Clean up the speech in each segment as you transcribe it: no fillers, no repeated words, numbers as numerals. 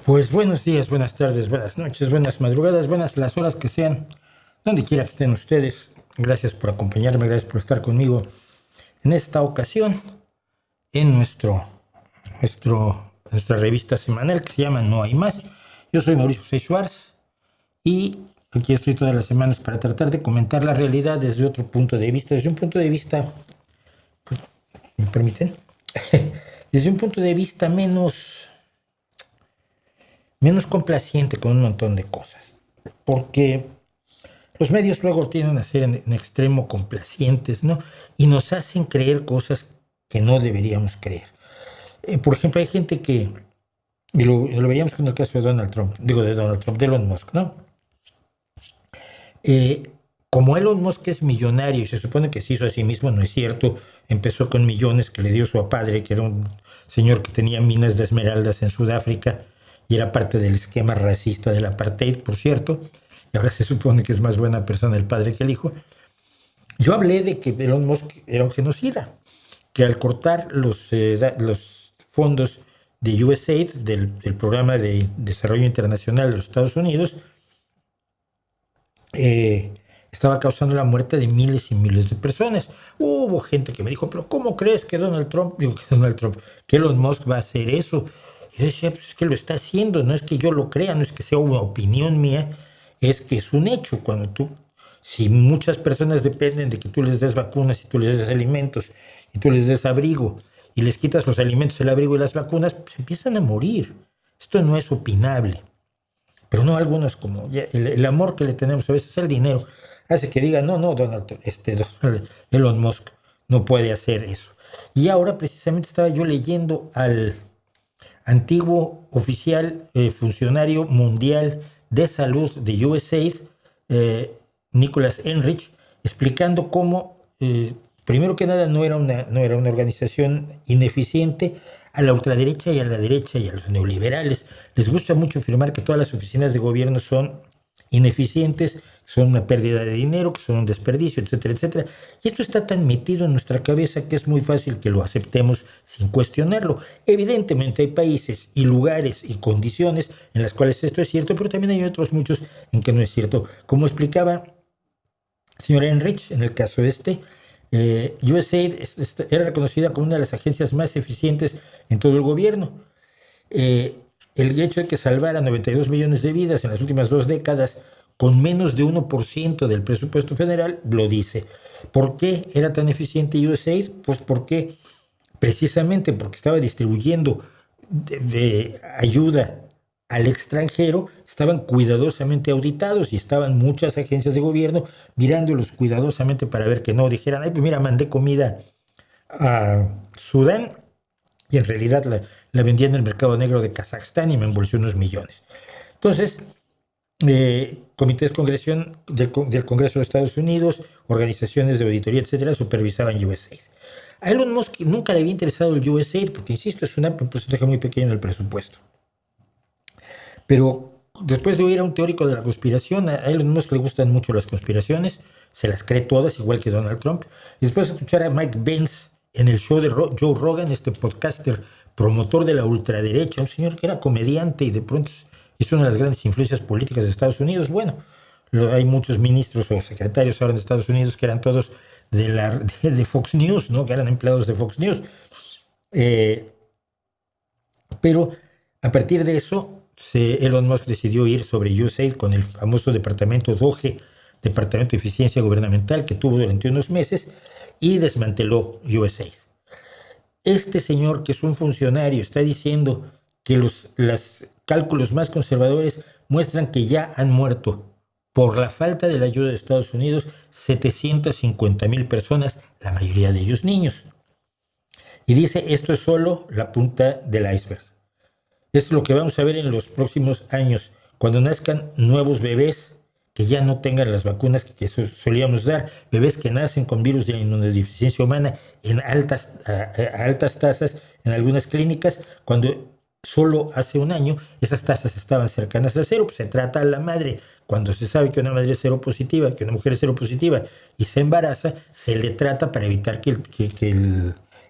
Pues buenos días, buenas tardes, buenas noches, buenas madrugadas, buenas las horas que sean, donde quiera que estén ustedes. Gracias por acompañarme, gracias por estar conmigo en esta ocasión, en nuestra revista semanal que se llama No Hay Más. Yo soy Mauricio C. Schwartz y aquí estoy todas las semanas para tratar de comentar la realidad desde otro punto de vista, desde un punto de vista, ¿me permiten? Desde un punto de vista menos complaciente con un montón de cosas, porque los medios luego tienden a ser en extremo complacientes, ¿no? Y nos hacen creer cosas que no deberíamos creer. Por ejemplo, hay gente que, y lo veíamos con el caso de de Elon Musk, ¿no? Como Elon Musk es millonario y se supone que se hizo a sí mismo, no es cierto, empezó con millones que le dio su padre, que era un señor que tenía minas de esmeraldas en Sudáfrica, y era parte del esquema racista del apartheid, por cierto, y ahora se supone que es más buena persona el padre que el hijo. Yo hablé de que Elon Musk era un genocida, que al cortar los fondos de USAID, del Programa de Desarrollo Internacional de los Estados Unidos, estaba causando la muerte de miles y miles de personas. Hubo gente que me dijo, pero ¿cómo crees que que Elon Musk va a hacer eso? Yo decía, pues es que lo está haciendo, no es que yo lo crea, no es que sea una opinión mía, es que es un hecho. Si muchas personas dependen de que tú les des vacunas y tú les des alimentos y tú les des abrigo y les quitas los alimentos, el abrigo y las vacunas, pues empiezan a morir. Esto no es opinable. Pero no algunos como el amor que le tenemos a veces al dinero hace que digan, no, Elon Musk no puede hacer eso. Y ahora precisamente estaba yo leyendo al antiguo oficial funcionario mundial de salud de USAID, Nicholas Enrich, explicando cómo, primero que nada, no era una organización ineficiente. A la ultraderecha y a la derecha y a los neoliberales les gusta mucho afirmar que todas las oficinas de gobierno son ineficientes, son una pérdida de dinero, que son un desperdicio, etcétera, etcétera. Y esto está tan metido en nuestra cabeza que es muy fácil que lo aceptemos sin cuestionarlo. Evidentemente hay países y lugares y condiciones en las cuales esto es cierto, pero también hay otros muchos en que no es cierto. Como explicaba el señor Enrich, en el caso USAID era reconocida como una de las agencias más eficientes en todo el gobierno. El hecho de que salvara 92 millones de vidas en las últimas 2 décadas con menos de 1% del presupuesto federal lo dice. ¿Por qué era tan eficiente USAID? Pues precisamente porque estaba distribuyendo de ayuda al extranjero, estaban cuidadosamente auditados y estaban muchas agencias de gobierno mirándolos cuidadosamente para ver que no dijeran, ay, pues mira, mandé comida a Sudán y en realidad la vendía en el mercado negro de Kazajstán y me embolsé unos millones. Entonces, comités del Congreso de los Estados Unidos, organizaciones de auditoría, etcétera, supervisaban USAID. A Elon Musk nunca le había interesado el USAID porque, insisto, es un porcentaje muy pequeño del presupuesto. Pero después de oír a un teórico de la conspiración, a Elon Musk le gustan mucho las conspiraciones, se las cree todas, igual que Donald Trump. Y después de escuchar a Mike Pence en el show de Joe Rogan, este podcaster promotor de la ultraderecha, un señor que era comediante y de pronto es una de las grandes influencias políticas de Estados Unidos. Bueno, hay muchos ministros o secretarios ahora en Estados Unidos que eran todos de Fox News, ¿no? Que eran empleados de Fox News. Pero a partir de eso, Elon Musk decidió ir sobre USAID con el famoso departamento DOGE, Departamento de Eficiencia Gubernamental, que tuvo durante unos meses, y desmanteló USAID. Este señor, que es un funcionario, está diciendo que los cálculos más conservadores muestran que ya han muerto por la falta de la ayuda de Estados Unidos 750,000 personas, la mayoría de ellos niños. Y dice, esto es solo la punta del iceberg. Es lo que vamos a ver en los próximos años, cuando nazcan nuevos bebés que ya no tengan las vacunas que solíamos dar, bebés que nacen con virus de la inmunodeficiencia humana a altas tasas en algunas clínicas, cuando solo hace un año esas tasas estaban cercanas a cero. Pues se trata a la madre. Cuando se sabe que una madre es seropositiva, que una mujer es seropositiva y se embaraza, se le trata para evitar que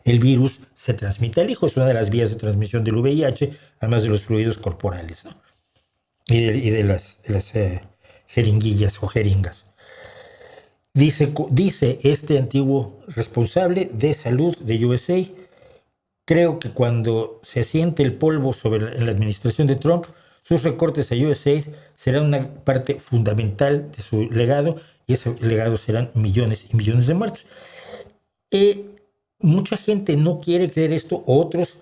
el virus se transmite al hijo. Es una de las vías de transmisión del VIH, además de los fluidos corporales, ¿no? Y de las jeringuillas o jeringas. Dice este antiguo responsable de salud de USA: creo que cuando se asiente el polvo en la administración de Trump, sus recortes a USAID serán una parte fundamental de su legado, y ese legado serán millones y millones de muertos. Mucha gente no quiere creer esto, otros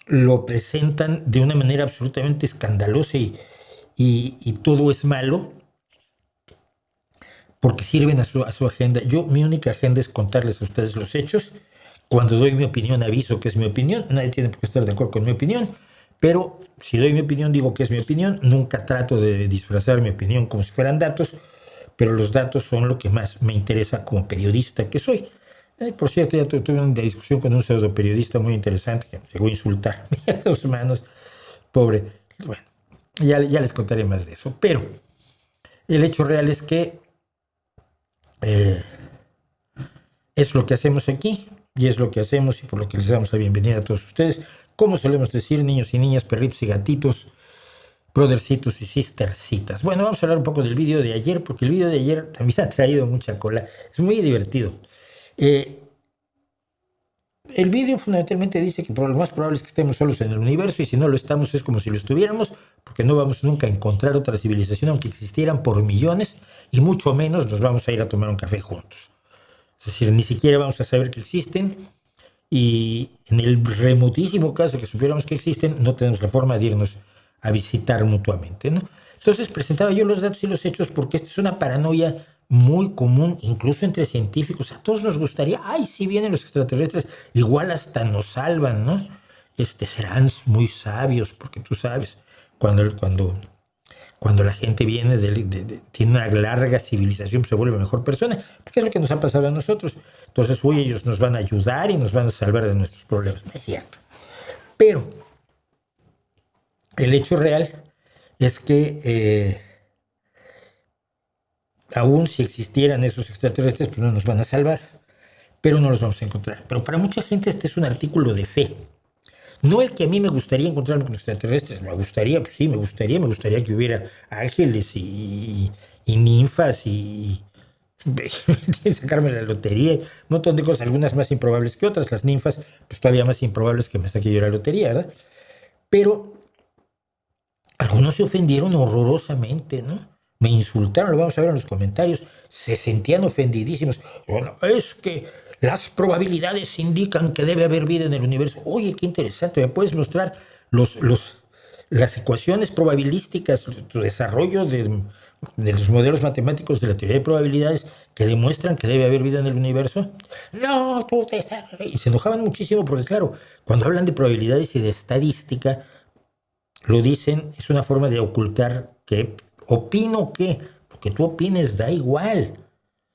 lo presentan de una manera absolutamente escandalosa y todo es malo porque sirven a su agenda. Mi única agenda es contarles a ustedes los hechos. Cuando doy mi opinión, aviso que es mi opinión. Nadie tiene por qué estar de acuerdo con mi opinión, pero si doy mi opinión, digo que es mi opinión. Nunca trato de disfrazar mi opinión como si fueran datos, pero los datos son lo que más me interesa como periodista que soy. Por cierto, ya tuve una discusión con un pseudo periodista muy interesante que llegó a insultarme a 2 manos. Pobre. Bueno, ya les contaré más de eso. Pero el hecho real es que es lo que hacemos aquí, y es lo que hacemos, y por lo que les damos la bienvenida a todos ustedes. Como solemos decir, niños y niñas, perritos y gatitos, brothercitos y sistercitas. Bueno, vamos a hablar un poco del video de ayer, porque el video de ayer también ha traído mucha cola. Es muy divertido. El video fundamentalmente dice que lo más probable es que estemos solos en el universo, y si no lo estamos es como si lo estuviéramos, porque no vamos nunca a encontrar otra civilización, aunque existieran por millones, y mucho menos nos vamos a ir a tomar un café juntos. Es decir, ni siquiera vamos a saber que existen, y en el remotísimo caso que supiéramos que existen, no tenemos la forma de irnos a visitar mutuamente, ¿no? Entonces presentaba yo los datos y los hechos porque esta es una paranoia muy común, incluso entre científicos. A todos nos gustaría, si vienen los extraterrestres, igual hasta nos salvan, ¿no? Serán muy sabios, porque tú sabes, cuando la gente viene, tiene una larga civilización, pues se vuelve mejor persona, porque es lo que nos ha pasado a nosotros. Entonces, ellos nos van a ayudar y nos van a salvar de nuestros problemas. No es cierto. Pero el hecho real es que aún si existieran esos extraterrestres, pues no nos van a salvar, pero no los vamos a encontrar. Pero para mucha gente este es un artículo de fe. No el que a mí me gustaría encontrarme con extraterrestres. Me gustaría que hubiera ángeles y ninfas y sacarme la lotería, un montón de cosas, algunas más improbables que otras. Las ninfas, pues todavía más improbables que me saque yo la lotería, ¿verdad? Pero algunos se ofendieron horrorosamente, ¿no? Me insultaron, lo vamos a ver en los comentarios. Se sentían ofendidísimos. Bueno, es que las probabilidades indican que debe haber vida en el universo. Oye, qué interesante. ¿Me puedes mostrar las ecuaciones probabilísticas, tu desarrollo de los modelos matemáticos de la teoría de probabilidades que demuestran que debe haber vida en el universo? No, tú te estás... Y se enojaban muchísimo porque, claro, cuando hablan de probabilidades y de estadística, lo dicen, es una forma de ocultar que opino que, porque tú opines da igual.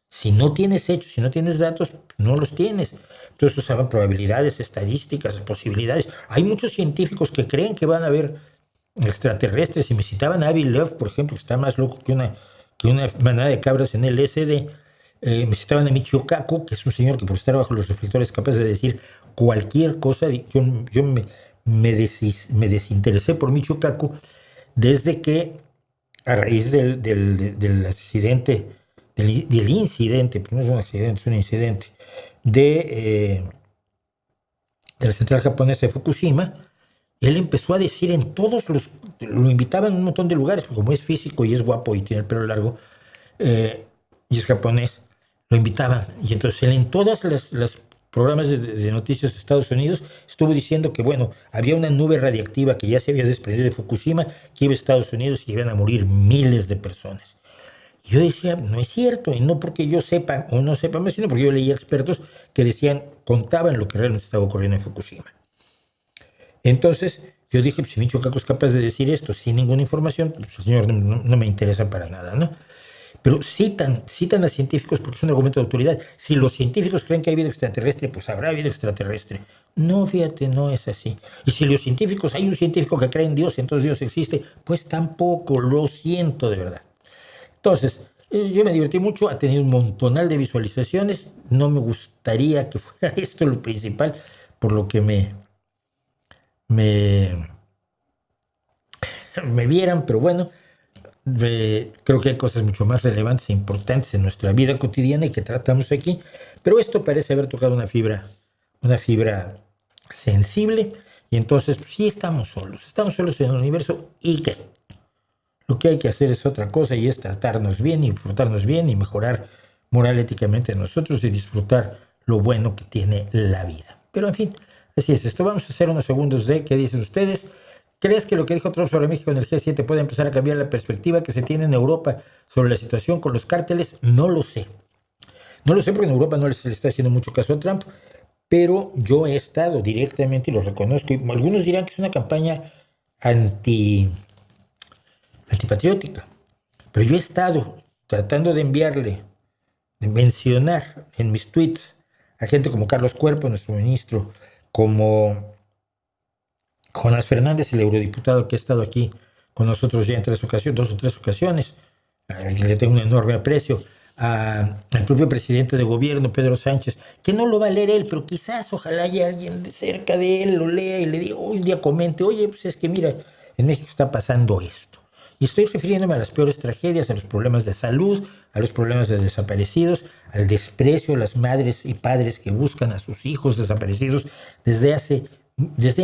Si no tienes hechos, si no tienes datos, no los tienes. Entonces usaban probabilidades, estadísticas, posibilidades. Hay muchos científicos que creen que van a haber extraterrestres, y me citaban a Avi Loeb, por ejemplo, que está más loco que una manada de cabras en el LSD. Me citaban a Michio Kaku, que es un señor que por estar bajo los reflectores es capaz de decir cualquier cosa. Yo me desinteresé por Michio Kaku desde que, a raíz del accidente, del incidente, porque no es un accidente, es un incidente, de la central japonesa de Fukushima, él empezó a decir lo invitaban en un montón de lugares, porque como es físico y es guapo y tiene el pelo largo, y es japonés, lo invitaban. Y entonces él en todas las programas de noticias de Estados Unidos estuvo diciendo que, bueno, había una nube radiactiva que ya se había desprendido de Fukushima, que iba a Estados Unidos y iban a morir miles de personas. Y yo decía, no es cierto, y no porque yo sepa o no sepa más, sino porque yo leía expertos que contaban lo que realmente estaba ocurriendo en Fukushima. Entonces yo dije, pues si Michio Kaku es capaz de decir esto sin ninguna información, pues el señor no me interesa para nada, ¿no? Pero citan a científicos porque es un argumento de autoridad. Si los científicos creen que hay vida extraterrestre, pues habrá vida extraterrestre. No, fíjate, no es así. Y si los científicos, hay un científico que cree en Dios, entonces Dios existe, pues tampoco, lo siento de verdad. Entonces, Yo me divertí mucho, ha tenido un montonal de visualizaciones. No me gustaría que fuera esto lo principal, por lo que me, me vieran, pero bueno, creo que hay cosas mucho más relevantes e importantes en nuestra vida cotidiana y que tratamos aquí. Pero esto parece haber tocado una fibra sensible, y entonces pues, sí estamos solos en el universo. ¿Y qué? Lo que hay que hacer es otra cosa, y es tratarnos bien y disfrutarnos bien y mejorar moral, éticamente nosotros, y disfrutar lo bueno que tiene la vida. Pero en fin, así es esto. Vamos a hacer unos segundos de ¿qué dicen ustedes? ¿Crees que lo que dijo Trump sobre México en el G7 puede empezar a cambiar la perspectiva que se tiene en Europa sobre la situación con los cárteles? No lo sé. No lo sé porque en Europa no se le está haciendo mucho caso a Trump, pero yo he estado directamente, y lo reconozco, y algunos dirán que es una campaña antipatriótica, pero yo he estado tratando de enviarle, de mencionar en mis tweets a gente como Carlos Cuerpo, nuestro ministro, como Jonás Fernández, el eurodiputado que ha estado aquí con nosotros ya en 2 o 3 ocasiones, a quien le tengo un enorme aprecio, al propio presidente de gobierno, Pedro Sánchez, que no lo va a leer él, pero quizás, ojalá haya alguien de cerca de él lo lea y le diga, un día comente, oye, pues es que mira, en México está pasando esto. Y estoy refiriéndome a las peores tragedias, a los problemas de salud, a los problemas de desaparecidos, al desprecio a las madres y padres que buscan a sus hijos desaparecidos desde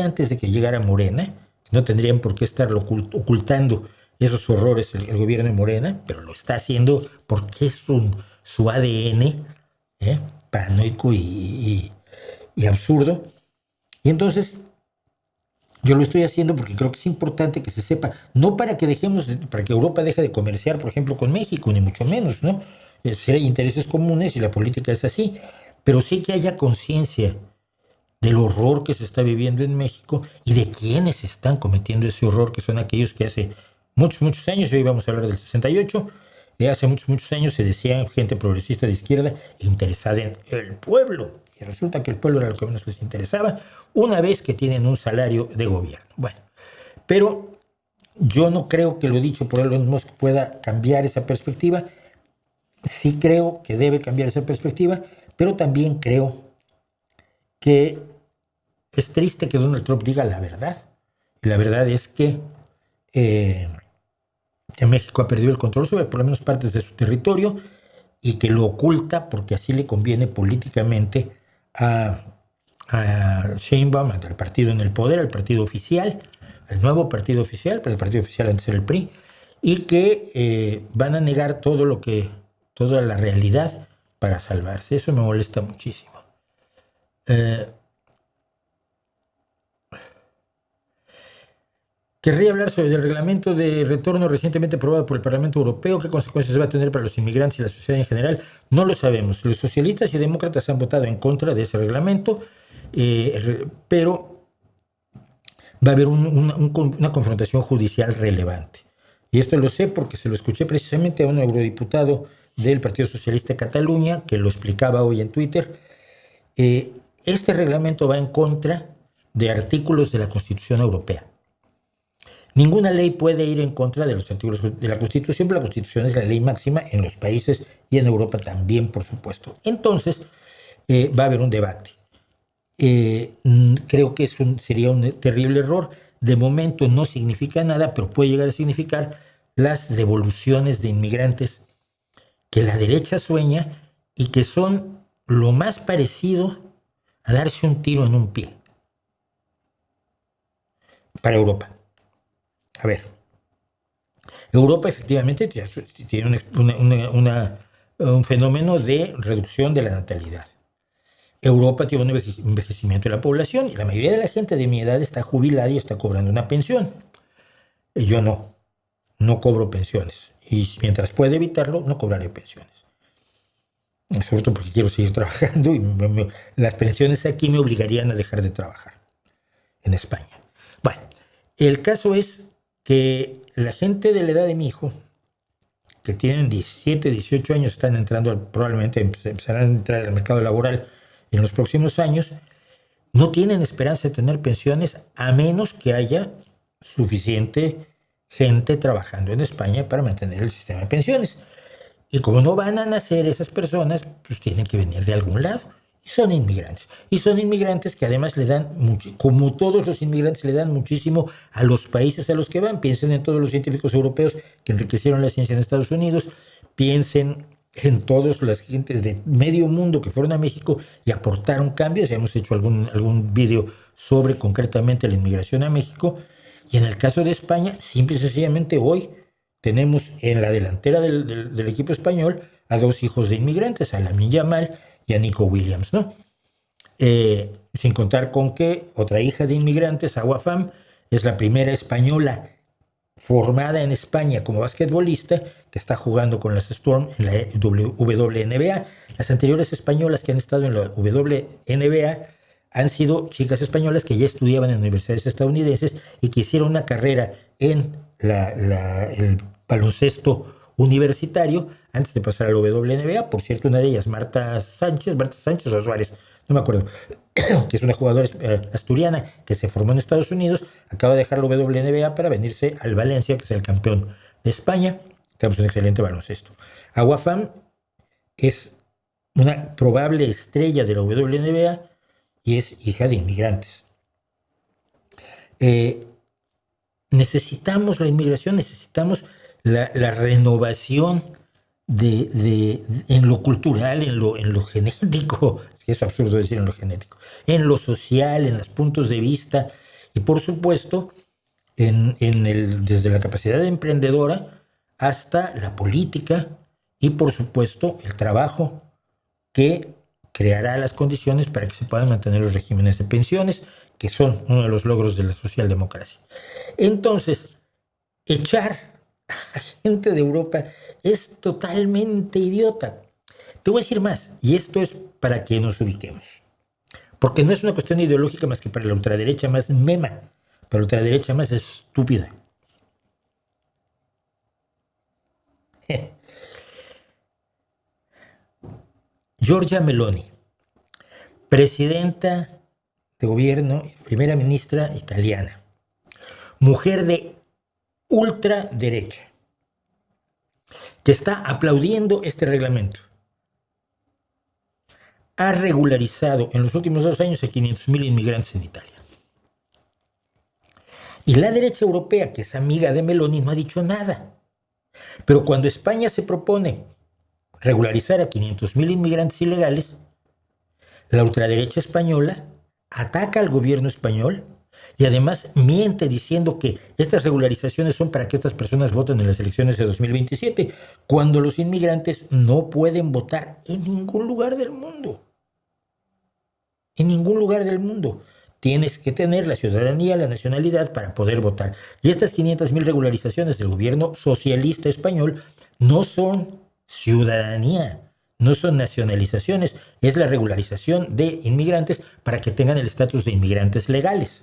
antes de que llegara Morena. No tendrían por qué estarlo ocultando esos horrores el gobierno de Morena, pero lo está haciendo porque es su ADN, paranoico y absurdo. Y entonces yo lo estoy haciendo porque creo que es importante que se sepa, no para que para que Europa deje de comerciar, por ejemplo, con México, ni mucho menos, ¿no? Si hay intereses comunes y la política es así, pero sí que haya conciencia del horror que se está viviendo en México y de quienes están cometiendo ese horror, que son aquellos que hace muchos años, hoy vamos a hablar del 68, de hace muchos años se decía gente progresista de izquierda interesada en el pueblo, y resulta que el pueblo era lo que menos les interesaba, una vez que tienen un salario de gobierno. Bueno, pero yo no creo que lo dicho por Elon Musk pueda cambiar esa perspectiva. Sí creo que debe cambiar esa perspectiva, pero también creo que es triste que Donald Trump diga la verdad. Y la verdad es que México ha perdido el control sobre por lo menos partes de su territorio, y que lo oculta porque así le conviene políticamente a Sheinbaum, al partido en el poder, al partido oficial, al nuevo partido oficial, pero el partido oficial antes era el PRI, y que van a negar toda la realidad para salvarse. Eso me molesta muchísimo. Querría hablar sobre el reglamento de retorno recientemente aprobado por el Parlamento Europeo. ¿Qué consecuencias va a tener para los inmigrantes y la sociedad en general? No lo sabemos. Los socialistas y demócratas han votado en contra de ese reglamento, pero va a haber una confrontación judicial relevante. Y esto lo sé porque se lo escuché precisamente a un eurodiputado del Partido Socialista de Cataluña, que lo explicaba hoy en Twitter. Este reglamento va en contra de artículos de la Constitución Europea. Ninguna ley puede ir en contra de los artículos de la Constitución, pero la Constitución es la ley máxima en los países y en Europa también, por supuesto. Entonces, va a haber un debate. Creo que sería un terrible error. De momento no significa nada, pero puede llegar a significar las devoluciones de inmigrantes que la derecha sueña y que son lo más parecido a darse un tiro en un pie para Europa. A ver, Europa efectivamente tiene un fenómeno de reducción de la natalidad. Europa tiene un envejecimiento de la población y la mayoría de la gente de mi edad está jubilada y está cobrando una pensión. Yo no cobro pensiones, y mientras pueda evitarlo, no cobraré pensiones. Sobre todo porque quiero seguir trabajando, y las pensiones aquí me obligarían a dejar de trabajar en España. Bueno, el caso es que la gente de la edad de mi hijo, que tienen 17, 18 años, probablemente empezarán a entrar al mercado laboral en los próximos años, no tienen esperanza de tener pensiones a menos que haya suficiente gente trabajando en España para mantener el sistema de pensiones. Y como no van a nacer esas personas, pues tienen que venir de algún lado. Y son inmigrantes. Y son inmigrantes que además le dan, como todos los inmigrantes, le dan muchísimo a los países a los que van. Piensen en todos los científicos europeos que enriquecieron la ciencia en Estados Unidos. Piensen en todas las gentes de medio mundo que fueron a México y aportaron cambios. Ya hemos hecho algún video sobre concretamente la inmigración a México. Y en el caso de España, simple y sencillamente hoy tenemos en la delantera del equipo español a dos hijos de inmigrantes, a Lamine Yamal y a Nico Williams, ¿no? Sin contar con que otra hija de inmigrantes, Agua Fam, es la primera española formada en España como basquetbolista que está jugando con las Storm en la WNBA. Las anteriores españolas que han estado en la WNBA han sido chicas españolas que ya estudiaban en universidades estadounidenses y que hicieron una carrera en el baloncesto universitario antes de pasar a la WNBA. Por cierto, una de ellas, Marta Sánchez o Suárez, no me acuerdo, que es una jugadora asturiana que se formó en Estados Unidos, acaba de dejar la WNBA para venirse al Valencia, que es el campeón de España. Tenemos un excelente baloncesto. Agua Fam es una probable estrella de la WNBA y es hija de inmigrantes. Necesitamos la inmigración, necesitamos la renovación en lo cultural, en lo genético, es absurdo decir en lo genético, en lo social, en los puntos de vista y por supuesto desde la capacidad emprendedora hasta la política y por supuesto el trabajo que creará las condiciones para que se puedan mantener los regímenes de pensiones, que son uno de los logros de la socialdemocracia. Entonces, echar a gente de Europa es totalmente idiota. Te voy a decir más, y esto es para que nos ubiquemos, porque no es una cuestión ideológica más que para la ultraderecha más mema, para la ultraderecha más estúpida. Giorgia Meloni, presidenta de gobierno, primera ministra italiana, mujer de ultraderecha, que está aplaudiendo este reglamento, ha regularizado en los últimos 2 años a 500,000 inmigrantes en Italia. Y la derecha europea, que es amiga de Meloni, no ha dicho nada. Pero cuando España se propone regularizar a 500,000 inmigrantes ilegales, la ultraderecha española ataca al gobierno español y además miente diciendo que estas regularizaciones son para que estas personas voten en las elecciones de 2027, cuando los inmigrantes no pueden votar en ningún lugar del mundo. En ningún lugar del mundo. Tienes que tener la ciudadanía, la nacionalidad para poder votar. Y estas 500,000 regularizaciones del gobierno socialista español no son ciudadanía, no son nacionalizaciones, es la regularización de inmigrantes para que tengan el estatus de inmigrantes legales.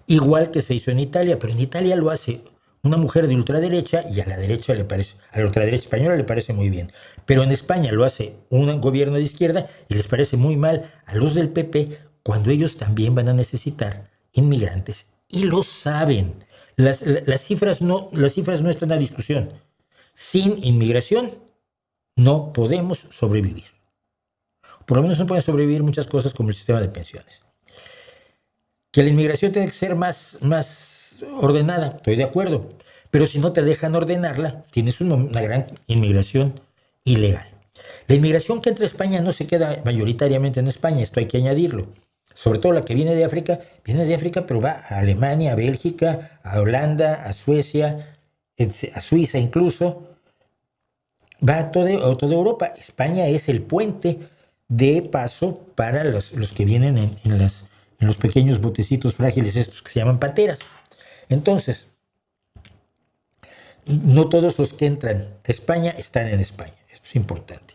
Igual que se hizo en Italia, pero en Italia lo hace una mujer de ultraderecha y a la derecha le parece, a la ultraderecha española le parece muy bien. Pero en España lo hace un gobierno de izquierda y les parece muy mal a los del PP cuando ellos también van a necesitar inmigrantes. Y lo saben. Las cifras no están a discusión. Sin inmigración no podemos sobrevivir. Por lo menos no pueden sobrevivir muchas cosas como el sistema de pensiones. Que la inmigración tiene que ser más ordenada, estoy de acuerdo. Pero si no te dejan ordenarla, tienes una gran inmigración ilegal. La inmigración que entra a España no se queda mayoritariamente en España, esto hay que añadirlo. Sobre todo la que viene de África, pero va a Alemania, a Bélgica, a Holanda, a Suecia, a Suiza incluso. Va a toda Europa. España es el puente de paso para los que vienen en los pequeños botecitos frágiles estos que se llaman pateras. Entonces, no todos los que entran a España están en España. Esto es importante.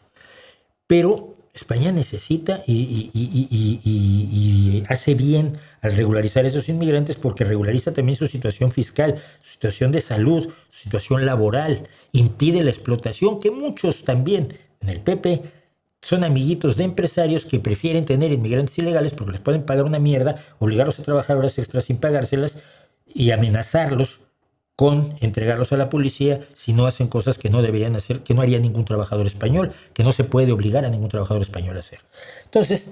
Pero España necesita y hace bien al regularizar a esos inmigrantes porque regulariza también su situación fiscal, su situación de salud, su situación laboral, impide la explotación que muchos también en el PP son amiguitos de empresarios que prefieren tener inmigrantes ilegales porque les pueden pagar una mierda, obligarlos a trabajar horas extras sin pagárselas y amenazarlos con entregarlos a la policía si no hacen cosas que no deberían hacer, que no haría ningún trabajador español, que no se puede obligar a ningún trabajador español a hacer. Entonces,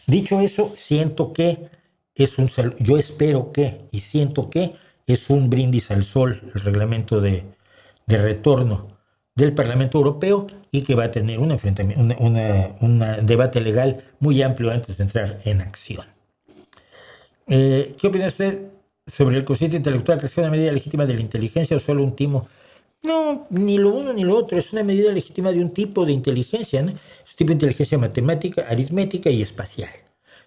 dicho eso, yo espero que, y siento que es un brindis al sol el reglamento de retorno del Parlamento Europeo y que va a tener un enfrentamiento, un debate legal muy amplio antes de entrar en acción. ¿Qué opina usted sobre el cociente intelectual? ¿Que es una medida legítima de la inteligencia o solo un timo? No, ni lo uno ni lo otro. Es una medida legítima de un tipo de inteligencia, ¿no? Es un tipo de inteligencia matemática, aritmética y espacial.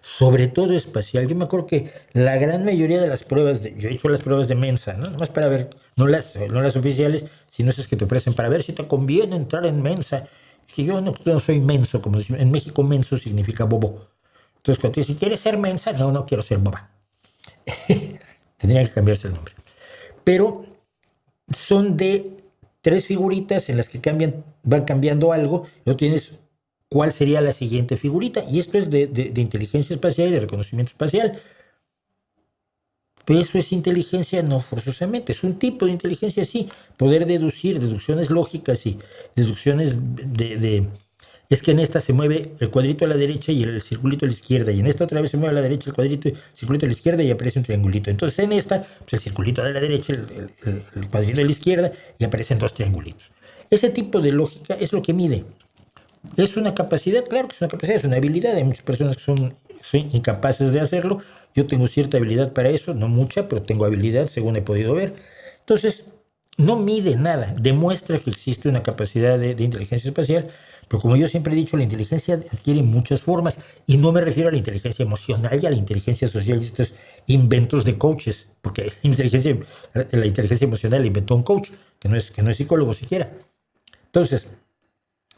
Sobre todo espacial. Yo me acuerdo que la gran mayoría de las pruebas, yo he hecho las pruebas de Mensa, ¿no? Nomás para ver, no las oficiales, sino esas que te ofrecen para ver si te conviene entrar en Mensa. Si yo no soy menso, como en México menso significa bobo. Entonces, cuando te dicen, ¿quieres ser mensa? No quiero ser boba. Tendría que cambiarse el nombre. Pero son de 3 figuritas en las que van cambiando algo. Luego tienes cuál sería la siguiente figurita. Y esto es de inteligencia espacial y de reconocimiento espacial. Pero eso es inteligencia, no forzosamente. Es un tipo de inteligencia, sí. Poder deducir, deducciones lógicas y deducciones es que en esta se mueve el cuadrito a la derecha y el circulito a la izquierda, y en esta otra vez se mueve a la derecha el circulito a la izquierda y aparece un triangulito. Entonces en esta, pues el circulito de la derecha, el cuadrito de la izquierda, y aparecen 2 triangulitos. Ese tipo de lógica es lo que mide. ¿Es una capacidad? Claro que es una capacidad, es una habilidad. Hay muchas personas que son incapaces de hacerlo. Yo tengo cierta habilidad para eso, no mucha, pero tengo habilidad según he podido ver. Entonces, no mide nada, demuestra que existe una capacidad de inteligencia espacial, pero como yo siempre he dicho, la inteligencia adquiere muchas formas, y no me refiero a la inteligencia emocional y a la inteligencia social y estos inventos de coaches, porque la inteligencia emocional la inventó un coach, que no es psicólogo siquiera. Entonces,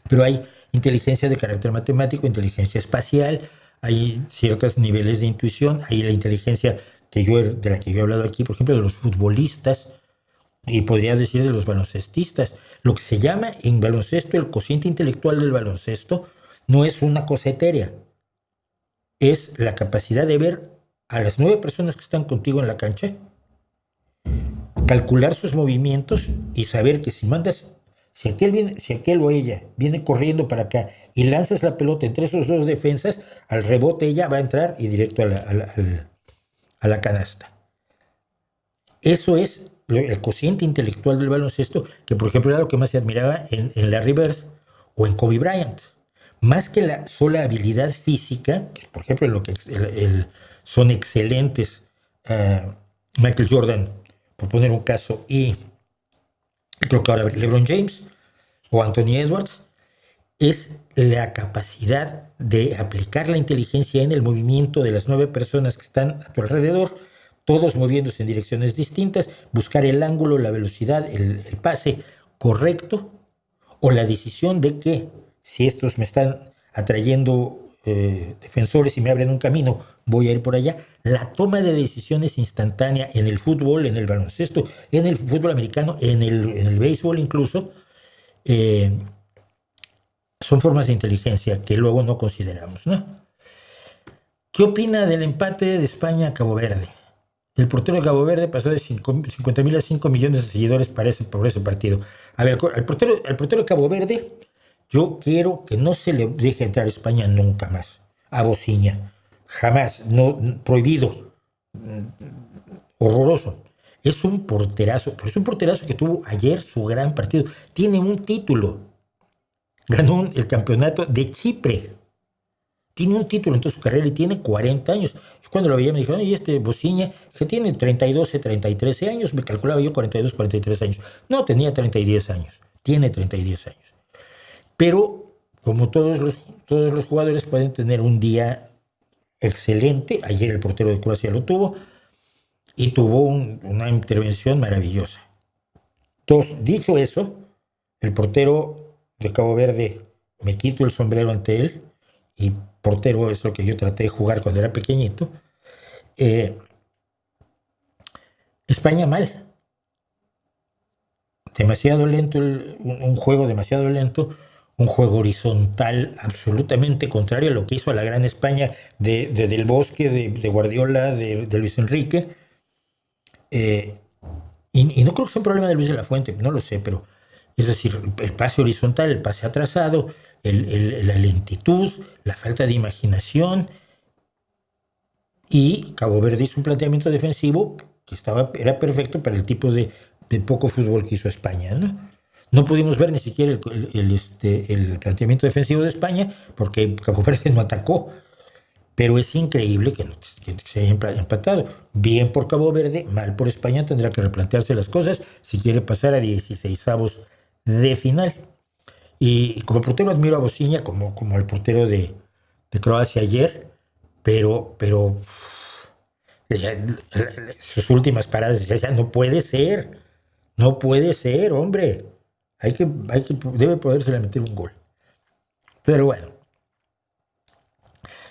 pero hay inteligencia de carácter matemático, inteligencia espacial, hay ciertos niveles de intuición, hay la inteligencia de la que yo he hablado aquí, por ejemplo, de los futbolistas, y podría decir de los baloncestistas. Lo que se llama en baloncesto el cociente intelectual del baloncesto no es una cosa etérea, es la capacidad de ver a las 9 personas que están contigo en la cancha, calcular sus movimientos y saber que si aquel o ella viene corriendo para acá y lanzas la pelota entre esos 2 defensas, al rebote ella va a entrar y directo a la canasta. Eso es el cociente intelectual del baloncesto, que por ejemplo era lo que más se admiraba en Larry Bird o en Kobe Bryant. Más que la sola habilidad física, que por ejemplo en lo que son excelentes Michael Jordan, por poner un caso, y creo que ahora LeBron James o Anthony Edwards, es la capacidad de aplicar la inteligencia en el movimiento de las 9 personas que están a tu alrededor, todos moviéndose en direcciones distintas, buscar el ángulo, la velocidad, el pase correcto, o la decisión de que si estos me están atrayendo defensores y me abren un camino, voy a ir por allá. La toma de decisiones instantánea en el fútbol, en el baloncesto, en el fútbol americano, en el béisbol incluso, son formas de inteligencia que luego no consideramos, ¿no? ¿Qué opina del empate de España a Cabo Verde? El portero de Cabo Verde pasó de 50,000 a 5 millones de seguidores por ese partido. A ver, al portero de Cabo Verde, yo quiero que no se le deje entrar a España nunca más. A Bociña. Jamás. No, prohibido. Horroroso. Es un porterazo. Pero es un porterazo que tuvo ayer su gran partido. Tiene un título. Ganó el campeonato de Chipre. Tiene un título en toda su carrera y tiene 40 años. Yo cuando lo veía me dijeron, ¿y Bociña? Que tiene 32, 33 años. Me calculaba yo 42, 43 años. No, tenía 30 y 10 años. Tiene 30 y 10 años. Pero, como todos los jugadores pueden tener un día excelente. Ayer el portero de Croacia lo tuvo. Y tuvo una intervención maravillosa. Entonces, dicho eso, el portero de Cabo Verde, me quito el sombrero ante él. Y portero es lo que yo traté de jugar cuando era pequeñito. España mal. Demasiado lento, un juego demasiado lento, un juego horizontal absolutamente contrario a lo que hizo a la gran España de Del Bosque, de Guardiola, de Luis Enrique. Y no creo que sea un problema de Luis de la Fuente, no lo sé, pero es decir, el pase horizontal, el pase atrasado, la lentitud, la falta de imaginación. Y Cabo Verde hizo un planteamiento defensivo que era perfecto para el tipo de poco fútbol que hizo España, ¿no? No pudimos ver ni siquiera el planteamiento defensivo de España porque Cabo Verde no atacó. Pero es increíble que se haya empatado. Bien por Cabo Verde, mal por España. Tendrá que replantearse las cosas si quiere pasar a 16avos de final. Y como portero admiro a Bociña como el portero de Croacia ayer, pero ya, sus últimas paradas ya no puede ser. No puede ser, hombre. Debe poderse meter un gol. Pero bueno.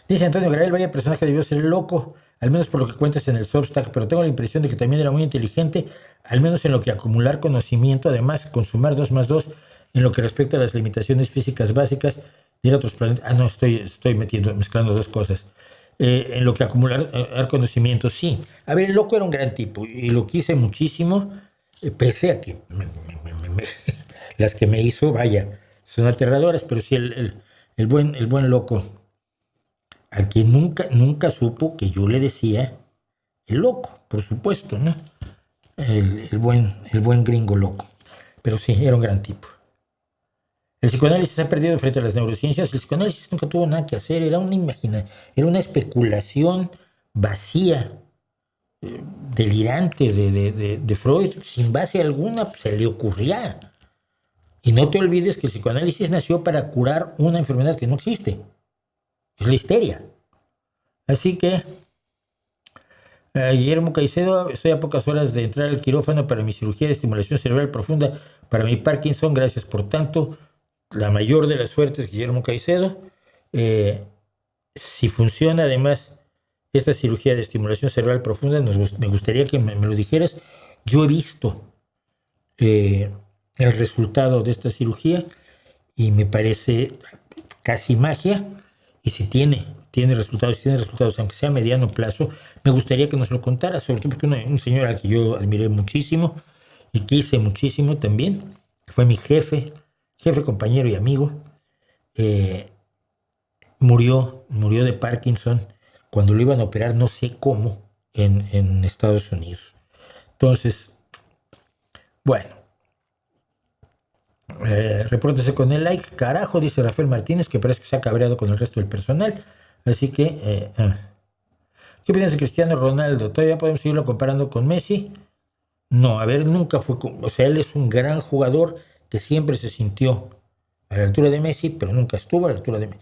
Dice Antonio Gabriel, vaya personaje debió ser loco, al menos por lo que cuentas en el Substack, pero tengo la impresión de que también era muy inteligente, al menos en lo que acumular conocimiento, además consumar 2 más 2, en lo que respecta a las limitaciones físicas básicas, ir a otros planetas. No, estoy mezclando dos cosas. En lo que acumular conocimiento, sí. A ver, el loco era un gran tipo y lo quise muchísimo, pese a que las que me hizo, vaya, son aterradoras, pero sí el buen loco, al que nunca supo que yo le decía el loco, por supuesto, ¿no? El buen gringo loco. Pero sí, era un gran tipo. El psicoanálisis se ha perdido frente a las neurociencias. El psicoanálisis nunca tuvo nada que hacer, era una especulación vacía, delirante de Freud, sin base alguna, se le ocurría. Y no te olvides que el psicoanálisis nació para curar una enfermedad que no existe, es la histeria. Así que, Guillermo Caicedo, estoy a pocas horas de entrar al quirófano para mi cirugía de estimulación cerebral profunda para mi Parkinson. Gracias por tanto. La mayor de las suertes, Guillermo Caicedo. Si funciona además esta cirugía de estimulación cerebral profunda, me gustaría que me lo dijeras. Yo he visto el resultado de esta cirugía y me parece casi magia. Y si tiene resultados, aunque sea a mediano plazo, me gustaría que nos lo contara, sobre todo porque un señor al que yo admiré muchísimo y quise muchísimo también, que fue mi jefe, compañero y amigo, murió de Parkinson cuando lo iban a operar, no sé cómo, en Estados Unidos. Entonces, bueno, repórtese con el like, carajo, dice Rafael Martínez, que parece que se ha cabreado con el resto del personal. Así que, ¿qué opinas de Cristiano Ronaldo? ¿Todavía podemos seguirlo comparando con Messi? No, a ver, nunca fue, o sea, él es un gran jugador que siempre se sintió a la altura de Messi, pero nunca estuvo a la altura de Messi.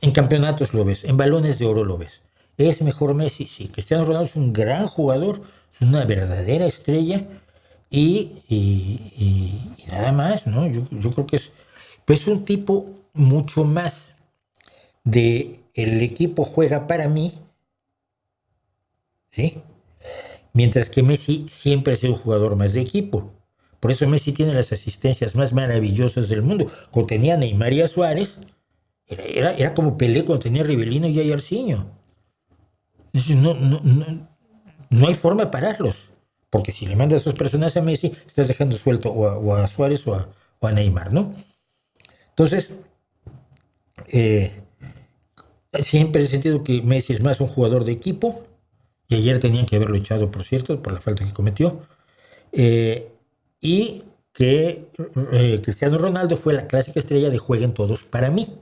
En campeonatos lo ves, en balones de oro lo ves. ¿Es mejor Messi? Sí, Cristiano Ronaldo es un gran jugador, es una verdadera estrella y nada más, ¿no? Yo creo que es pues un tipo mucho más de el equipo juega para mí, ¿sí? Mientras que Messi siempre ha sido un jugador más de equipo. Por eso Messi tiene las asistencias más maravillosas del mundo. Cuando tenía Neymar y a Suárez, era como Pelé cuando tenía a Rivelino y a Jairzinho. No hay forma de pararlos. Porque si le mandas a esos personajes a Messi, estás dejando suelto o a Suárez o a Neymar, ¿no? Entonces, siempre he sentido que Messi es más un jugador de equipo, y ayer tenían que haberlo echado, por cierto, por la falta que cometió, y que Cristiano Ronaldo fue la clásica estrella de jueguen todos para mí.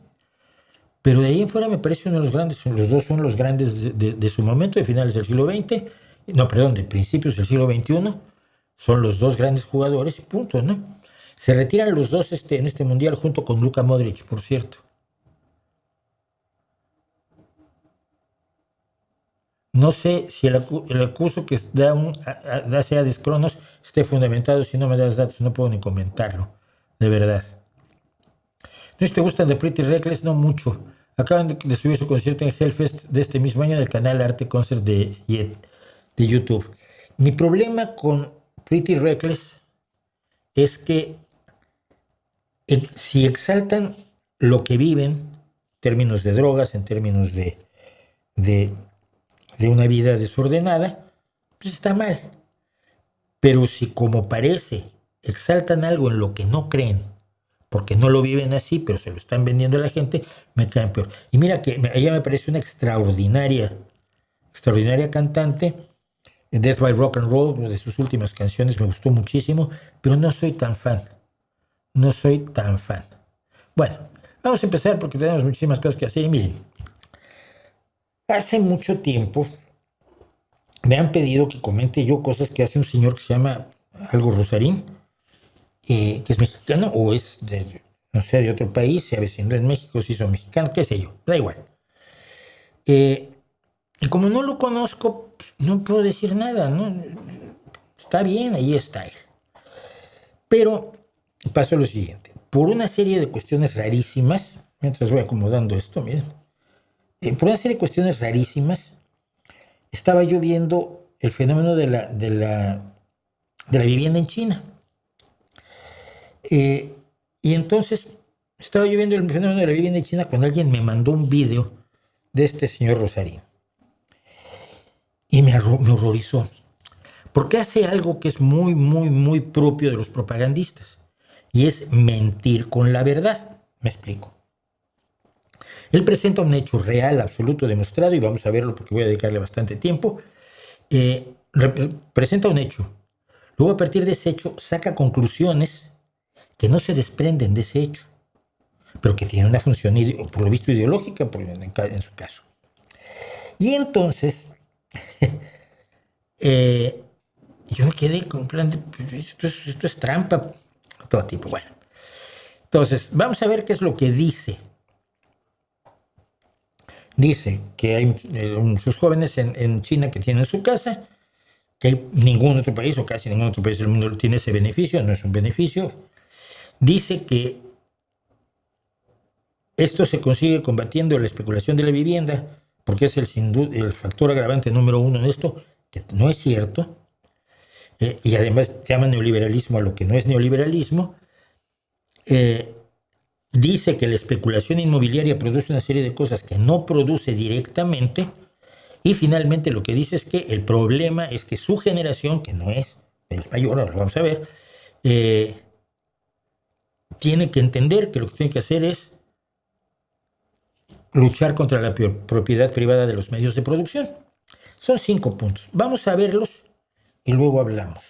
Pero de ahí en fuera me parece uno de los grandes, los dos son los grandes de su momento, de finales del siglo XX, no, perdón, de principios del siglo XXI, son los dos grandes jugadores y punto, ¿no? Se retiran los dos en este mundial junto con Luka Modric, por cierto. No sé si el acuso que da Seadis Cronos esté fundamentado. Si no me das datos, no puedo ni comentarlo. De verdad. ¿No te gustan de Pretty Reckless? No mucho. Acaban de subir su concierto en Hellfest de este mismo año en el canal Arte Concert de YouTube. Mi problema con Pretty Reckless es que si exaltan lo que viven, en términos de drogas, en términos de una vida desordenada, pues está mal. Pero si como parece exaltan algo en lo que no creen, porque no lo viven así, pero se lo están vendiendo a la gente, me caen peor. Y mira que ella me parece una extraordinaria cantante. Death by Rock and Roll, una de sus últimas canciones, me gustó muchísimo, pero no soy tan fan. No soy tan fan. Bueno, vamos a empezar porque tenemos muchísimas cosas que hacer. Y miren, hace mucho tiempo me han pedido que comente yo cosas que hace un señor que se llama algo Rosarín, que es mexicano o es de, no sé, de otro país, se avecindó en México, se hizo mexicano, qué sé yo, da igual. Y como no lo conozco, pues, no puedo decir nada, ¿no? Está bien, ahí está él. Pero pasó lo siguiente. Por una serie de cuestiones rarísimas, mientras voy acomodando esto, miren, por una serie de cuestiones rarísimas, estaba yo viendo el fenómeno de la vivienda en China. Y entonces estaba yo viendo el fenómeno de la vivienda en China cuando alguien me mandó un video de este señor Rosarín. Y me horrorizó. Porque hace algo que es muy, muy, muy propio de los propagandistas. Y es mentir con la verdad. Me explico. Él presenta un hecho real, absoluto, demostrado, y vamos a verlo porque voy a dedicarle bastante tiempo. Presenta un hecho. Luego, a partir de ese hecho, saca conclusiones que no se desprenden de ese hecho, pero que tienen una función, por lo visto, ideológica, en su caso. Y entonces, yo me quedé con plan de, esto es trampa, todo tipo. Bueno, entonces, vamos a ver qué es lo que dice. Dice que hay sus jóvenes en China que tienen su casa, que hay ningún otro país o casi ningún otro país del mundo tiene ese beneficio, no es un beneficio. Dice que esto se consigue combatiendo la especulación de la vivienda, porque es el factor agravante número uno en esto, que no es cierto. Y además llama neoliberalismo a lo que no es neoliberalismo. Dice que la especulación inmobiliaria produce una serie de cosas que no produce directamente. Y finalmente lo que dice es que el problema es que su generación, que no es mayor, ahora lo vamos a ver, tiene que entender que lo que tiene que hacer es luchar contra la propiedad privada de los medios de producción. Son 5 puntos. Vamos a verlos y luego hablamos.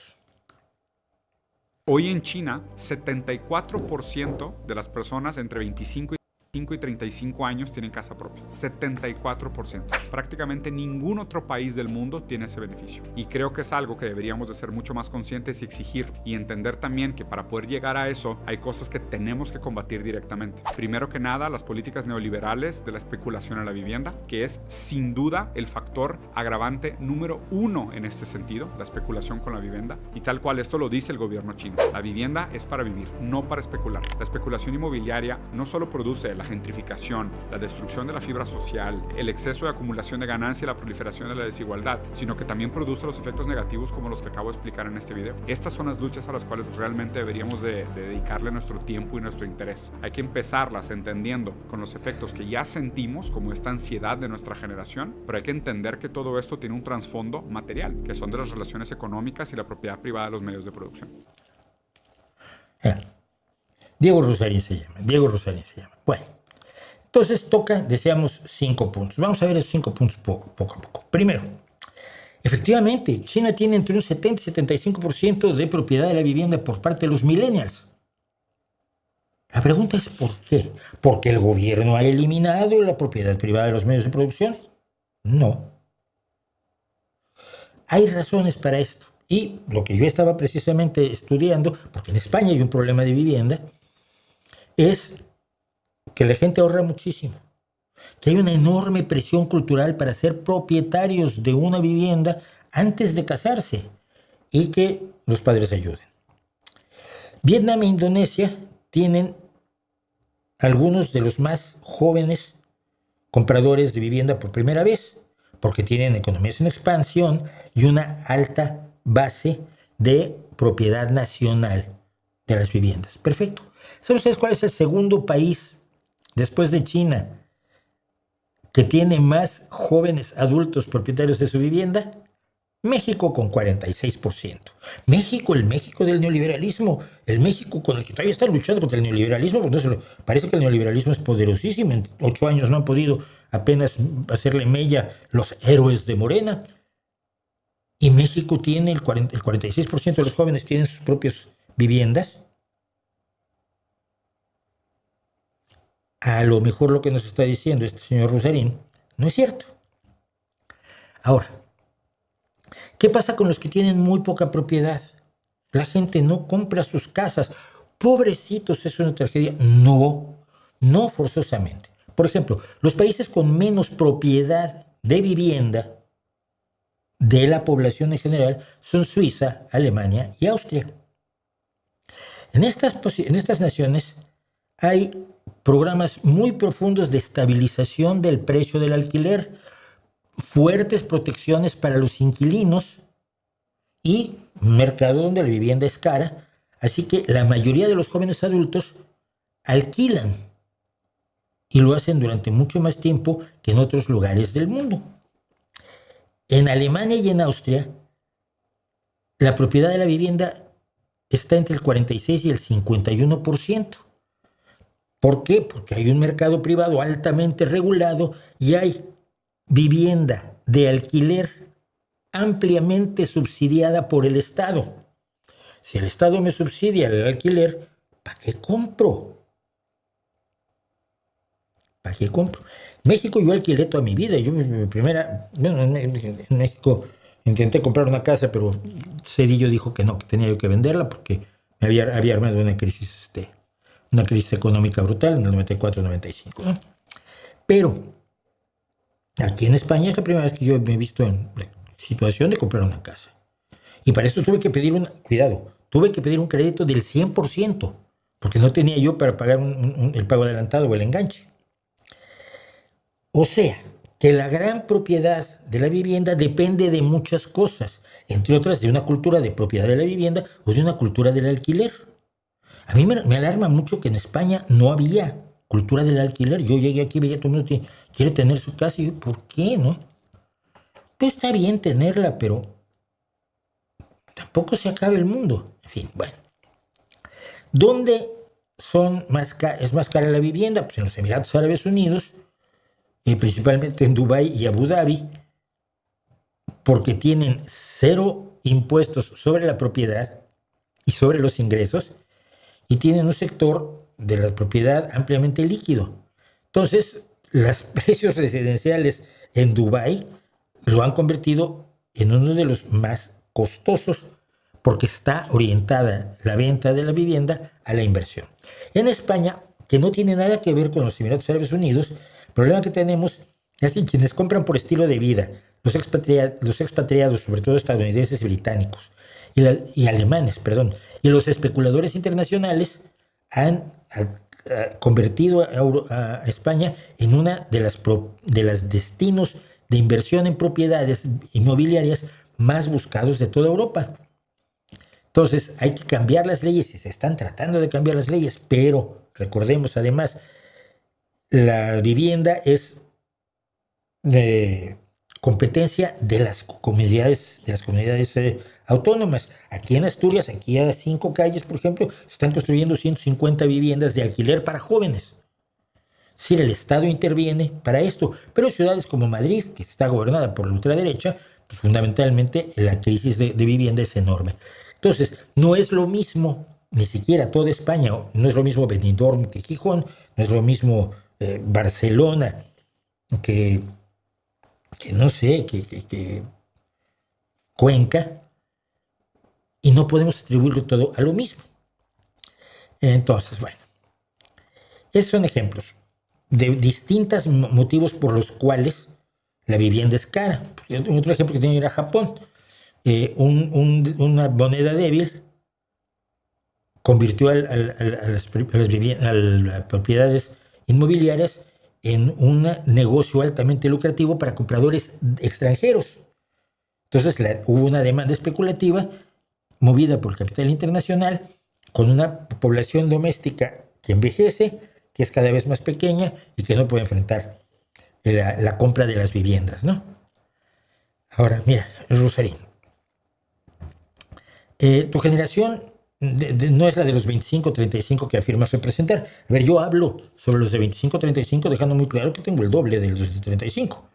Hoy en China, 74% de las personas entre 25 y 35 años tienen casa propia. 74%. Prácticamente ningún otro país del mundo tiene ese beneficio. Y creo que es algo que deberíamos de ser mucho más conscientes y exigir. Y entender también que para poder llegar a eso, hay cosas que tenemos que combatir directamente. Primero que nada, las políticas neoliberales de la especulación en la vivienda, que es sin duda el factor agravante número 1 en este sentido, la especulación con la vivienda. Y tal cual esto lo dice el gobierno chino. La vivienda es para vivir, no para especular. La especulación inmobiliaria no solo produce la gentrificación, la destrucción de la fibra social, el exceso de acumulación de ganancia y la proliferación de la desigualdad, sino que también produce los efectos negativos como los que acabo de explicar en este video. Estas son las luchas a las cuales realmente deberíamos de dedicarle nuestro tiempo y nuestro interés. Hay que empezarlas entendiendo con los efectos que ya sentimos, como esta ansiedad de nuestra generación, pero hay que entender que todo esto tiene un trasfondo material, que son de las relaciones económicas y la propiedad privada de los medios de producción. Diego Rosarín se llama. Bueno, entonces decíamos 5 puntos. Vamos a ver esos 5 puntos poco a poco. Primero, efectivamente, China tiene entre un 70 y 75% de propiedad de la vivienda por parte de los millennials. La pregunta es ¿por qué? ¿Porque el gobierno ha eliminado la propiedad privada de los medios de producción? No. Hay razones para esto. Y lo que yo estaba precisamente estudiando, porque en España hay un problema de vivienda, es que la gente ahorra muchísimo, que hay una enorme presión cultural para ser propietarios de una vivienda antes de casarse y que los padres ayuden. Vietnam e Indonesia tienen algunos de los más jóvenes compradores de vivienda por primera vez, porque tienen economías en expansión y una alta base de propiedad nacional de las viviendas. Perfecto. ¿Saben ustedes cuál es el segundo país después de China que tiene más jóvenes adultos propietarios de su vivienda? México con 46%. México, el México del neoliberalismo, el México con el que todavía están luchando contra el neoliberalismo, porque parece que el neoliberalismo es poderosísimo. En 8 años no han podido apenas hacerle mella los héroes de Morena. Y México tiene el 46% de los jóvenes tienen sus propias viviendas. A lo mejor lo que nos está diciendo este señor Rusarín no es cierto. Ahora, ¿qué pasa con los que tienen muy poca propiedad? La gente no compra sus casas. Pobrecitos, es una tragedia. No, no forzosamente. Por ejemplo, los países con menos propiedad de vivienda de la población en general son Suiza, Alemania y Austria. En estas naciones hay programas muy profundos de estabilización del precio del alquiler, fuertes protecciones para los inquilinos y un mercado donde la vivienda es cara, así que la mayoría de los jóvenes adultos alquilan y lo hacen durante mucho más tiempo que en otros lugares del mundo. En Alemania y en Austria, la propiedad de la vivienda está entre el 46 y el 51%. ¿Por qué? Porque hay un mercado privado altamente regulado y hay vivienda de alquiler ampliamente subsidiada por el Estado. Si el Estado me subsidia el alquiler, ¿para qué compro? ¿Para qué compro? En México yo alquilé toda mi vida. Yo en México intenté comprar una casa, pero Cedillo dijo que no, que tenía yo que venderla porque me había armado una crisis económica brutal en el 94-95, ¿no? Pero aquí en España es la primera vez que yo me he visto en la situación de comprar una casa. Y para esto tuve que pedir un crédito del 100%, porque no tenía yo para pagar el pago adelantado o el enganche. O sea, que la gran propiedad de la vivienda depende de muchas cosas, entre otras de una cultura de propiedad de la vivienda o de una cultura del alquiler. A mí me alarma mucho que en España no había cultura del alquiler. Yo llegué aquí, veía todo el mundo quiere tener su casa y yo, ¿por qué no? Pues está bien tenerla, pero tampoco se acaba el mundo. En fin, bueno. ¿Dónde es más cara la vivienda? Pues en los Emiratos Árabes Unidos, principalmente en Dubái y Abu Dhabi, porque tienen 0 impuestos sobre la propiedad y sobre los ingresos, y tienen un sector de la propiedad ampliamente líquido. Entonces, los precios residenciales en Dubái lo han convertido en uno de los más costosos porque está orientada la venta de la vivienda a la inversión. En España, que no tiene nada que ver con los Emiratos Árabes Unidos, el problema que tenemos es que quienes compran por estilo de vida, los expatriados, sobre todo estadounidenses y británicos, y alemanes, y los especuladores internacionales han convertido a España en una de las destinos de inversión en propiedades inmobiliarias más buscados de toda Europa. Entonces hay que cambiar las leyes y se están tratando de cambiar las leyes, pero recordemos además, la vivienda es de competencia de las comunidades autónomas. Aquí en Asturias, aquí a 5 calles, por ejemplo, se están construyendo 150 viviendas de alquiler para jóvenes. Es decir, el Estado interviene para esto, pero ciudades como Madrid, que está gobernada por la ultraderecha, pues fundamentalmente la crisis de vivienda es enorme. Entonces, no es lo mismo, ni siquiera toda España, no es lo mismo Benidorm que Gijón, no es lo mismo Barcelona que no sé, que Cuenca, y no podemos atribuirlo todo a lo mismo. Entonces, bueno, esos son ejemplos de distintos motivos por los cuales la vivienda es cara. Otro ejemplo que tenía era Japón. Una moneda débil convirtió a las propiedades inmobiliarias en un negocio altamente lucrativo para compradores extranjeros. Entonces hubo una demanda especulativa movida por el capital internacional, con una población doméstica que envejece, que es cada vez más pequeña y que no puede enfrentar la compra de las viviendas, ¿no? Ahora, mira, Rosarín, Tu generación no es la de los 25-35 que afirmas representar. A ver, yo hablo sobre los de 25-35 dejando muy claro que tengo el doble de los de 35.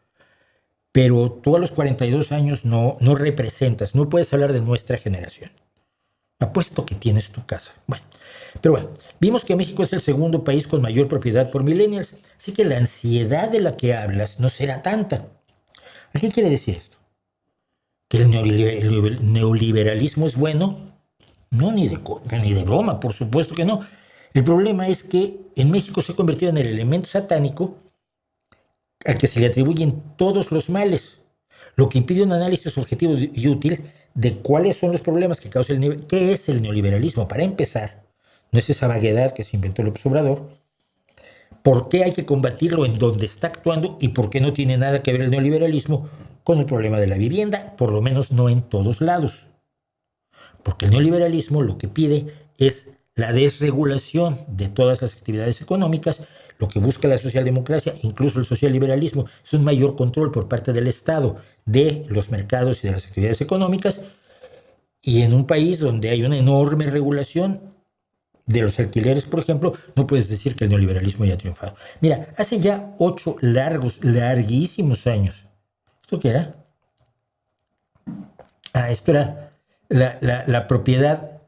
Pero tú a los 42 años no representas, no puedes hablar de nuestra generación. Apuesto que tienes tu casa. Bueno, pero bueno, vimos que México es el segundo país con mayor propiedad por millennials, así que la ansiedad de la que hablas no será tanta. ¿A qué quiere decir esto? ¿Que el neoliberalismo es bueno? No, ni de broma, por supuesto que no. El problema es que en México se ha convertido en el elemento satánico al que se le atribuyen todos los males, lo que impide un análisis objetivo y útil de cuáles son los problemas que causa qué es el neoliberalismo. Para empezar, no es esa vaguedad que se inventó López Obrador, por qué hay que combatirlo en donde está actuando y por qué no tiene nada que ver el neoliberalismo con el problema de la vivienda, por lo menos no en todos lados. Porque el neoliberalismo lo que pide es la desregulación de todas las actividades económicas. Lo que busca la socialdemocracia, incluso el socialliberalismo, es un mayor control por parte del Estado de los mercados y de las actividades económicas. Y en un país donde hay una enorme regulación de los alquileres, por ejemplo, no puedes decir que el neoliberalismo haya triunfado. Mira, hace ya 8 larguísimos años. ¿Esto qué era? Esto era la propiedad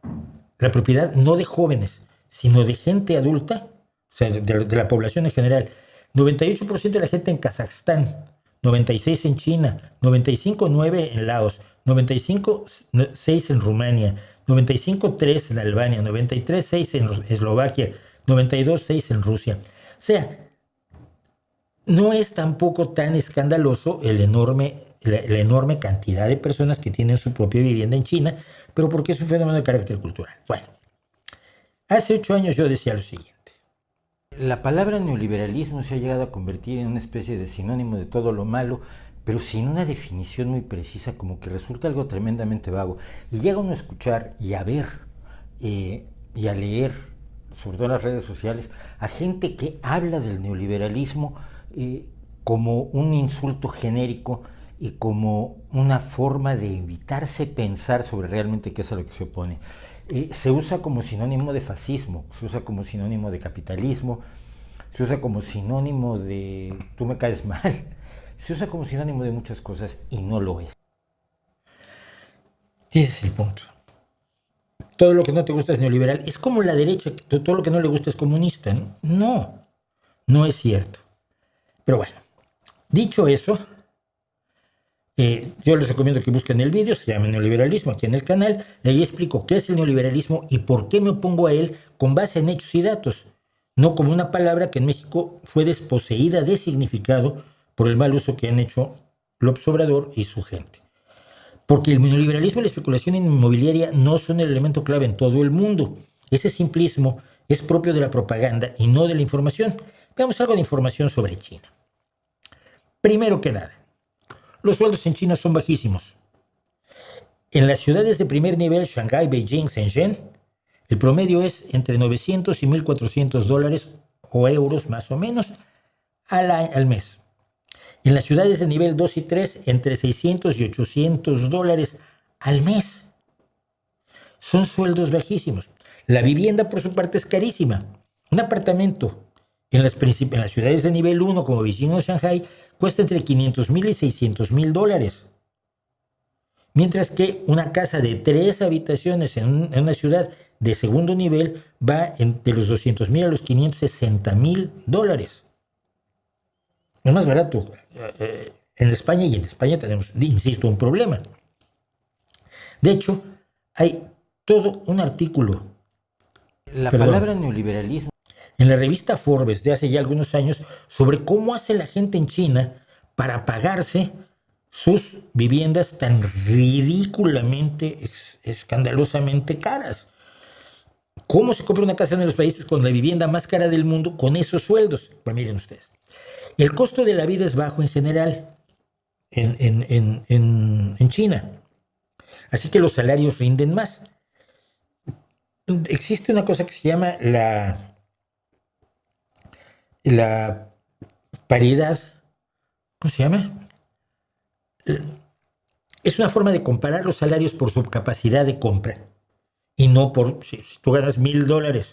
no de jóvenes, sino de gente adulta, o sea, de la población en general. 98% de la gente en Kazajstán, 96% en China, 95,9% en Laos, 95,6% en Rumania, 95,3% en Albania, 93,6% en Eslovaquia, 92,6% en Rusia. O sea, no es tampoco tan escandaloso la enorme cantidad de personas que tienen su propia vivienda en China, pero porque es un fenómeno de carácter cultural. Bueno, hace 8 años yo decía lo siguiente. La palabra neoliberalismo se ha llegado a convertir en una especie de sinónimo de todo lo malo, pero sin una definición muy precisa, como que resulta algo tremendamente vago. Y llega uno a escuchar y a ver y a leer, sobre todo en las redes sociales, a gente que habla del neoliberalismo como un insulto genérico y como una forma de evitarse pensar sobre realmente qué es a lo que se opone. Se usa como sinónimo de fascismo, se usa como sinónimo de capitalismo, se usa como sinónimo de tú me caes mal, se usa como sinónimo de muchas cosas y no lo es. Ese es el punto. Todo lo que no te gusta es neoliberal. Es como la derecha, todo lo que no le gusta es comunista, ¿no? No es cierto. Pero bueno, dicho eso, yo les recomiendo que busquen el vídeo, se llama Neoliberalismo, aquí en el canal, y ahí explico qué es el neoliberalismo y por qué me opongo a él con base en hechos y datos, no como una palabra que en México fue desposeída de significado por el mal uso que han hecho López Obrador y su gente. Porque el neoliberalismo y la especulación inmobiliaria no son el elemento clave en todo el mundo. Ese simplismo es propio de la propaganda y no de la información. Veamos algo de información sobre China. Primero que nada, los sueldos en China son bajísimos. En las ciudades de primer nivel, Shanghái, Beijing, Shenzhen, el promedio es entre 900 y 1.400 dólares o euros más o menos al mes. En las ciudades de nivel 2 y 3, entre 600 y 800 dólares al mes. Son sueldos bajísimos. La vivienda, por su parte, es carísima. Un apartamento en las ciudades de nivel 1, como Beijing o Shanghái, cuesta entre 500,000 y 600,000 dólares. Mientras que una casa de 3 habitaciones en una ciudad de segundo nivel va de los 200,000 a los 560,000 dólares. Es más barato en España, y en España tenemos, insisto, un problema. De hecho, hay todo un artículo. La palabra neoliberalismo en la revista Forbes de hace ya algunos años sobre cómo hace la gente en China para pagarse sus viviendas tan ridículamente, escandalosamente caras. ¿Cómo se compra una casa en los países con la vivienda más cara del mundo con esos sueldos? Pues miren ustedes. El costo de la vida es bajo en general en China. Así que los salarios rinden más. Existe una cosa que se llama la paridad, ¿cómo se llama? es una forma de comparar los salarios por su capacidad de compra y no por, si tú ganas $1,000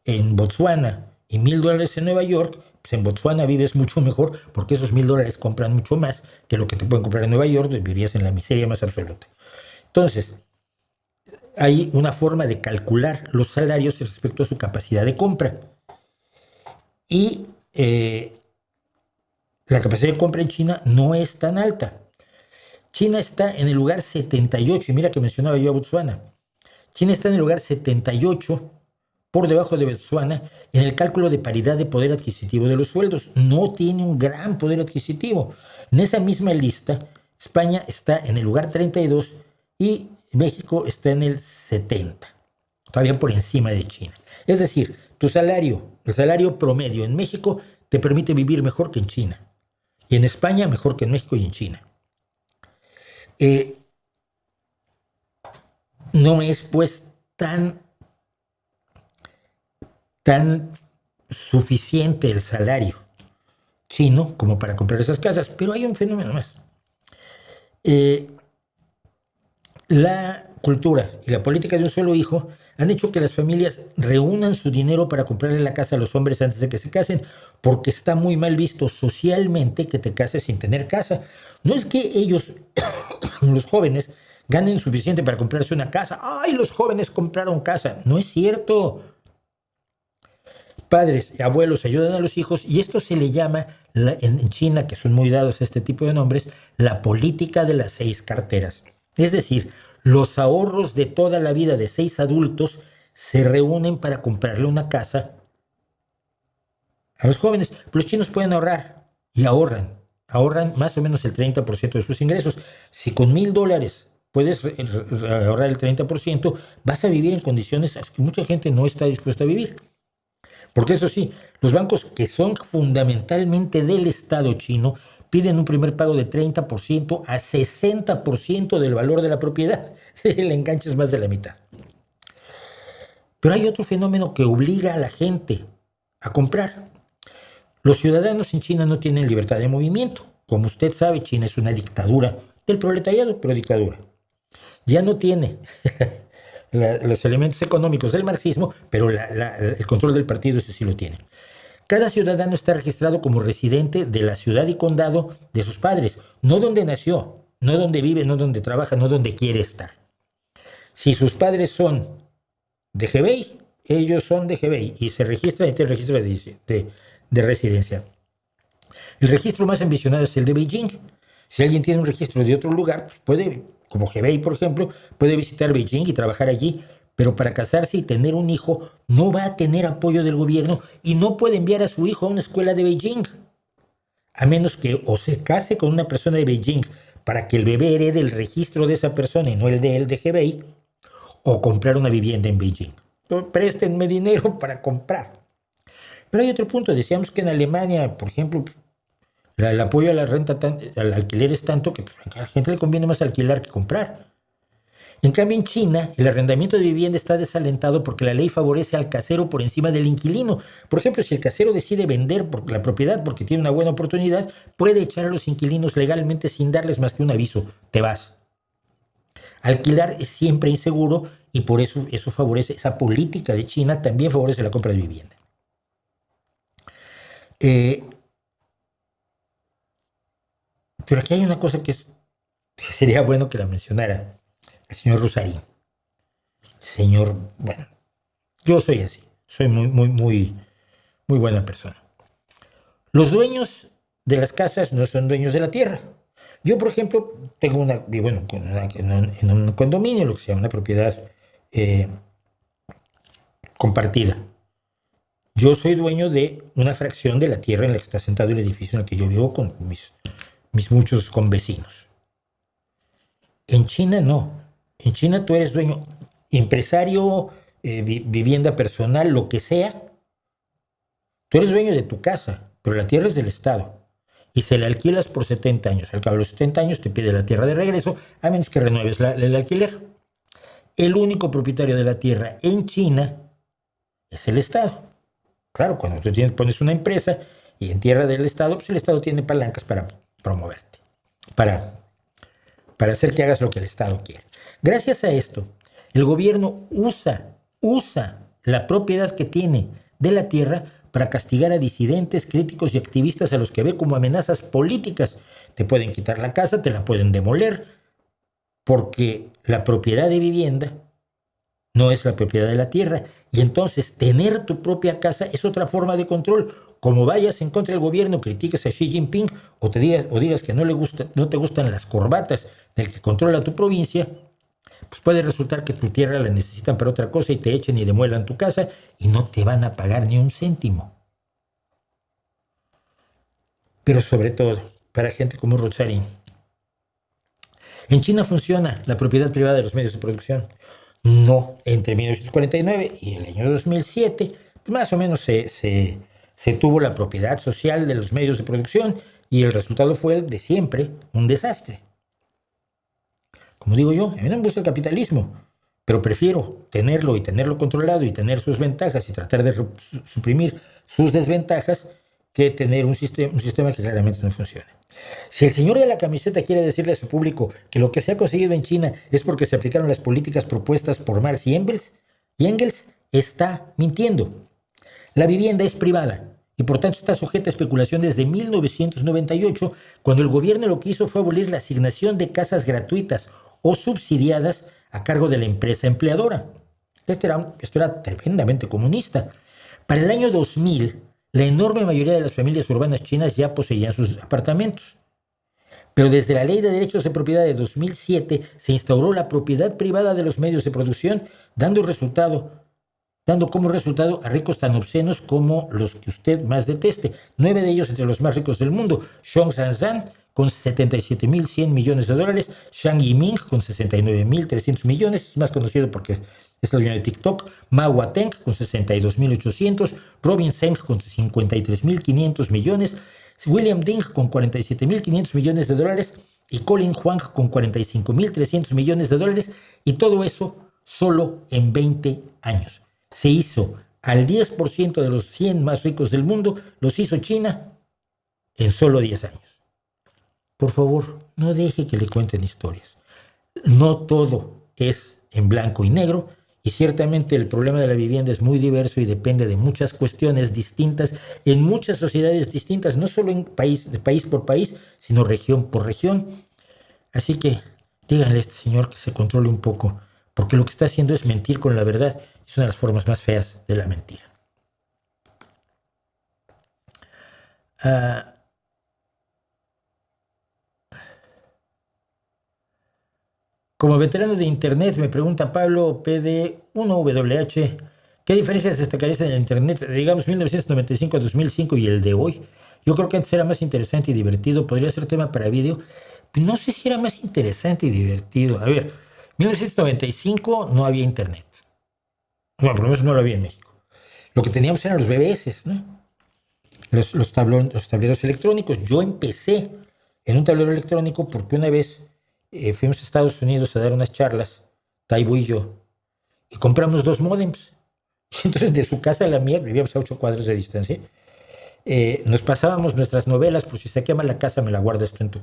en Botswana y $1,000 en Nueva York, pues en Botswana vives mucho mejor porque esos $1,000 compran mucho más que lo que te pueden comprar en Nueva York, donde vivirías en la miseria más absoluta. Entonces, hay una forma de calcular los salarios respecto a su capacidad de compra. Y la capacidad de compra en China no es tan alta. China está en el lugar 78, y mira que mencionaba yo a Botswana. China está en el lugar 78, por debajo de Botswana, en el cálculo de paridad de poder adquisitivo de los sueldos. No tiene un gran poder adquisitivo. En esa misma lista, España está en el lugar 32 y México está en el 70, todavía por encima de China. Es decir, el salario promedio en México te permite vivir mejor que en China. Y en España mejor que en México y en China. No es pues tan suficiente el salario chino como para comprar esas casas, pero hay un fenómeno más. La cultura y la política de un solo hijo han hecho que las familias reúnan su dinero para comprarle la casa a los hombres antes de que se casen, porque está muy mal visto socialmente que te cases sin tener casa. No es que ellos, los jóvenes, ganen suficiente para comprarse una casa. ¡Ay, los jóvenes compraron casa! No es cierto. Padres y abuelos ayudan a los hijos y esto se le llama, en China, que son muy dados a este tipo de nombres, la política de las 6 carteras. Es decir, los ahorros de toda la vida de 6 adultos se reúnen para comprarle una casa a los jóvenes. Los chinos pueden ahorrar y ahorran más o menos el 30% de sus ingresos. Si con $1,000 puedes ahorrar el 30%, vas a vivir en condiciones que mucha gente no está dispuesta a vivir. Porque eso sí, los bancos que son fundamentalmente del Estado chino piden un primer pago de 30% a 60% del valor de la propiedad. El enganche es más de la mitad. Pero hay otro fenómeno que obliga a la gente a comprar. Los ciudadanos en China no tienen libertad de movimiento. Como usted sabe, China es una dictadura del proletariado, pero dictadura. Ya no tiene los elementos económicos del marxismo, pero el control del partido ese sí lo tiene. Cada ciudadano está registrado como residente de la ciudad y condado de sus padres, no donde nació, no donde vive, no donde trabaja, no donde quiere estar. Si sus padres son de Hebei, ellos son de Hebei y se registran en el registro de residencia. El registro más ambicionado es el de Beijing. Si alguien tiene un registro de otro lugar, pues puede, como Hebei, por ejemplo, puede visitar Beijing y trabajar allí, pero para casarse y tener un hijo no va a tener apoyo del gobierno y no puede enviar a su hijo a una escuela de Beijing, a menos que o se case con una persona de Beijing para que el bebé herede el registro de esa persona y no el de él de Hebei, o comprar una vivienda en Beijing. Entonces, préstenme dinero para comprar. Pero hay otro punto. Decíamos que en Alemania, por ejemplo, el apoyo a la renta, al alquiler es tanto que a la gente le conviene más alquilar que comprar. En cambio, en China, el arrendamiento de vivienda está desalentado porque la ley favorece al casero por encima del inquilino. Por ejemplo, si el casero decide vender la propiedad porque tiene una buena oportunidad, puede echar a los inquilinos legalmente sin darles más que un aviso: te vas. Alquilar es siempre inseguro y por eso favorece, esa política de China también favorece la compra de vivienda. Pero aquí hay una cosa que sería bueno que la mencionara el señor Rosarín. Señor, bueno, yo soy así, soy muy buena persona. Los dueños de las casas no son dueños de la tierra. Yo, por ejemplo, vivo en un condominio, lo que se llama una propiedad compartida. Yo soy dueño de una fracción de la tierra en la que está sentado el edificio en el que yo vivo con mis muchos convecinos. En China no. En China tú eres dueño, empresario, vivienda personal, lo que sea. Tú eres dueño de tu casa, pero la tierra es del Estado. Y se la alquilas por 70 años. Al cabo de los 70 años te pide la tierra de regreso, a menos que renueves el alquiler. El único propietario de la tierra en China es el Estado. Claro, cuando tú pones una empresa y en tierra del Estado, pues el Estado tiene palancas para promoverte, para para hacer que hagas lo que el Estado quiere. Gracias a esto, el gobierno usa la propiedad que tiene de la tierra para castigar a disidentes, críticos y activistas a los que ve como amenazas políticas. Te pueden quitar la casa, te la pueden demoler, porque la propiedad de vivienda no es la propiedad de la tierra. Y entonces tener tu propia casa es otra forma de control. Como vayas en contra del gobierno, critiques a Xi Jinping o digas que no te gustan las corbatas del que controla tu provincia, pues puede resultar que tu tierra la necesitan para otra cosa y te echen y demuelan tu casa y no te van a pagar ni un céntimo. Pero sobre todo, para gente como Rosarín. En China funciona la propiedad privada de los medios de producción. No, entre 1949 y el año 2007, pues más o menos se tuvo la propiedad social de los medios de producción y el resultado fue el de siempre, un desastre. Como digo yo, a mí no me gusta el capitalismo, pero prefiero tenerlo y tenerlo controlado y tener sus ventajas y tratar de suprimir sus desventajas que tener un sistema que claramente no funciona. Si el señor de la camiseta quiere decirle a su público que lo que se ha conseguido en China es porque se aplicaron las políticas propuestas por Marx y Engels, está mintiendo. La vivienda es privada y por tanto está sujeta a especulación desde 1998, cuando el gobierno lo que hizo fue abolir la asignación de casas gratuitas o subsidiadas a cargo de la empresa empleadora. Esto era tremendamente comunista. Para el año 2000, la enorme mayoría de las familias urbanas chinas ya poseían sus apartamentos. Pero desde la Ley de Derechos de Propiedad de 2007 se instauró la propiedad privada de los medios de producción, dando como resultado a ricos tan obscenos como los que usted más deteste. 9 de ellos entre los más ricos del mundo: Zhong Zhang con 77.100 millones de dólares, Zhang Yiming con 69.300 millones, es más conocido porque es el dueño de TikTok, Mao Wateng con 62.800, Robin Zeng con 53.500 millones, William Ding con 47.500 millones de dólares y Colin Huang con 45.300 millones de dólares, y todo eso solo en 20 años. Se hizo al 10% de los 100 más ricos del mundo, los hizo China en solo 10 años. Por favor, no deje que le cuenten historias. No todo es en blanco y negro, y ciertamente el problema de la vivienda es muy diverso y depende de muchas cuestiones distintas en muchas sociedades distintas, no solo de país por país, sino región por región. Así que díganle a este señor que se controle un poco, porque lo que está haciendo es mentir con la verdad. Es una de las formas más feas de la mentira. Como veterano de Internet, me pregunta Pablo PD1WH, ¿qué diferencias destacarías en el Internet, digamos, 1995 a 2005 y el de hoy? Yo creo que antes era más interesante y divertido, podría ser tema para vídeo, pero no sé si era más interesante y divertido. A ver, 1995 no había Internet. Bueno, por lo menos no lo había en México. Lo que teníamos eran los BBS, ¿no? Los tableros electrónicos. Yo empecé en un tablero electrónico porque una vez fuimos a Estados Unidos a dar unas charlas, Taibo y yo, y compramos 2 módems. Entonces, de su casa a la mía, vivíamos a 8 cuadras de distancia, nos pasábamos nuestras novelas. Por si se quema la casa, me la guardas tú en tu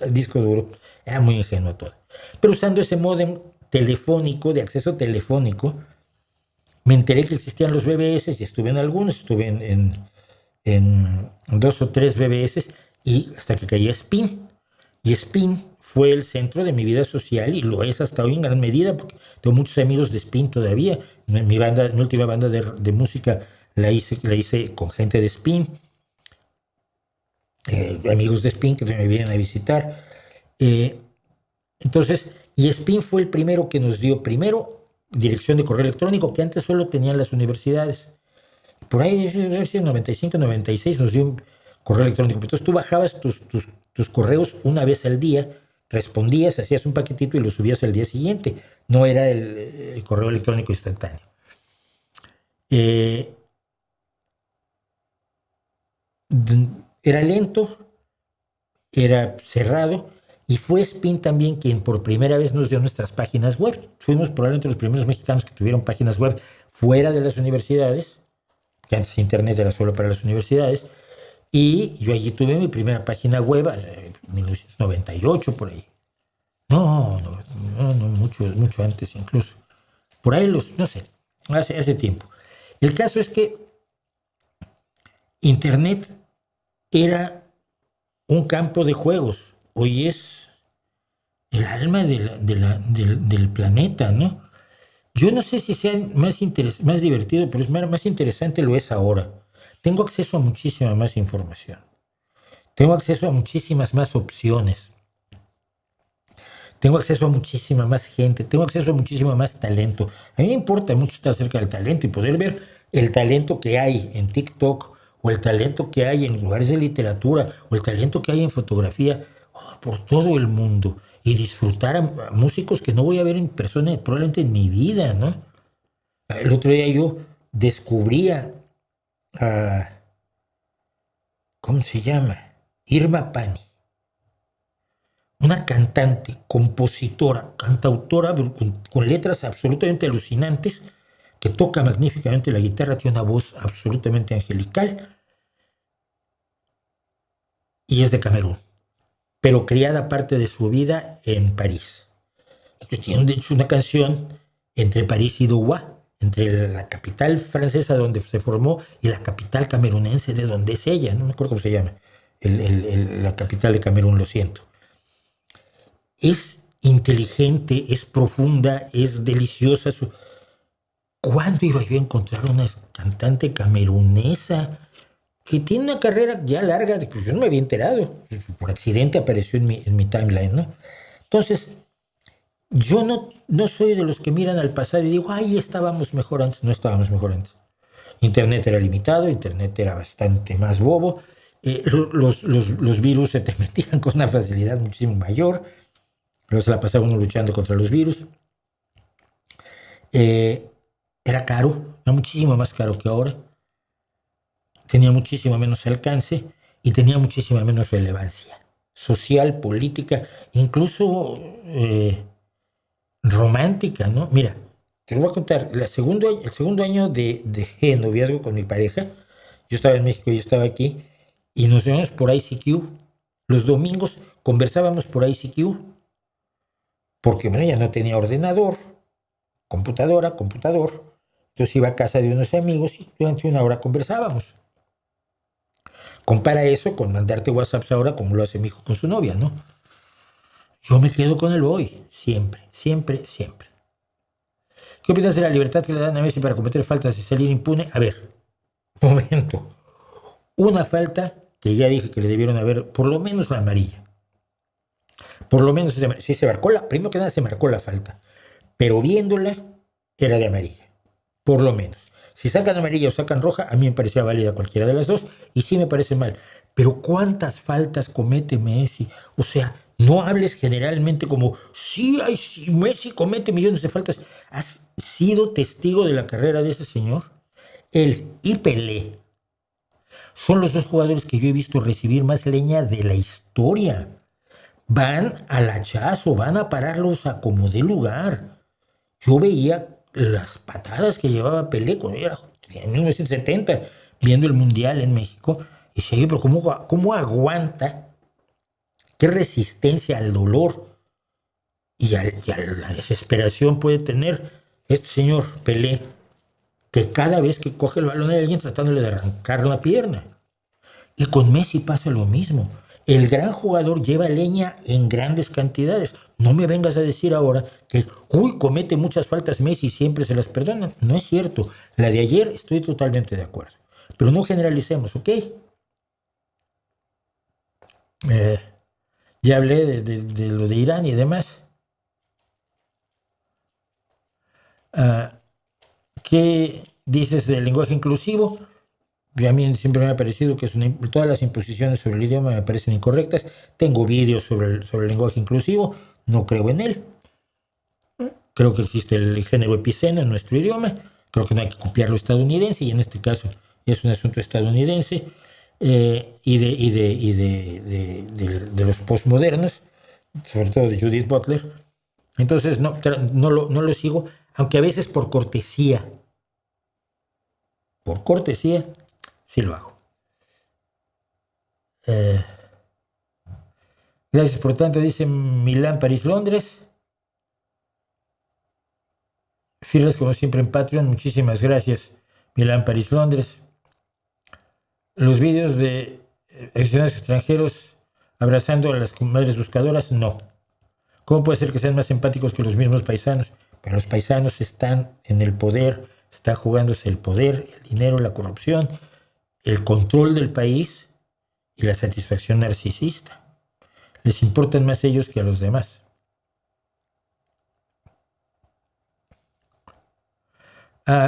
disco duro. Era muy ingenuo todo. Pero usando ese módem telefónico, de acceso telefónico, me enteré que existían los BBS y estuve en algunos, estuve en 2 o 3 BBS, y hasta que caí a Spin. Y Spin fue el centro de mi vida social y lo es hasta hoy en gran medida, porque tengo muchos amigos de Spin todavía. Mi última banda de música la hice con gente de Spin, amigos de Spin que me vienen a visitar. Entonces, y Spin fue el primero que nos dio dirección de correo electrónico, que antes solo tenían las universidades. Por ahí, debe ser 95, 96, nos dio un correo electrónico. Entonces tú bajabas tus correos una vez al día, respondías, hacías un paquetito y lo subías al día siguiente. No era el correo electrónico instantáneo. Era lento, era cerrado, y fue Spin también quien por primera vez nos dio nuestras páginas web. Fuimos probablemente los primeros mexicanos que tuvieron páginas web fuera de las universidades, que antes Internet era solo para las universidades, y yo allí tuve mi primera página web en 1998, por ahí. No, mucho antes incluso. Por ahí no sé, hace tiempo. El caso es que Internet era un campo de juegos. Hoy es el alma del planeta, ¿no? Yo no sé si sea más divertido, pero es más interesante lo es ahora. Tengo acceso a muchísima más información. Tengo acceso a muchísimas más opciones. Tengo acceso a muchísima más gente. Tengo acceso a muchísimo más talento. A mí me importa mucho estar cerca del talento y poder ver el talento que hay en TikTok, o el talento que hay en lugares de literatura, o el talento que hay en fotografía, por todo el mundo. Y disfrutar a músicos que no voy a ver en persona probablemente en mi vida, ¿no? El otro día yo descubría a, ¿cómo se llama? Irma Pani, una cantante, compositora, cantautora con letras absolutamente alucinantes, que toca magníficamente la guitarra, tiene una voz absolutamente angelical y es de Camerún, pero criada parte de su vida en París. Entonces, tiene de hecho una canción entre París y Douala, entre la capital francesa donde se formó y la capital camerunense de donde es ella, no me acuerdo cómo se llama, la capital de Camerún, lo siento. Es inteligente, es profunda, es deliciosa. ¿Cuándo iba yo a encontrar una cantante camerunesa que tiene una carrera ya larga? Pues yo no me había enterado, por accidente apareció en mi timeline, ¿no? Entonces, yo no soy de los que miran al pasado y digo, ay, estábamos mejor antes. No estábamos mejor antes. Internet era limitado, Internet era bastante más bobo, los virus se te metían con una facilidad muchísimo mayor, luego se la pasaba uno luchando contra los virus. Era caro, era muchísimo más caro que ahora, tenía muchísimo menos alcance y tenía muchísima menos relevancia social, política, incluso romántica, ¿no? Mira, te lo voy a contar. El segundo año de noviazgo con mi pareja, yo estaba en México y yo estaba aquí, y nos veíamos por ICQ. Los domingos conversábamos por ICQ, porque bueno, ella no tenía ordenador, computador. Entonces iba a casa de unos amigos y durante una hora conversábamos. Compara eso con mandarte WhatsApps ahora como lo hace mi hijo con su novia, ¿no? Yo me quedo con el hoy, siempre. ¿Qué opinas de la libertad que le dan a Messi para cometer faltas y salir impune? A ver, momento. Una falta que ya dije que le debieron haber, por lo menos la amarilla. Por lo menos, si se marcó primero que nada se marcó la falta, pero viéndola era de amarilla, por lo menos. Si sacan amarilla o sacan roja, a mí me parecía válida cualquiera de las dos, y sí me parece mal. Pero ¿cuántas faltas comete Messi? O sea, no hables generalmente como, sí, Messi comete millones de faltas. ¿Has sido testigo de la carrera de ese señor? Él y Pelé son los dos jugadores que yo he visto recibir más leña de la historia. Van al hachazo, van a pararlos a como dé lugar. Yo veía las patadas que llevaba Pelé cuando era en 1970, viendo el Mundial en México, y decía, pero ¿cómo aguanta? ¿Qué resistencia al dolor y a la desesperación puede tener este señor Pelé, que cada vez que coge el balón hay alguien tratándole de arrancar la pierna? Y con Messi pasa lo mismo. El gran jugador lleva leña en grandes cantidades. No me vengas a decir ahora que, comete muchas faltas Messi y siempre se las perdonan. No es cierto. La de ayer estoy totalmente de acuerdo. Pero no generalicemos, ¿ok? Ya hablé de lo de Irán y demás. ¿Qué dices del lenguaje inclusivo? A mí siempre me ha parecido que todas las imposiciones sobre el idioma me parecen incorrectas. Tengo vídeos sobre el lenguaje inclusivo, no creo en él. Creo que existe el género epiceno en nuestro idioma. Creo que no hay que copiar lo estadounidense, y en este caso es un asunto estadounidense y de los postmodernos, sobre todo de Judith Butler. Entonces no lo sigo, aunque a veces por cortesía. Por cortesía, sí lo hago. Gracias por tanto, dice Milán, París, Londres. Fieles como siempre en Patreon, muchísimas gracias. Milán, París, Londres. Los vídeos de aficionados extranjeros abrazando a las comadres buscadoras, no. ¿Cómo puede ser que sean más empáticos que los mismos paisanos? Pero los paisanos están en el poder, están jugándose el poder, el dinero, la corrupción, el control del país y la satisfacción narcisista. Les importan más ellos que a los demás.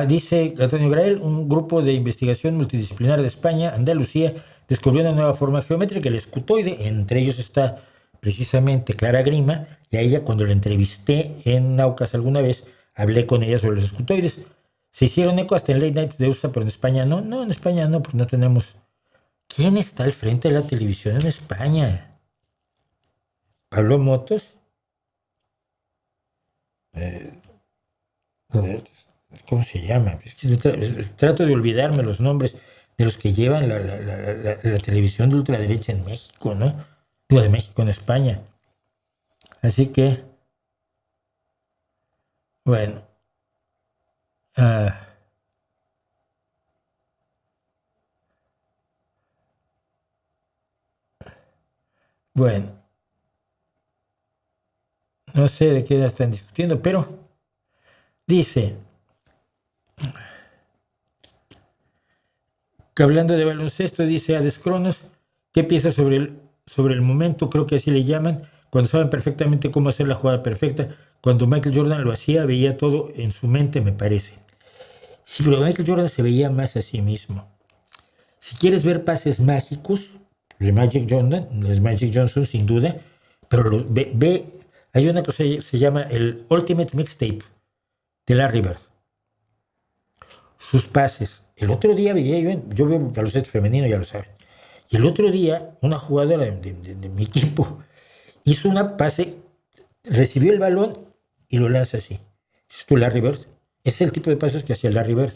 Dice Antonio Grael, un grupo de investigación multidisciplinar de España, Andalucía, descubrió una nueva forma geométrica, el escutoide. Entre ellos está precisamente Clara Grima, y a ella, cuando la entrevisté en Naucas alguna vez, hablé con ella sobre los escutoides. Se hicieron eco hasta en Late Night de USA, pero en España no. No, en España no, porque no tenemos. ¿Quién está al frente de la televisión en España? ¿Pablo Motos? ¿Cómo se llama? Es que trato de olvidarme los nombres de los que llevan la televisión de ultraderecha en México, ¿no? Digo, de México en España. Así que, bueno. Bueno. No sé de qué están discutiendo, pero dice que hablando de baloncesto, dice Hades Cronos, ¿qué piensas sobre el momento? Creo que así le llaman, cuando saben perfectamente cómo hacer la jugada perfecta. Cuando Michael Jordan lo hacía, veía todo en su mente, me parece. Sí, pero Michael Jordan se veía más a sí mismo. Si quieres ver pases mágicos, de Magic Jordan, es Magic Johnson sin duda, pero ve, hay una cosa que se llama el Ultimate Mixtape de Larry Bird. Sus pases. El otro día veía yo veo baloncesto femenino, ya lo saben. Y el otro día una jugadora de mi equipo hizo una pase, recibió el balón y lo lanza así. ¿Es tú Larry Bird? Es el tipo de pases que hacía Larry Bird.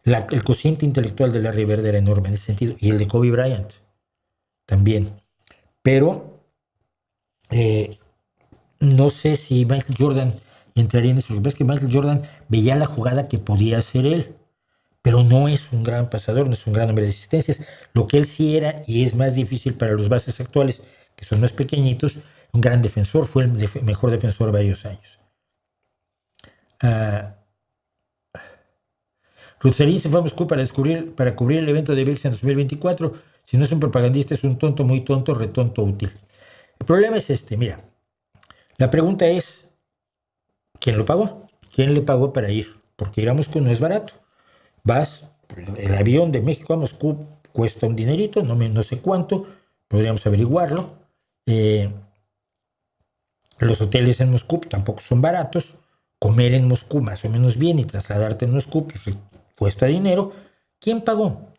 El cociente intelectual de Larry Bird era enorme en ese sentido. Y el de Kobe Bryant también. Pero no sé si Michael Jordan entraría en eso. Lo que pasa es que Michael Jordan veía la jugada que podía hacer él. Pero no es un gran pasador, no es un gran hombre de asistencias. Lo que él sí era, y es más difícil para los bases actuales, que son más pequeñitos, un gran defensor, fue el mejor defensor varios años. Rutzerín se fue a Moscú para cubrir el evento de Bills en 2024. Si no es un propagandista, es un tonto, muy tonto, retonto útil. El problema es este, mira. La pregunta es, ¿quién lo pagó? ¿Quién le pagó para ir? Porque ir a Moscú no es barato. Vas, el avión de México a Moscú cuesta un dinerito, no sé cuánto, podríamos averiguarlo. Los hoteles en Moscú tampoco son baratos. Comer en Moscú más o menos bien y trasladarte en Moscú pues, cuesta dinero. ¿Quién pagó?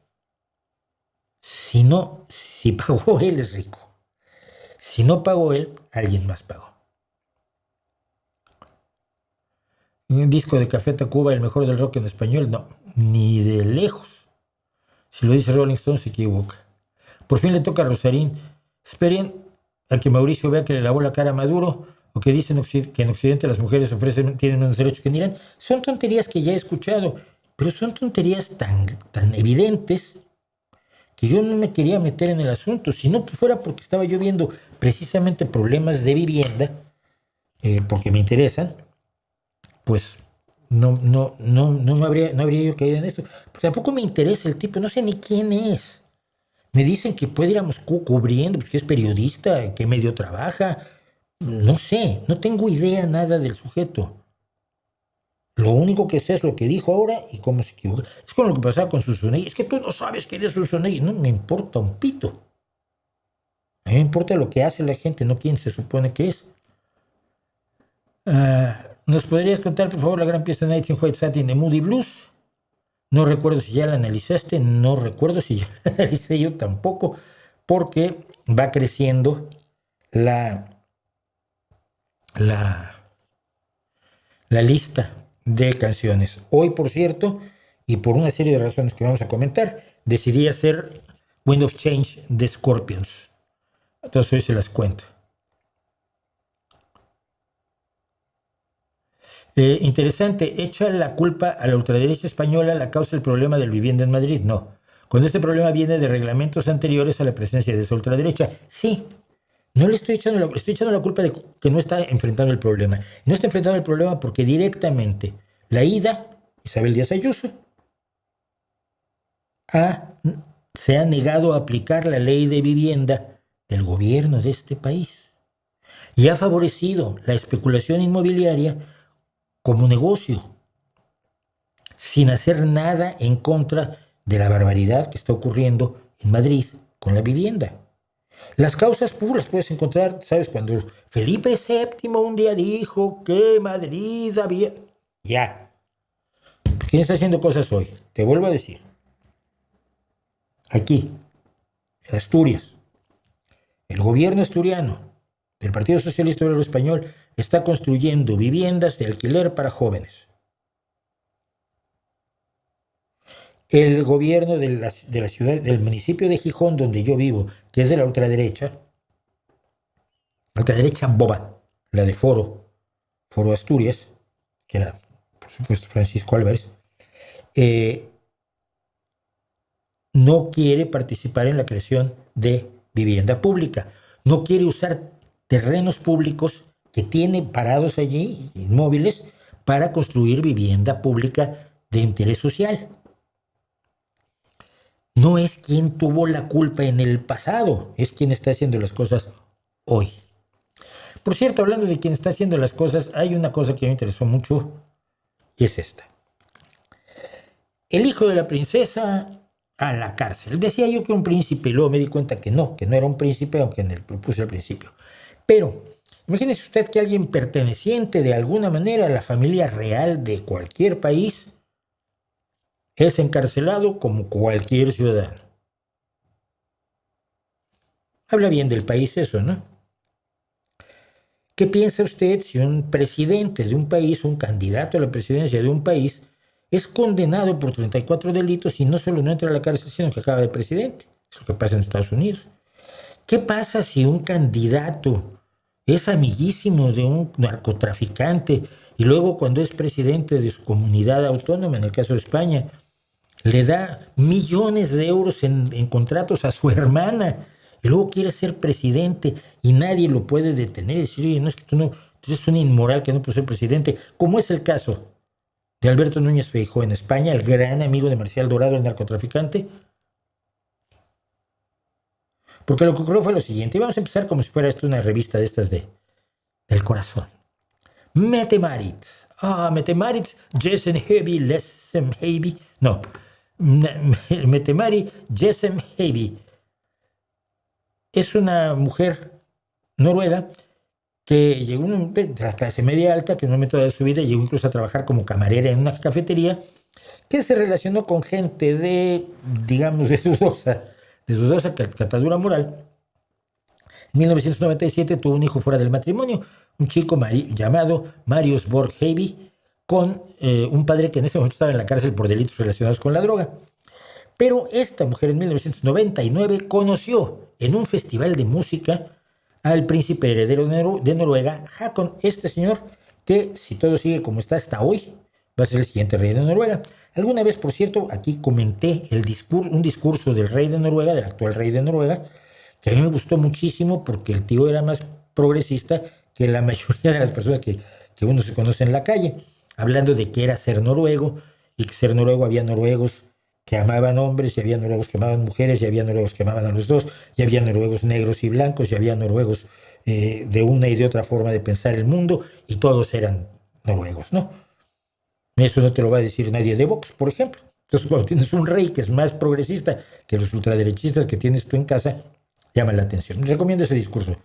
Si pagó él es rico. Si no pagó él, alguien más pagó. Un disco de Café Tacuba, el mejor del rock en español, no, ni de lejos. Si lo dice Rolling Stone, se equivoca. Por fin le toca a Rosarín. Esperen a que Mauricio vea que le lavó la cara a Maduro, o que dicen que en Occidente las mujeres tienen menos derechos que en Irán. Son tonterías que ya he escuchado, pero son tonterías tan evidentes que yo no me quería meter en el asunto. Si no fuera porque estaba yo viendo precisamente problemas de vivienda, porque me interesan, pues no habría yo caído en esto. Pues tampoco me interesa el tipo, no sé ni quién es. Me dicen que puede ir a Moscú cubriendo, porque es periodista, que medio trabaja. No sé, no tengo idea nada del sujeto. Lo único que sé es lo que dijo ahora y cómo se equivoca. Es como lo que pasaba con Zunzunegui. Es que tú no sabes quién es Zunzunegui. No me importa un pito. A mí me importa lo que hace la gente, no quién se supone que es. ¿Nos podrías contar, por favor, la gran pieza Nights in White Satin de Moody Blues? No recuerdo si ya la analizaste, no recuerdo si ya la analicé yo tampoco, porque va creciendo la lista de canciones. Hoy, por cierto, y por una serie de razones que vamos a comentar, decidí hacer Wind of Change de Scorpions. Entonces hoy se las cuento. Interesante, echa la culpa a la ultraderecha española la causa del problema del vivienda en Madrid. No. Cuando este problema viene de reglamentos anteriores a la presencia de esa ultraderecha. Sí. No le estoy echando la culpa de que no está enfrentando el problema. No está enfrentando el problema porque directamente la ida, Isabel Díaz Ayuso, se ha negado a aplicar la ley de vivienda del gobierno de este país y ha favorecido la especulación inmobiliaria como negocio, sin hacer nada en contra de la barbaridad que está ocurriendo en Madrid con la vivienda. Las causas las puedes encontrar, ¿sabes? Cuando Felipe VII un día dijo que Madrid había... Ya. ¿Quién está haciendo cosas hoy? Te vuelvo a decir. Aquí, en Asturias, el gobierno asturiano del Partido Socialista Obrero Español está construyendo viviendas de alquiler para jóvenes. El gobierno de la ciudad, del municipio de Gijón, donde yo vivo, que es de la ultraderecha boba, la de Foro Asturias, que era, por supuesto, Francisco Álvarez, no quiere participar en la creación de vivienda pública. No quiere usar terrenos públicos que tiene parados allí, inmóviles, para construir vivienda pública de interés social. No es quien tuvo la culpa en el pasado, es quien está haciendo las cosas hoy. Por cierto, hablando de quien está haciendo las cosas, hay una cosa que me interesó mucho y es esta. El hijo de la princesa a la cárcel. Decía yo que un príncipe, y luego me di cuenta que no era un príncipe, aunque lo puse al principio. Pero imagínese usted que alguien perteneciente de alguna manera a la familia real de cualquier país es encarcelado como cualquier ciudadano. Habla bien del país eso, ¿no? ¿Qué piensa usted si un presidente de un país, un candidato a la presidencia de un país, es condenado por 34 delitos y no solo no entra a la cárcel, sino que acaba de presidente? Es lo que pasa en Estados Unidos. ¿Qué pasa si un candidato es amiguísimo de un narcotraficante y luego cuando es presidente de su comunidad autónoma, en el caso de España, le da millones de euros en contratos a su hermana y luego quiere ser presidente y nadie lo puede detener y decir, oye, no es que tú eres un inmoral que no puedes ser presidente, como es el caso de Alberto Núñez Feijóo en España, el gran amigo de Marcial Dorado, el narcotraficante? Porque lo que ocurrió fue lo siguiente, y vamos a empezar como si fuera esto una revista de estas del corazón. Mette Maritz, Jessen Heavy, Lessem Heavy, no, Mette Maritz, Jessen Heavy, es una mujer noruega que llegó de la clase media alta, que en un momento de su vida llegó incluso a trabajar como camarera en una cafetería, que se relacionó con gente de, digamos, de dudosa catadura moral. En 1997 tuvo un hijo fuera del matrimonio, un chico llamado Marius Borg-Heavy, con un padre que en ese momento estaba en la cárcel por delitos relacionados con la droga. Pero esta mujer en 1999 conoció en un festival de música al príncipe heredero de Noruega, Haakon, este señor que, si todo sigue como está hasta hoy, va a ser el siguiente rey de Noruega. Alguna vez, por cierto, aquí comenté un discurso del rey de Noruega, del actual rey de Noruega, que a mí me gustó muchísimo porque el tío era más progresista que la mayoría de las personas que uno se conoce en la calle, hablando de qué era ser noruego, y que ser noruego había noruegos que amaban hombres, y había noruegos que amaban mujeres, y había noruegos que amaban a los dos, y había noruegos negros y blancos, y había noruegos de una y de otra forma de pensar el mundo, y todos eran noruegos, ¿no? Eso no te lo va a decir nadie de Vox, por ejemplo. Entonces, cuando tienes un rey que es más progresista que los ultraderechistas que tienes tú en casa, llama la atención. Recomiendo ese discurso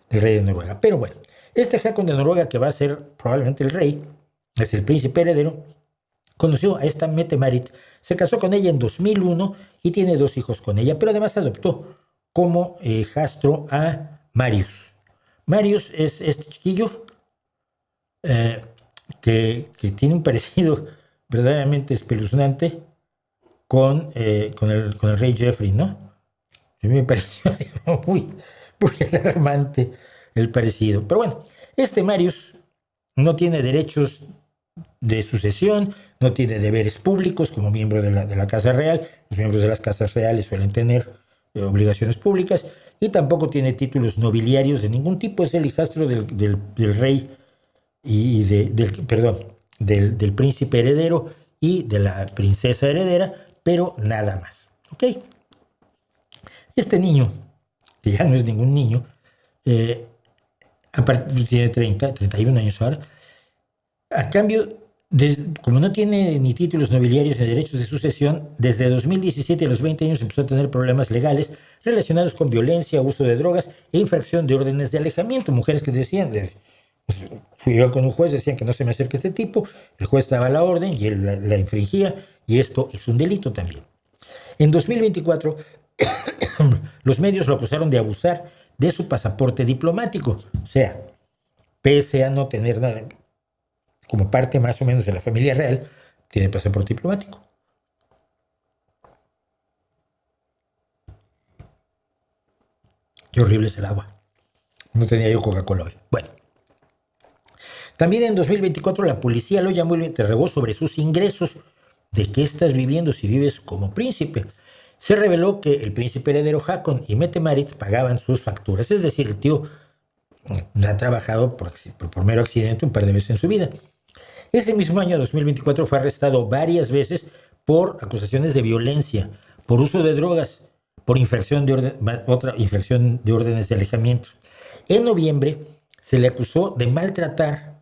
del rey de Noruega. Pero bueno, este Haakon de Noruega, que va a ser probablemente el rey, es el príncipe heredero, conoció a esta Mette Marit, se casó con ella en 2001 y tiene 2 hijos con ella, pero además adoptó como hijastro a Marius. Marius es este chiquillo que tiene un parecido verdaderamente espeluznante con el rey Jeffrey, ¿no? A mí me pareció muy alarmante el parecido. Pero bueno, este Marius no tiene derechos de sucesión, no tiene deberes públicos como miembro de la Casa Real. Los miembros de las Casas Reales suelen tener obligaciones públicas, y tampoco tiene títulos nobiliarios de ningún tipo. Es el hijastro del rey y del príncipe heredero y de la princesa heredera, pero nada más. ¿Ok? Este niño, que ya no es ningún niño, tiene 31 años ahora, a cambio, como no tiene ni títulos nobiliarios ni derechos de sucesión, desde 2017 a los 20 años empezó a tener problemas legales relacionados con violencia, uso de drogas e infracción de órdenes de alejamiento. Mujeres que decían, fui yo con un juez, decían que no se me acerque este tipo, el juez daba la orden y él la infringía, y esto es un delito también. En 2024, los medios lo acusaron de abusar de su pasaporte diplomático. O sea, pese a no tener nada, como parte más o menos de la familia real, tiene pasaporte diplomático. Qué horrible es el agua. No tenía yo Coca-Cola hoy. Bueno. También en 2024 la policía lo llamó y lo interrogó sobre sus ingresos. ¿De qué estás viviendo si vives como príncipe? Se reveló que el príncipe heredero Haakon y Mette Marit pagaban sus facturas. Es decir, el tío ha trabajado por mero accidente un par de veces en su vida. Ese mismo año, 2024, fue arrestado varias veces por acusaciones de violencia, por uso de drogas, por otra infracción de órdenes de alejamiento. En noviembre se le acusó de maltratar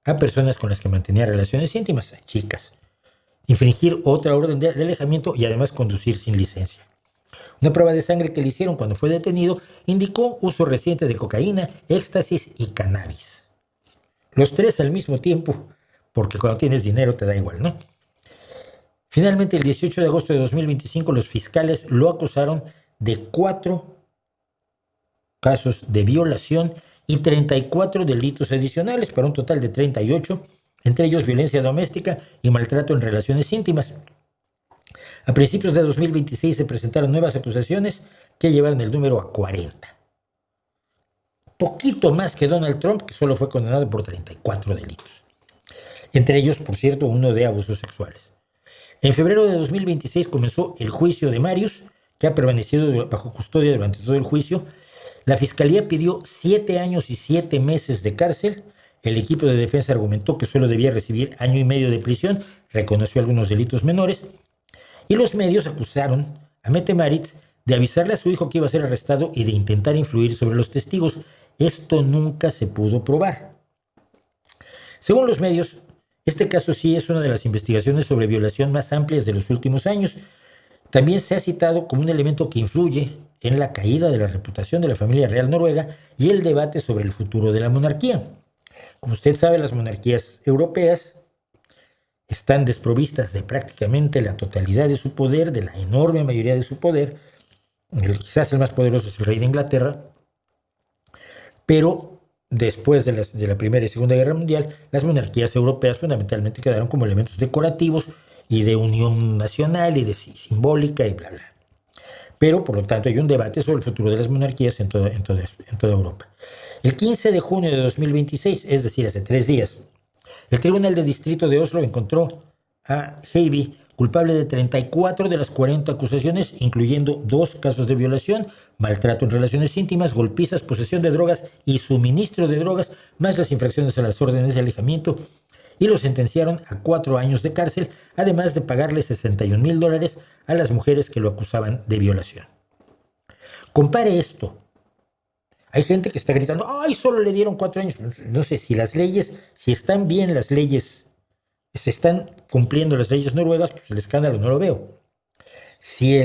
a personas con las que mantenía relaciones íntimas, a chicas, infringir otra orden de alejamiento y además conducir sin licencia. Una prueba de sangre que le hicieron cuando fue detenido indicó uso reciente de cocaína, éxtasis y cannabis. Los tres al mismo tiempo, porque cuando tienes dinero te da igual, ¿no? Finalmente, el 18 de agosto de 2025, los fiscales lo acusaron de 4 casos de violación y 34 delitos adicionales, para un total de 38, entre ellos violencia doméstica y maltrato en relaciones íntimas. A principios de 2026 se presentaron nuevas acusaciones que llevaron el número a 40. Poquito más que Donald Trump, que solo fue condenado por 34 delitos. Entre ellos, por cierto, uno de abusos sexuales. En febrero de 2026 comenzó el juicio de Marius, que ha permanecido bajo custodia durante todo el juicio. La fiscalía pidió 7 años y 7 meses de cárcel. El equipo de defensa argumentó que solo debía recibir 1 año y medio de prisión, reconoció algunos delitos menores, y los medios acusaron a Mette Marit de avisarle a su hijo que iba a ser arrestado y de intentar influir sobre los testigos. Esto nunca se pudo probar. Según los medios, este caso sí es una de las investigaciones sobre violación más amplias de los últimos años. También se ha citado como un elemento que influye en la caída de la reputación de la familia real noruega y el debate sobre el futuro de la monarquía. Como usted sabe, las monarquías europeas están desprovistas de prácticamente la totalidad de su poder, de la enorme mayoría de su poder. Quizás el más poderoso es el rey de Inglaterra, pero después de la Primera y Segunda Guerra Mundial, las monarquías europeas fundamentalmente quedaron como elementos decorativos y de unión nacional y de simbólica y bla, bla. Pero, por lo tanto, hay un debate sobre el futuro de las monarquías en toda Europa. El 15 de junio de 2026, es decir, hace 3 días, el Tribunal de Distrito de Oslo encontró a Heiby culpable de 34 de las 40 acusaciones, incluyendo 2 casos de violación, maltrato en relaciones íntimas, golpizas, posesión de drogas y suministro de drogas, más las infracciones a las órdenes de alejamiento, y lo sentenciaron a 4 años de cárcel, además de pagarle $61,000 a las mujeres que lo acusaban de violación. Compare esto. Hay gente que está gritando, ¡ay, solo le dieron 4 años! No sé si las leyes, si están bien las leyes, se están cumpliendo las leyes noruegas, pues el escándalo no lo veo. Si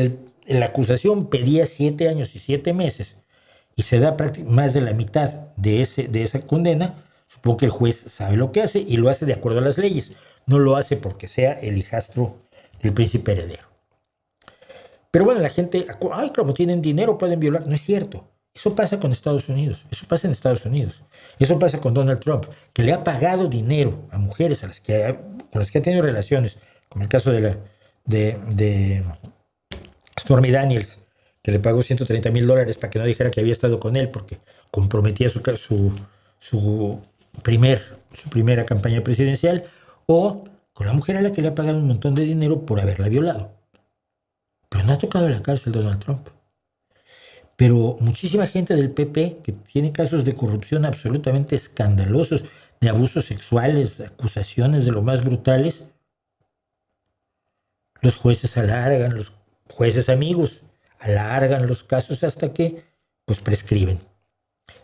la acusación pedía 7 años y 7 meses y se da más de la mitad de esa condena, supongo que el juez sabe lo que hace y lo hace de acuerdo a las leyes. No lo hace porque sea el hijastro del príncipe heredero. Pero bueno, la gente, ¡ay, como tienen dinero pueden violar! No es cierto. Eso pasa con Estados Unidos. Eso pasa en Estados Unidos. Eso pasa con Donald Trump, que le ha pagado dinero a mujeres con las que ha tenido relaciones, como el caso de Stormy Daniels, que le pagó $130,000 para que no dijera que había estado con él porque comprometía su primera campaña presidencial, o con la mujer a la que le ha pagado un montón de dinero por haberla violado. Pero no ha tocado la cárcel Donald Trump. Pero muchísima gente del PP que tiene casos de corrupción absolutamente escandalosos, de abusos sexuales, acusaciones de lo más brutales, los jueces alargan, los jueces amigos alargan los casos hasta que pues prescriben.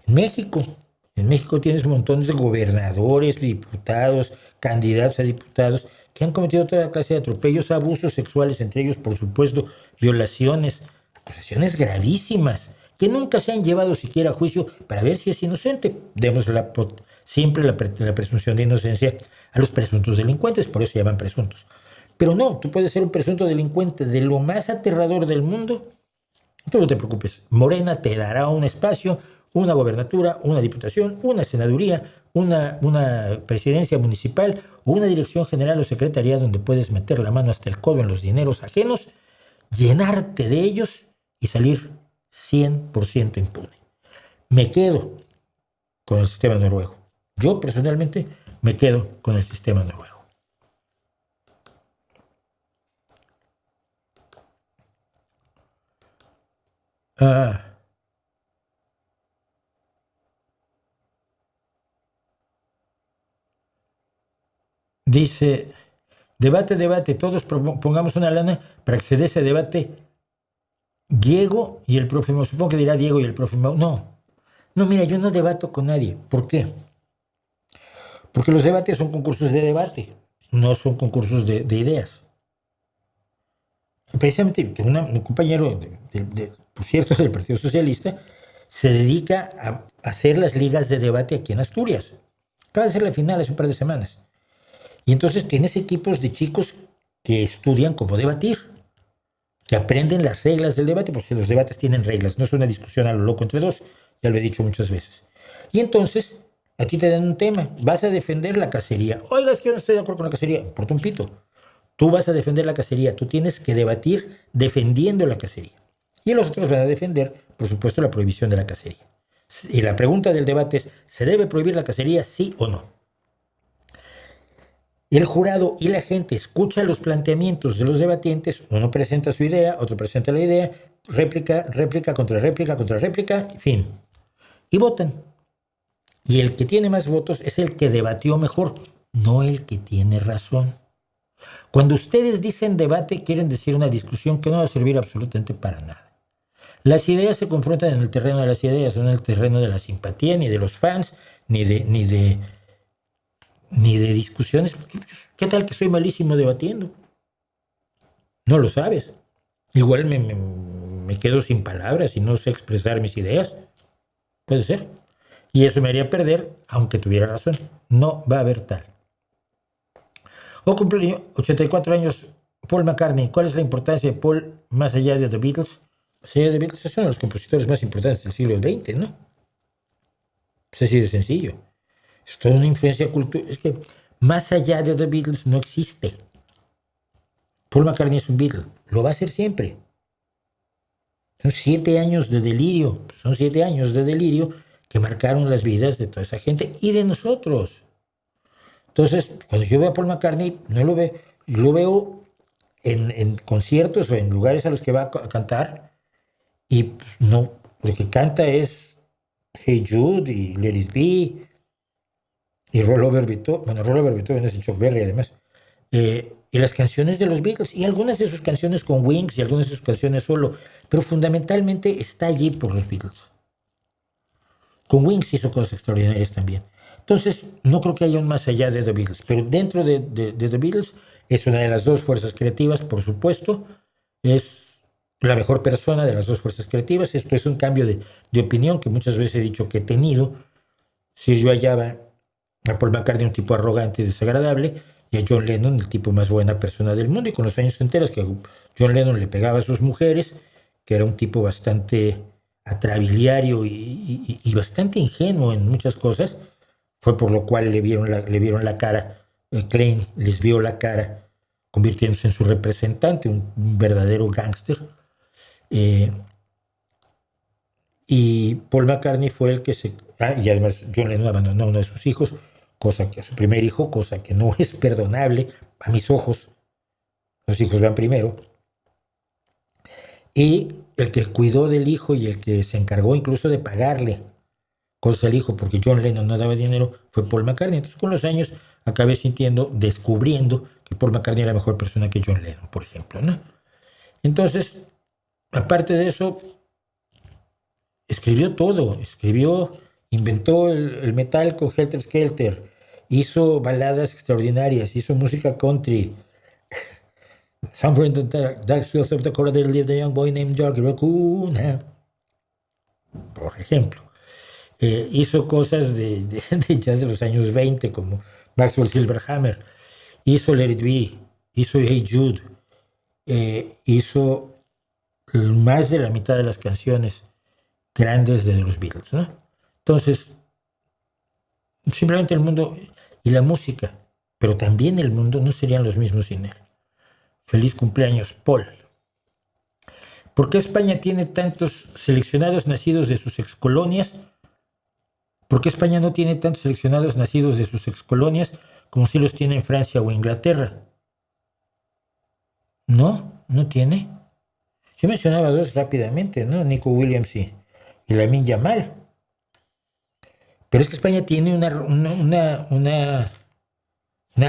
En México tienes montones de gobernadores, diputados, candidatos a diputados que han cometido toda clase de atropellos, abusos sexuales, entre ellos, por supuesto, violaciones, acusaciones gravísimas, que nunca se han llevado siquiera a juicio para ver si es inocente. Demos siempre la presunción de inocencia a los presuntos delincuentes, por eso se llaman presuntos. Pero no, tú puedes ser un presunto delincuente de lo más aterrador del mundo. Tú no te preocupes, Morena te dará un espacio, una gobernatura, una diputación, una senaduría, una presidencia municipal o una dirección general o secretaría donde puedes meter la mano hasta el codo en los dineros ajenos, llenarte de ellos y salir 100% impune. Me quedo con el sistema noruego. Yo personalmente me quedo con el sistema noruego. Dice, debate, todos pongamos una lana para que se dé ese debate. Diego y el próximo, supongo que dirá Diego y el próximo. No, mira, yo no debato con nadie. ¿Por qué? Porque los debates son concursos de debate, no son concursos de ideas. Precisamente un compañero, por cierto, del Partido Socialista, se dedica a hacer las ligas de debate aquí en Asturias. Acaba de hacer la final hace un par de semanas. Y entonces tienes equipos de chicos que estudian cómo debatir, que aprenden las reglas del debate, porque los debates tienen reglas, no es una discusión a lo loco entre dos, ya lo he dicho muchas veces. Y entonces, a ti te dan un tema, vas a defender la cacería. Oiga, es que yo no estoy de acuerdo con la cacería, por un pito. Tú vas a defender la cacería, tú tienes que debatir defendiendo la cacería. Y los otros van a defender, por supuesto, la prohibición de la cacería. Y la pregunta del debate es, ¿se debe prohibir la cacería, sí o no? El jurado y la gente escucha los planteamientos de los debatientes, uno presenta su idea, otro presenta la idea, réplica, contra réplica, fin. Y votan. Y el que tiene más votos es el que debatió mejor, no el que tiene razón. Cuando ustedes dicen debate, quieren decir una discusión que no va a servir absolutamente para nada. Las ideas se confrontan en el terreno de las ideas, no en el terreno de la simpatía, ni de los fans, ni de discusiones. ¿Qué tal que soy malísimo debatiendo? No lo sabes. Igual me quedo sin palabras y no sé expresar mis ideas. Puede ser. Y eso me haría perder, aunque tuviera razón. No va a haber tal. O cumple 84 años Paul McCartney. ¿Cuál es la importancia de Paul más allá de The Beatles? Más allá de The Beatles, es uno de los compositores más importantes del siglo XX, ¿no? Es así de sencillo. Es toda una influencia cultural. Es que más allá de The Beatles no existe. Paul McCartney es un Beatle. Lo va a ser siempre. Son 7 años de delirio. Son 7 años de delirio que marcaron las vidas de toda esa gente y de nosotros. Entonces, cuando yo veo a Paul McCartney, no lo veo. Lo veo en conciertos o en lugares a los que va a cantar. Y no, lo que canta es Hey Jude y Let It Be. Y Roll Over Beethoven. Bueno, Roll Over Beethoven es de Chuck Berry, además. Y las canciones de los Beatles. Y algunas de sus canciones con Wings y algunas de sus canciones solo. Pero fundamentalmente está allí por los Beatles. Con Wings hizo cosas extraordinarias también. Entonces, no creo que haya un más allá de The Beatles. Pero dentro de The Beatles es una de las dos fuerzas creativas, por supuesto. Es la mejor persona de las dos fuerzas creativas. Esto es un cambio de opinión que muchas veces he dicho que he tenido. Si yo hallaba a Paul McCartney un tipo arrogante y desagradable, y a John Lennon el tipo más buena persona del mundo, y con los años te enteras que John Lennon le pegaba a sus mujeres, que era un tipo bastante atrabiliario y bastante ingenuo en muchas cosas. Fue por lo cual le vieron la cara, Klein les vio la cara, convirtiéndose en su representante, un verdadero gángster. Y Paul McCartney fue el que y además John Lennon abandonó a uno de sus hijos cosa que a su primer hijo, cosa que no es perdonable a mis ojos. Los hijos van primero. Y el que cuidó del hijo y el que se encargó incluso de pagarle cosas al hijo, porque John Lennon no daba dinero, fue Paul McCartney. Entonces, con los años, acabé descubriendo que Paul McCartney era mejor persona que John Lennon, por ejemplo, ¿no? Entonces, aparte de eso, escribió todo. Inventó el metal con Helter Skelter, hizo baladas extraordinarias, hizo música country. Somewhere in the dark hills of Dakota there lived a young boy named Jockey Raccoon, por ejemplo. Hizo cosas de jazz de los años 20, como Maxwell Silverhammer. Hizo Let It Be, hizo Hey Jude, hizo más de la mitad de las canciones grandes de los Beatles, ¿no? Entonces, simplemente el mundo y la música, pero también el mundo no serían los mismos sin él. Feliz cumpleaños, Paul. ¿Por qué España tiene tantos seleccionados nacidos de sus excolonias? ¿Por qué España no tiene tantos seleccionados nacidos de sus excolonias como si los tiene en Francia o Inglaterra? No tiene. Yo mencionaba dos rápidamente, ¿no? Nico Williams y Lamine Yamal. Pero es que España tiene una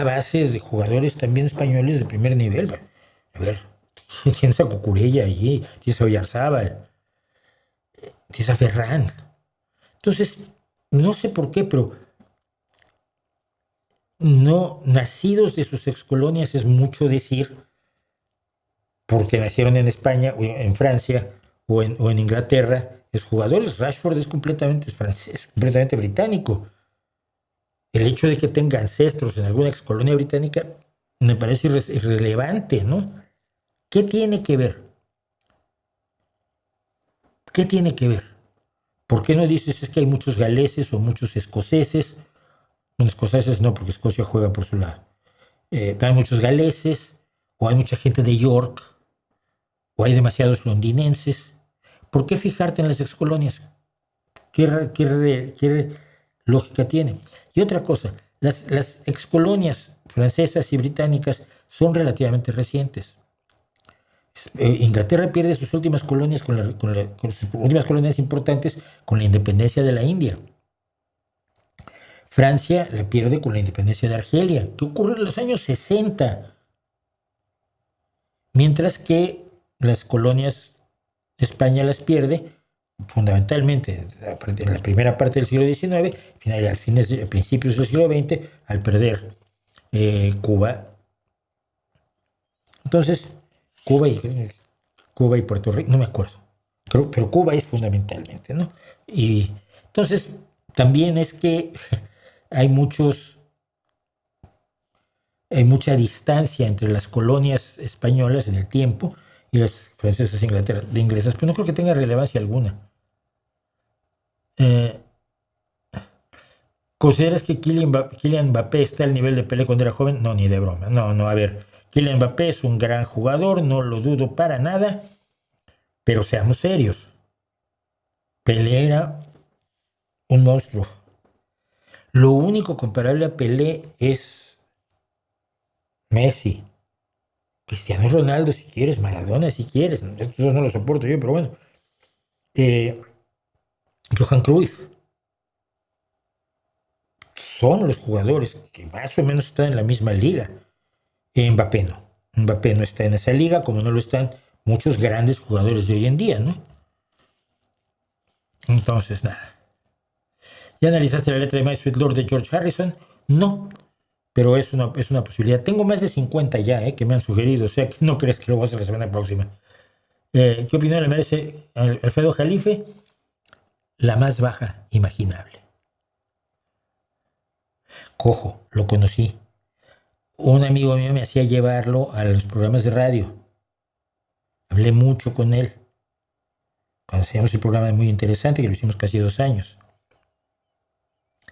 base de jugadores también españoles de primer nivel. A ver, tienes a Cucurella allí, tienes a Oyarzábal, tienes a Ferran. Entonces, no sé por qué, pero no nacidos de sus excolonias es mucho decir, porque nacieron en España, o en Francia, o en Inglaterra, es jugadores. Rashford es completamente francés, completamente británico. El hecho de que tenga ancestros en alguna excolonia británica me parece irrelevante, ¿no? ¿Qué tiene que ver? ¿Qué tiene que ver? ¿Por qué no dices es que hay muchos galeses o muchos escoceses? Bueno, escoceses no, porque Escocia juega por su lado. Hay muchos galeses, o hay mucha gente de York, o hay demasiados londinenses. ¿Por qué fijarte en las excolonias? ¿Qué lógica tiene? Y otra cosa, las excolonias francesas y británicas son relativamente recientes. Inglaterra pierde sus últimas colonias con sus últimas colonias importantes con la independencia de la India. Francia la pierde con la independencia de Argelia, que ocurre en los años 60. Mientras que las colonias, España las pierde fundamentalmente en la primera parte del siglo XIX, a principios del siglo XX, al perder Cuba. Entonces, Cuba y Puerto Rico, no me acuerdo, pero Cuba es fundamentalmente, ¿no? Y entonces también es que hay mucha distancia entre las colonias españolas en el tiempo y las francesas e inglesas, pero no creo que tenga relevancia alguna. ¿Consideras que Kylian Mbappé está al nivel de Pelé cuando era joven? No, ni de broma. No, a ver, Kylian Mbappé es un gran jugador, no lo dudo para nada, pero seamos serios. Pelé era un monstruo. Lo único comparable a Pelé es Messi, Cristiano Ronaldo si quieres, Maradona si quieres, estos no los soporto yo, pero bueno. Johan Cruyff. Son los jugadores que más o menos están en la misma liga. Mbappé no está en esa liga, como no lo están muchos grandes jugadores de hoy en día, ¿no? Entonces, nada. ¿Ya analizaste la letra de My Sweet Lord de George Harrison? No, pero es una posibilidad. Tengo más de 50 ya que me han sugerido, o sea que no crees que lo voy a hacer la semana próxima. ¿Qué opinión le merece Alfredo Jalife? La más baja imaginable. Cojo, lo conocí. Un amigo mío me hacía llevarlo a los programas de radio. Hablé mucho con él. Cuando hacíamos el programa muy interesante, que lo hicimos casi 2 años.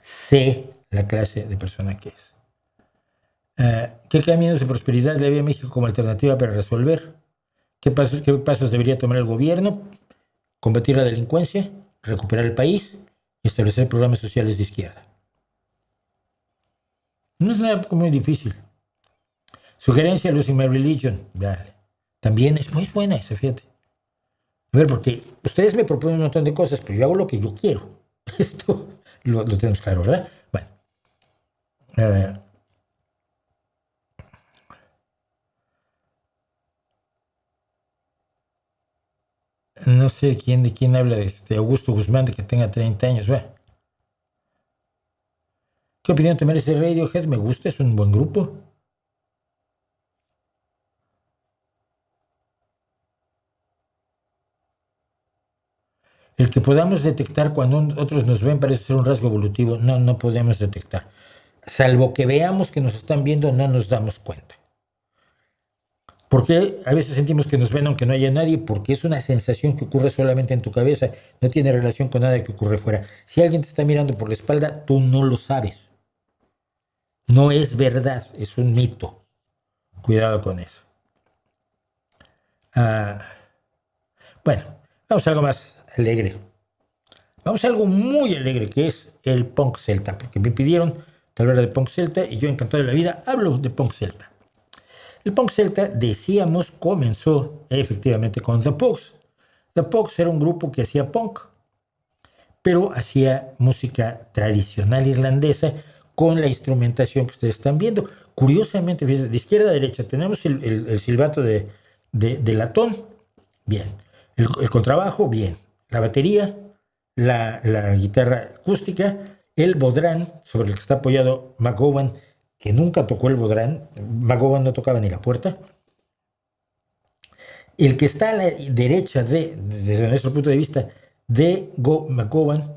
Sé la clase de persona que es. ¿Qué caminos de prosperidad le ve a México como alternativa para resolver? ¿Qué pasos debería tomar el gobierno? Combatir la delincuencia, recuperar el país y establecer programas sociales de izquierda. No es nada muy difícil. Sugerencia, Losing My Religion. Dale. También es muy buena esa, fíjate. A ver, porque ustedes me proponen un montón de cosas, pero yo hago lo que yo quiero. Esto lo tenemos claro, ¿verdad? Bueno. A ver. No sé de quién habla de Augusto Guzmán, de que tenga 30 años. Va. ¿Qué opinión te merece Radiohead? Me gusta, es un buen grupo. El que podamos detectar cuando otros nos ven parece ser un rasgo evolutivo. No, no podemos detectar. Salvo que veamos que nos están viendo, no nos damos cuenta. Porque a veces sentimos que nos ven aunque no haya nadie, porque es una sensación que ocurre solamente en tu cabeza, no tiene relación con nada que ocurre fuera. Si alguien te está mirando por la espalda, tú no lo sabes. No es verdad, es un mito. Cuidado con eso. Bueno, vamos a algo más alegre. Vamos a algo muy alegre, que es el punk celta, porque me pidieron que hablara de punk celta y yo, encantado de la vida, hablo de punk celta. El punk celta, decíamos, comenzó efectivamente con The Pogues. The Pogues era un grupo que hacía punk, pero hacía música tradicional irlandesa con la instrumentación que ustedes están viendo. Curiosamente, de izquierda a derecha tenemos el silbato de latón, bien. El contrabajo, bien. La batería, la guitarra acústica, el bodrán, sobre el que está apoyado McGowan, que nunca tocó el bodrán. McGowan no tocaba ni la puerta. El que está a la derecha, desde nuestro punto de vista, de McGowan,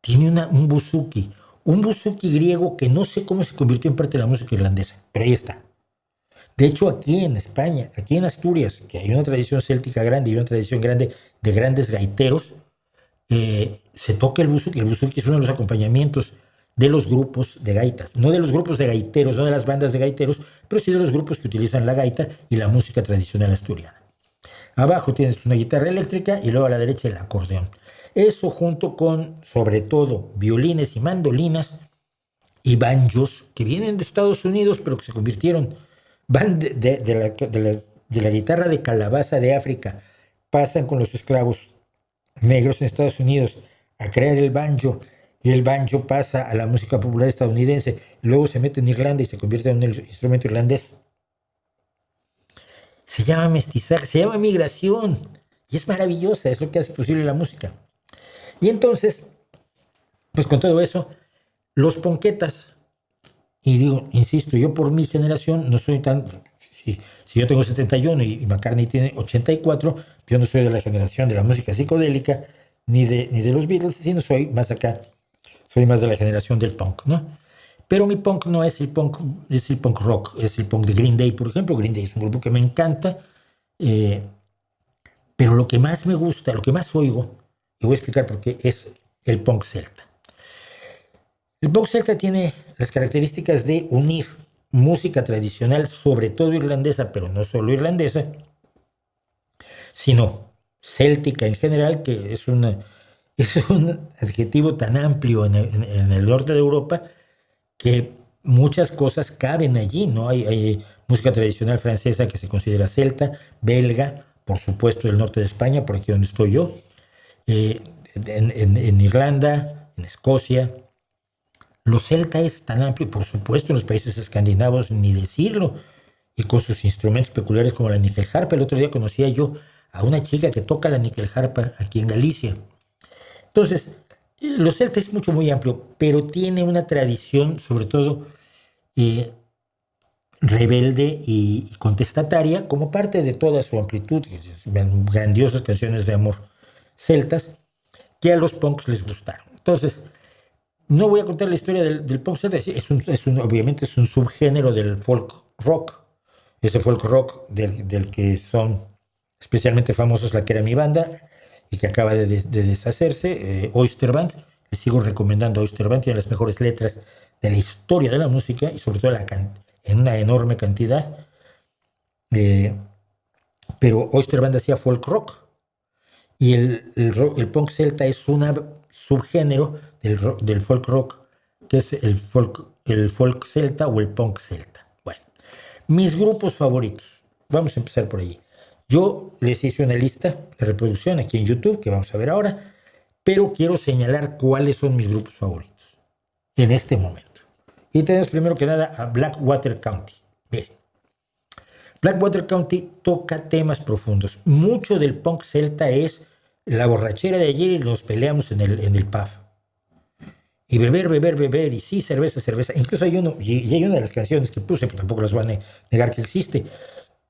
tiene un buzuki. Un buzuki griego que no sé cómo se convirtió en parte de la música irlandesa, pero ahí está. De hecho, aquí en España, aquí en Asturias, que hay una tradición céltica grande y una tradición grande de grandes gaiteros, se toca el buzuki. El buzuki es uno de los acompañamientos de los grupos de gaitas, no de los grupos de gaiteros, no de las bandas de gaiteros, pero sí de los grupos que utilizan la gaita y la música tradicional asturiana. Abajo tienes una guitarra eléctrica y luego a la derecha el acordeón. Eso junto con, sobre todo, violines y mandolinas y banjos que vienen de Estados Unidos, pero que se convirtieron, van de la guitarra de calabaza de África, pasan con los esclavos negros en Estados Unidos a crear el banjo, y el banjo pasa a la música popular estadounidense, y luego se mete en Irlanda y se convierte en un instrumento irlandés. Se llama mestizaje, se llama migración, y es maravillosa, es lo que hace posible la música. Y entonces, pues con todo eso, los ponquetas, y digo, insisto, yo por mi generación no soy tan... Si yo tengo 71 y McCartney tiene 84, yo no soy de la generación de la música psicodélica, ni de los Beatles, sino soy más acá, soy más de la generación del punk, ¿no? Pero mi punk no es el punk, es el punk rock, es el punk de Green Day, por ejemplo. Green Day es un grupo que me encanta, pero lo que más me gusta, lo que más oigo, y voy a explicar por qué, es el punk celta. El punk celta tiene las características de unir música tradicional, sobre todo irlandesa, pero no solo irlandesa, sino céltica en general, que es un adjetivo tan amplio en el norte de Europa que muchas cosas caben allí, ¿no? Hay música tradicional francesa que se considera celta, belga, por supuesto del norte de España, por aquí donde estoy yo, en Irlanda, en Escocia. Lo celta es tan amplio, por supuesto en los países escandinavos, ni decirlo, y con sus instrumentos peculiares como la níquel-harpa. El otro día conocía yo a una chica que toca la níquel-harpa aquí en Galicia. Entonces, lo celta es muy amplio, pero tiene una tradición, sobre todo, rebelde y contestataria, como parte de toda su amplitud, grandiosas canciones de amor celtas, que a los punks les gustaron. Entonces, no voy a contar la historia del punk celta, obviamente es un subgénero del folk rock, ese folk rock del que son especialmente famosos La que era mi banda, y que acaba de deshacerse, Oyster Band. Les sigo recomendando Oyster Band, tiene las mejores letras de la historia de la música y sobre todo en una enorme cantidad. Pero Oyster Band hacía folk rock y el punk celta es un subgénero del folk rock, que es el folk el folk celta o el punk celta. Bueno, mis grupos favoritos. Vamos a empezar por allí. Yo les hice una lista de reproducción aquí en YouTube, que vamos a ver ahora, pero quiero señalar cuáles son mis grupos favoritos en este momento. Y tenemos primero que nada a Blackwater County. Miren, Blackwater County toca temas profundos. Mucho del punk celta es la borrachera de ayer y nos peleamos en el pub. Y beber, y sí, cerveza. Incluso hay uno, y hay una de las canciones que puse, pero tampoco las van a negar que existe,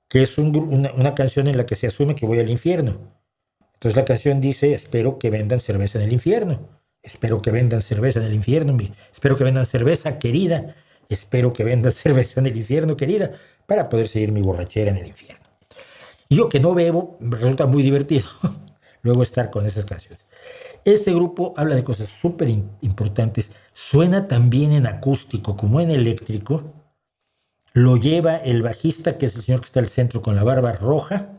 que es una canción en la que se asume que voy al infierno. Entonces la canción dice, espero que vendan cerveza en el infierno. Espero que vendan cerveza en el infierno. Espero que vendan cerveza, querida. Espero que vendan cerveza en el infierno, querida, para poder seguir mi borrachera en el infierno. Y yo que no bebo, me resulta muy divertido luego estar con esas canciones. Este grupo habla de cosas súper importantes. Suena también en acústico como en eléctrico. Lo lleva el bajista, que es el señor que está al centro con la barba roja,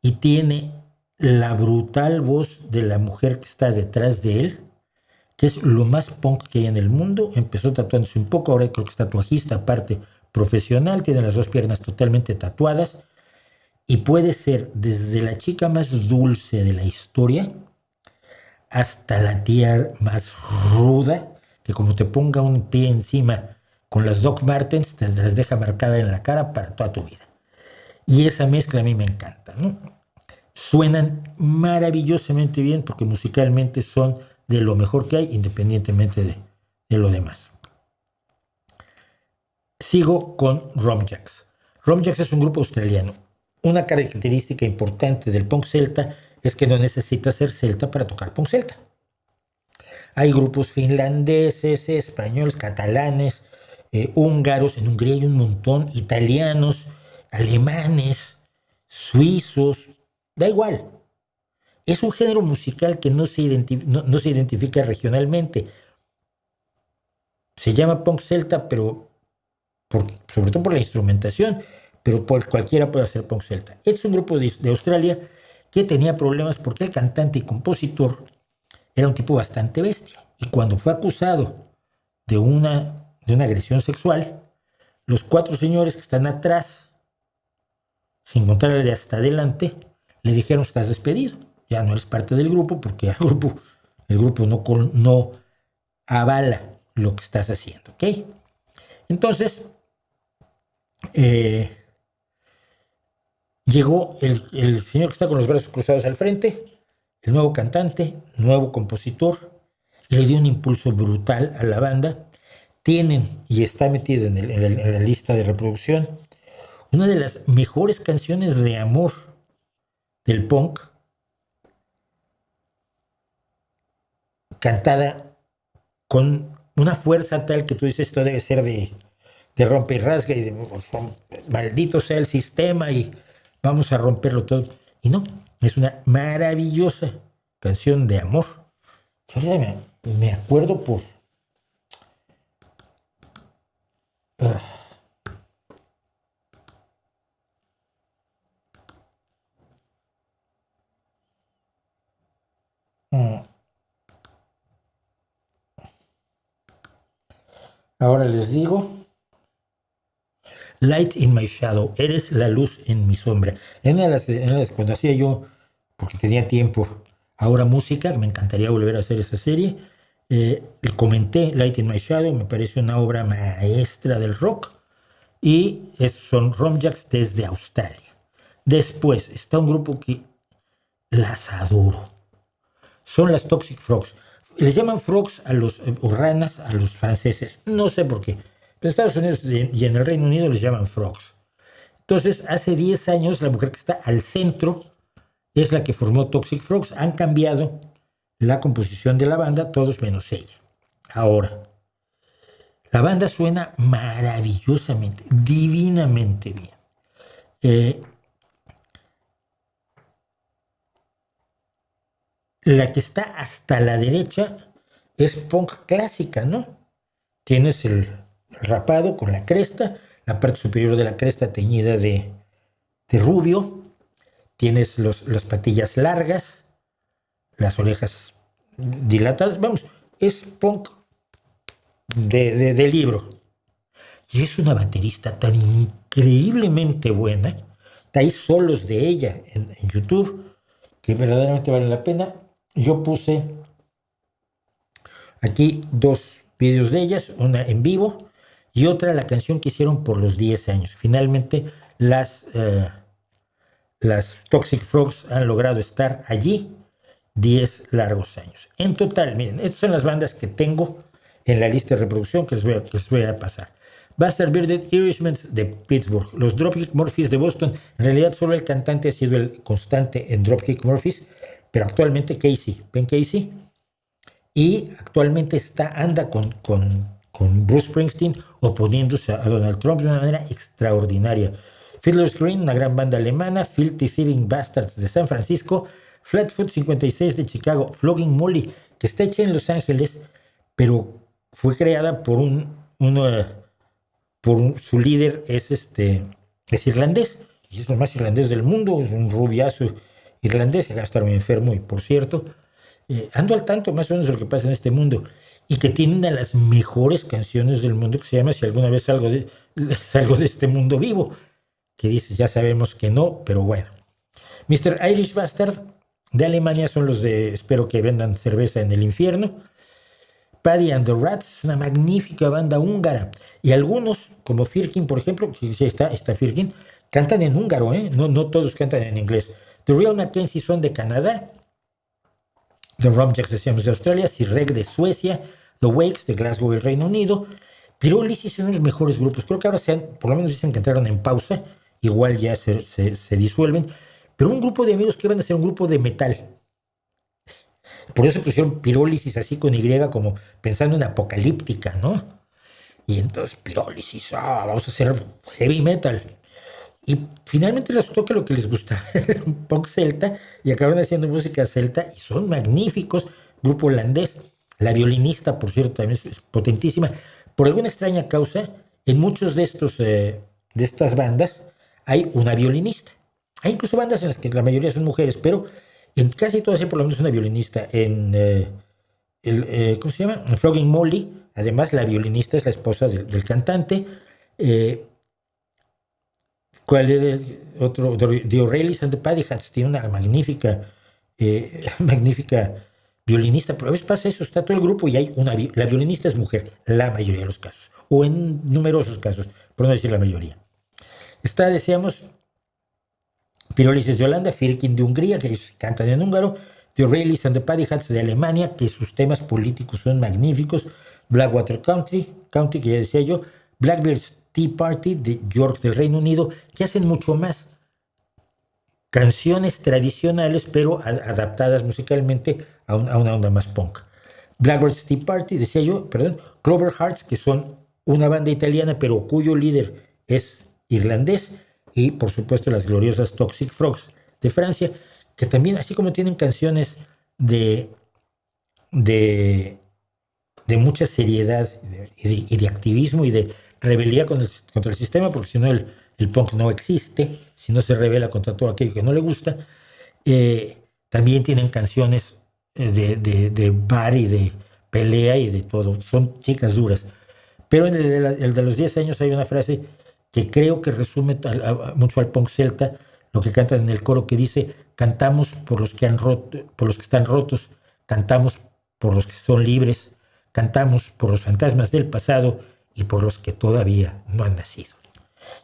y tiene la brutal voz de la mujer que está detrás de él, que es lo más punk que hay en el mundo. Empezó tatuándose un poco, ahora creo que es tatuajista, aparte profesional, tiene las dos piernas totalmente tatuadas, y puede ser desde la chica más dulce de la historia hasta la tía más ruda, que como te ponga un pie encima con las Doc Martens, te las deja marcada en la cara para toda tu vida. Y esa mezcla a mí me encanta, ¿no? Suenan maravillosamente bien porque musicalmente son de lo mejor que hay, independientemente de lo demás. Sigo con Rum Jacks. Rum Jacks es un grupo australiano. Una característica importante del punk celta es que no necesitas ser celta para tocar punk celta. Hay grupos finlandeses, españoles, catalanes, húngaros, en Hungría hay un montón, italianos, alemanes, suizos, da igual. Es un género musical que no se identifica regionalmente. Se llama punk celta, pero sobre todo por la instrumentación, pero cualquiera puede hacer punk celta. Es un grupo de Australia que tenía problemas porque el cantante y compositor era un tipo bastante bestia. Y cuando fue acusado de una agresión sexual, los 4 señores que están atrás, sin contarle hasta adelante, le dijeron: estás despedido, ya no eres parte del grupo porque el grupo no avala lo que estás haciendo, ¿ok? Entonces, llegó el señor que está con los brazos cruzados al frente, el nuevo cantante, nuevo compositor, y le dio un impulso brutal a la banda. Tienen, y está metido en la lista de reproducción, una de las mejores canciones de amor del punk, cantada con una fuerza tal que tú dices, esto debe ser de rompe y rasga, y maldito sea el sistema, y vamos a romperlo todo. Y no, es una maravillosa canción de amor. Ahorita me acuerdo por... Ahora les digo. Light in my shadow, eres la luz en mi sombra. En una de las cuando hacía yo, porque tenía tiempo, ahora música, me encantaría volver a hacer esa serie. Comenté Light in my shadow, me parece una obra maestra del rock. Y son Rum Jacks desde Australia. Después está un grupo que las adoro. Son las Toxic Frogs. Les llaman frogs o ranas a los franceses. No sé por qué. En Estados Unidos y en el Reino Unido les llaman frogs. Entonces, hace 10 años, la mujer que está al centro es la que formó Toxic Frogs. Han cambiado la composición de la banda, todos menos ella. Ahora, la banda suena maravillosamente, divinamente bien. La que está hasta la derecha es punk clásica, ¿no? Tienes el rapado con la cresta, la parte superior de la cresta teñida de rubio, tienes las patillas largas, las orejas dilatadas, vamos, es punk de libro. Y es una baterista tan increíblemente buena. Está ahí solos de ella en YouTube, que verdaderamente vale la pena. Yo puse aquí 2 vídeos de ellas, una en vivo y otra la canción que hicieron por los 10 años. Finalmente las Toxic Frogs han logrado estar allí 10 largos años. En total, miren, estas son las bandas que tengo en la lista de reproducción que les voy a pasar. Bastard Bearded Irishman de Pittsburgh, los Dropkick Murphys de Boston. En realidad solo el cantante ha sido el constante en Dropkick Murphys, pero actualmente Ben Casey, y actualmente anda con Bruce Springsteen oponiéndose a Donald Trump de una manera extraordinaria. Fiddler's Green, una gran banda alemana, Filthy Thieving Bastards de San Francisco, Flatfoot 56 de Chicago, Flogging Molly, que está hecha en Los Ángeles, pero fue creada por su líder es irlandés, y es lo más irlandés del mundo, es un rubiazo irlandés, que va a estar muy enfermo, y por cierto, ando al tanto más o menos de lo que pasa en este mundo, y que tiene una de las mejores canciones del mundo, que se llama Si alguna vez salgo de este mundo vivo, que dices, ya sabemos que no, pero bueno. Mr. Irish Bastard de Alemania son los de Espero que vendan cerveza en el infierno. Paddy and the Rats, una magnífica banda húngara. Y algunos, como Firkin, por ejemplo, que está Firkin, cantan en húngaro, no todos cantan en inglés. The Real Mackenzie son de Canadá. The Rumjacks, decíamos, de Australia. Sirreg de Suecia. The Wakes de Glasgow, el Reino Unido. Pirollis son los mejores grupos. Creo que ahora por lo menos dicen que entraron en pausa. Igual ya se disuelven. Pero un grupo de amigos que iban a ser un grupo de metal. Por eso pusieron Pirólisis así con Y, como pensando en apocalíptica, ¿no? Y entonces Pirólisis, vamos a hacer heavy metal. Y finalmente resultó que lo que les gustaba era un punk celta, y acaban haciendo música celta, y son magníficos. Grupo holandés. La violinista, por cierto, también es potentísima. Por alguna extraña causa, en muchos de estas bandas hay una violinista. Hay incluso bandas en las que la mayoría son mujeres, pero en casi todas hay por lo menos una violinista. ¿Cómo se llama? En Flogging Molly, además, la violinista es la esposa del cantante. ¿Cuál era el otro? The O'Reillys and the Paddy Hats tiene una magnífica violinista, pero a veces pasa eso, está todo el grupo y hay la violinista es mujer, la mayoría de los casos, o en numerosos casos, por no decir la mayoría. Decíamos, Pirólisis de Holanda, Firkin de Hungría, que ellos cantan en húngaro, The O'Reillys and the Paddy Hats de Alemania, que sus temas políticos son magníficos, Blackwater County, que ya decía yo, Blackbeard's Tea Party de York del Reino Unido, que hacen mucho más canciones tradicionales, pero adaptadas musicalmente a una onda más punk. Blackbird's Tea Party, decía yo, Clover Hearts, que son una banda italiana, pero cuyo líder es irlandés, y por supuesto las gloriosas Toxic Frogs de Francia, que también, así como tienen canciones de mucha seriedad y de activismo y de rebeldía contra el sistema, porque si no el punk no existe, si no se rebela contra todo aquello que no le gusta. También tienen canciones de bar y de pelea y de todo, son chicas duras. Pero en el de los 10 años hay una frase que creo que resume mucho al punk celta, lo que cantan en el coro, que dice: cantamos por los que están rotos, cantamos por los que son libres, cantamos por los fantasmas del pasado y por los que todavía no han nacido.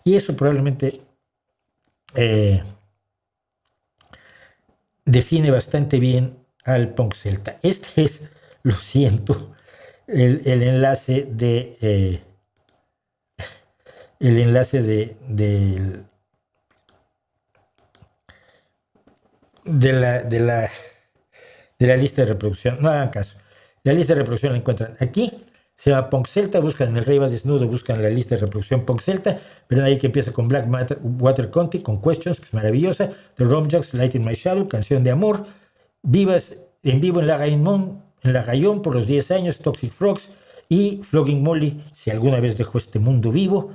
Y eso probablemente define bastante bien al punk celta. Este es, lo siento, el enlace de la lista de reproducción. No hagan caso. La lista de reproducción la encuentran aquí. Se llama Punk Celta. Buscan en el Rey va desnudo, buscan la lista de reproducción Punk Celta. Verán ahí que empieza con Blackwater County, con Questions, que es maravillosa. The Rumjacks, Light in My Shadow, canción de amor. Vivas en vivo en La Gaillón por los 10 años, Toxic Frogs. Y Flogging Molly, Si alguna vez dejó este mundo vivo,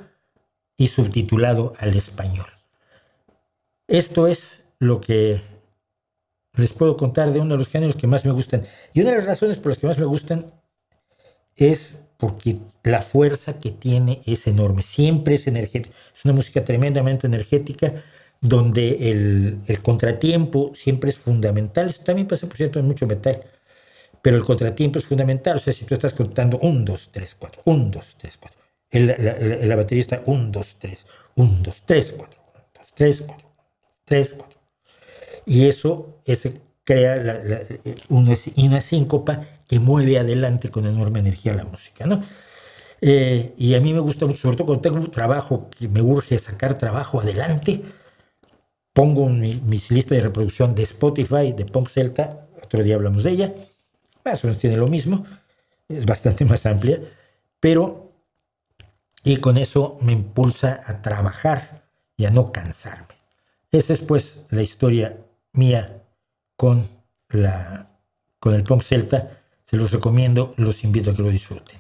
y subtitulado al español. Esto es lo que les puedo contar de uno de los géneros que más me gustan. Y una de las razones por las que más me gustan es porque la fuerza que tiene es enorme, siempre es energética, es una música tremendamente energética, donde el contratiempo siempre es fundamental. Eso también pasa, por cierto, en mucho metal, pero el contratiempo es fundamental. O sea, si tú estás contando 1, 2, 3, 4, 1, 2, 3, 4, la batería está 1, 2, 3, 1, 2, 3, 4, 1, 2, 3, 4, 3, 4. Y eso crea una síncopa que mueve adelante con enorme energía la música, ¿no? Y a mí me gusta mucho, sobre todo cuando tengo un trabajo que me urge sacar trabajo adelante, pongo mis listas de reproducción de Spotify de Punk Celta. Otro día hablamos de ella, más o menos tiene lo mismo, es bastante más amplia, y con eso me impulsa a trabajar y a no cansarme. Esa es pues la historia mía con el punk celta. Se los recomiendo, los invito a que lo disfruten.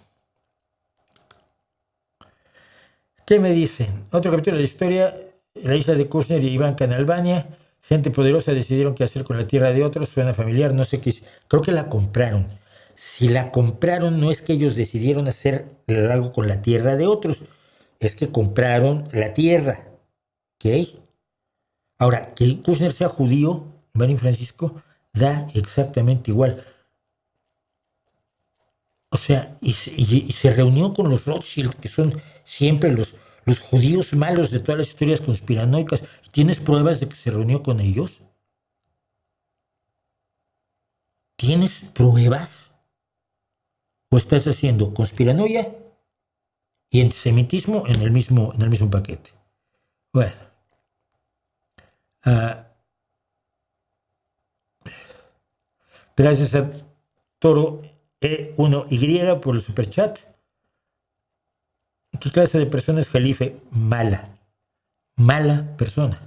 ¿Qué me dicen? Otro capítulo de la historia, la isla de Kushner y Ivanka en Albania. Gente poderosa decidieron qué hacer con la tierra de otros. Suena familiar, no sé qué. Creo que la compraron. Si la compraron, no es que ellos decidieron hacer algo con la tierra de otros, es que compraron la tierra. ¿Ok? Ahora, que Kushner sea judío, Marín Francisco, da exactamente igual. O sea, y se reunió con los Rothschild, que son siempre los judíos malos de todas las historias conspiranoicas. ¿Tienes pruebas de que se reunió con ellos? ¿Tienes pruebas? ¿O estás haciendo conspiranoia y antisemitismo en el mismo paquete? Bueno. Gracias a Toro E1Y por el superchat. ¿Qué clase de persona es Jalife? Mala persona.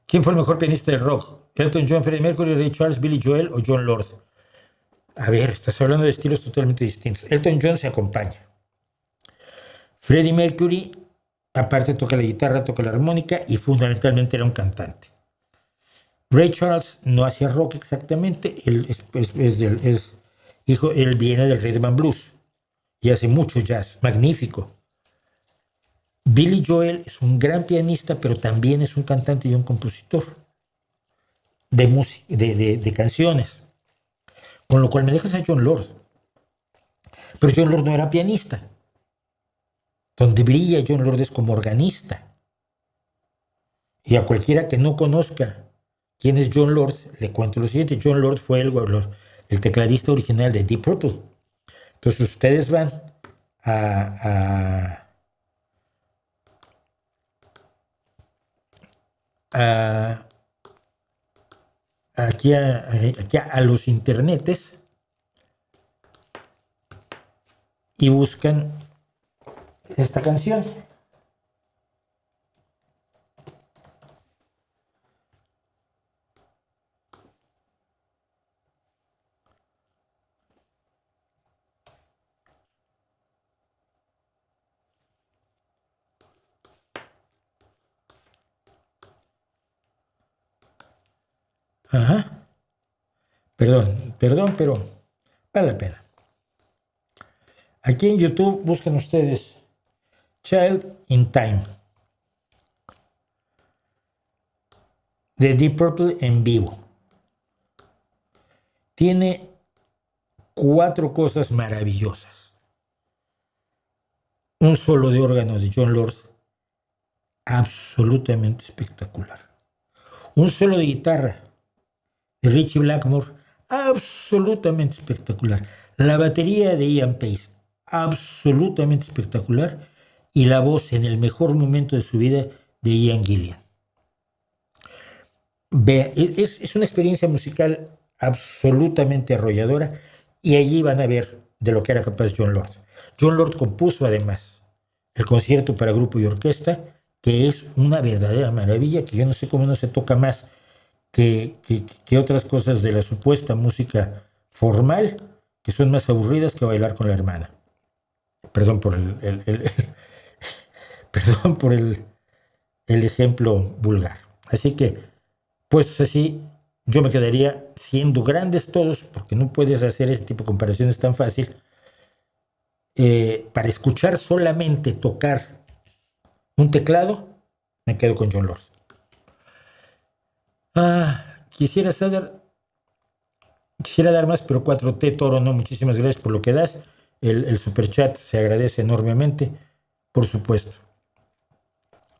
¿Quién fue el mejor pianista del rock? ¿Elton John, Freddie Mercury, Ray Charles, Billy Joel o John Lord? A ver, estás hablando de estilos totalmente distintos. Elton John se acompaña. Freddie Mercury, aparte toca la guitarra, toca la armónica y fundamentalmente era un cantante. Ray Charles no hacía rock exactamente, él viene del rhythm and blues y hace mucho jazz, magnífico. Billy Joel es un gran pianista, pero también es un cantante y un compositor de música, de canciones. Con lo cual me dejas a John Lord. Pero John Lord no era pianista. Donde brilla John Lord es como organista. Y a cualquiera que no conozca quién es John Lord, le cuento lo siguiente. John Lord fue el tecladista original de Deep Purple. Entonces ustedes van aquí a los internetes y buscan esta canción. Ajá. Perdón, pero vale la pena. Aquí en YouTube buscan ustedes Child in Time de Deep Purple en vivo. Tiene 4 cosas maravillosas. Un solo de órgano de John Lord, absolutamente espectacular. Un solo de guitarra de Ritchie Blackmore, absolutamente espectacular. La batería de Ian Pace, absolutamente espectacular. Y la voz en el mejor momento de su vida de Ian Gillan. Vea, es una experiencia musical absolutamente arrolladora y allí van a ver de lo que era capaz John Lord. John Lord compuso además el concierto para grupo y orquesta, que es una verdadera maravilla, que yo no sé cómo no se toca más que otras cosas de la supuesta música formal, que son más aburridas que bailar con la hermana. Perdón por perdón por el ejemplo vulgar. Así que, pues así, yo me quedaría siendo grandes todos, porque no puedes hacer ese tipo de comparaciones tan fácil, para escuchar solamente tocar un teclado, me quedo con Jon Lord. Quisiera dar más, pero 4T Toro, no, muchísimas gracias por lo que das. El superchat se agradece enormemente, por supuesto.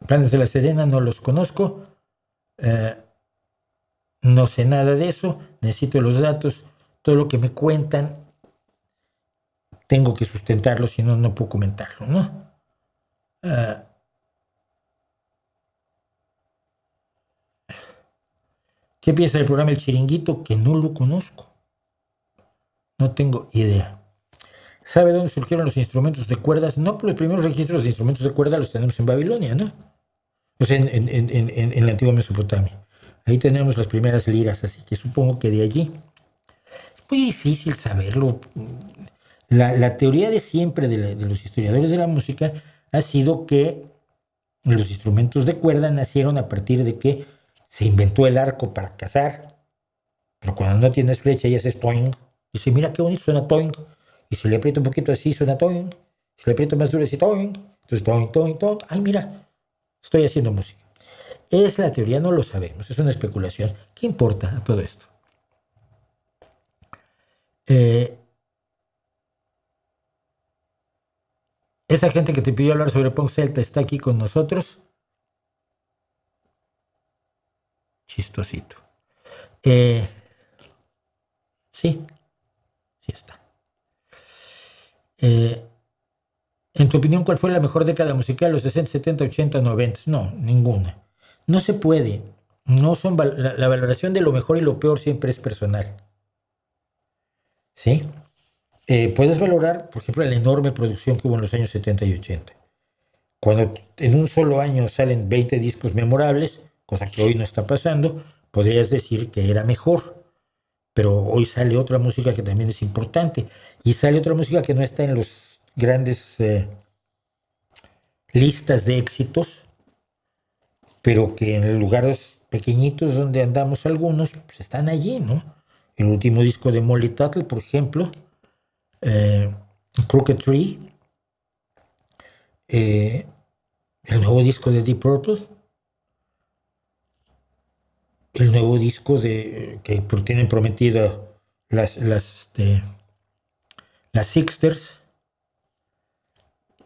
Planes de la Serena no los conozco, no sé nada de eso, necesito los datos, todo lo que me cuentan tengo que sustentarlo, si no, no puedo comentarlo, ¿no? ¿Qué piensa del programa El Chiringuito? Que no lo conozco, no tengo idea. ¿Sabe dónde surgieron los instrumentos de cuerdas? No, pues los primeros registros de instrumentos de cuerda los tenemos en Babilonia, ¿no? O sea, en la antigua Mesopotamia. Ahí tenemos las primeras liras, así que supongo que de allí. Es muy difícil saberlo. La teoría de siempre de los historiadores de la música ha sido que los instrumentos de cuerda nacieron a partir de que se inventó el arco para cazar, pero cuando no tienes flecha y haces toing, dice, mira qué bonito suena toing, y si le aprieto un poquito así suena toing, si le aprieto más duro así toing, entonces toing, toing, toing, ay mira, estoy haciendo música. Es la teoría, no lo sabemos, es una especulación. ¿Qué importa a todo esto? Esa gente que te pidió hablar sobre punk celta está aquí con nosotros. Chistosito. Sí está. En tu opinión, ¿cuál fue la mejor década musical? ¿Los 60, 70, 80, 90? No, ninguna. No se puede. No son la valoración de lo mejor y lo peor siempre es personal. ¿Sí? Puedes valorar, por ejemplo, la enorme producción que hubo en los años 70 y 80. Cuando en un solo año salen 20 discos memorables, cosa que hoy no está pasando, podrías decir que era mejor. Pero hoy sale otra música que también es importante. Y sale otra música que no está en los grandes listas de éxitos, pero que en lugares pequeñitos donde andamos algunos, pues están allí, ¿no? El último disco de Molly Tuttle, por ejemplo, Crooked Tree, el nuevo disco de Deep Purple, el nuevo disco que tienen prometido las Sixters.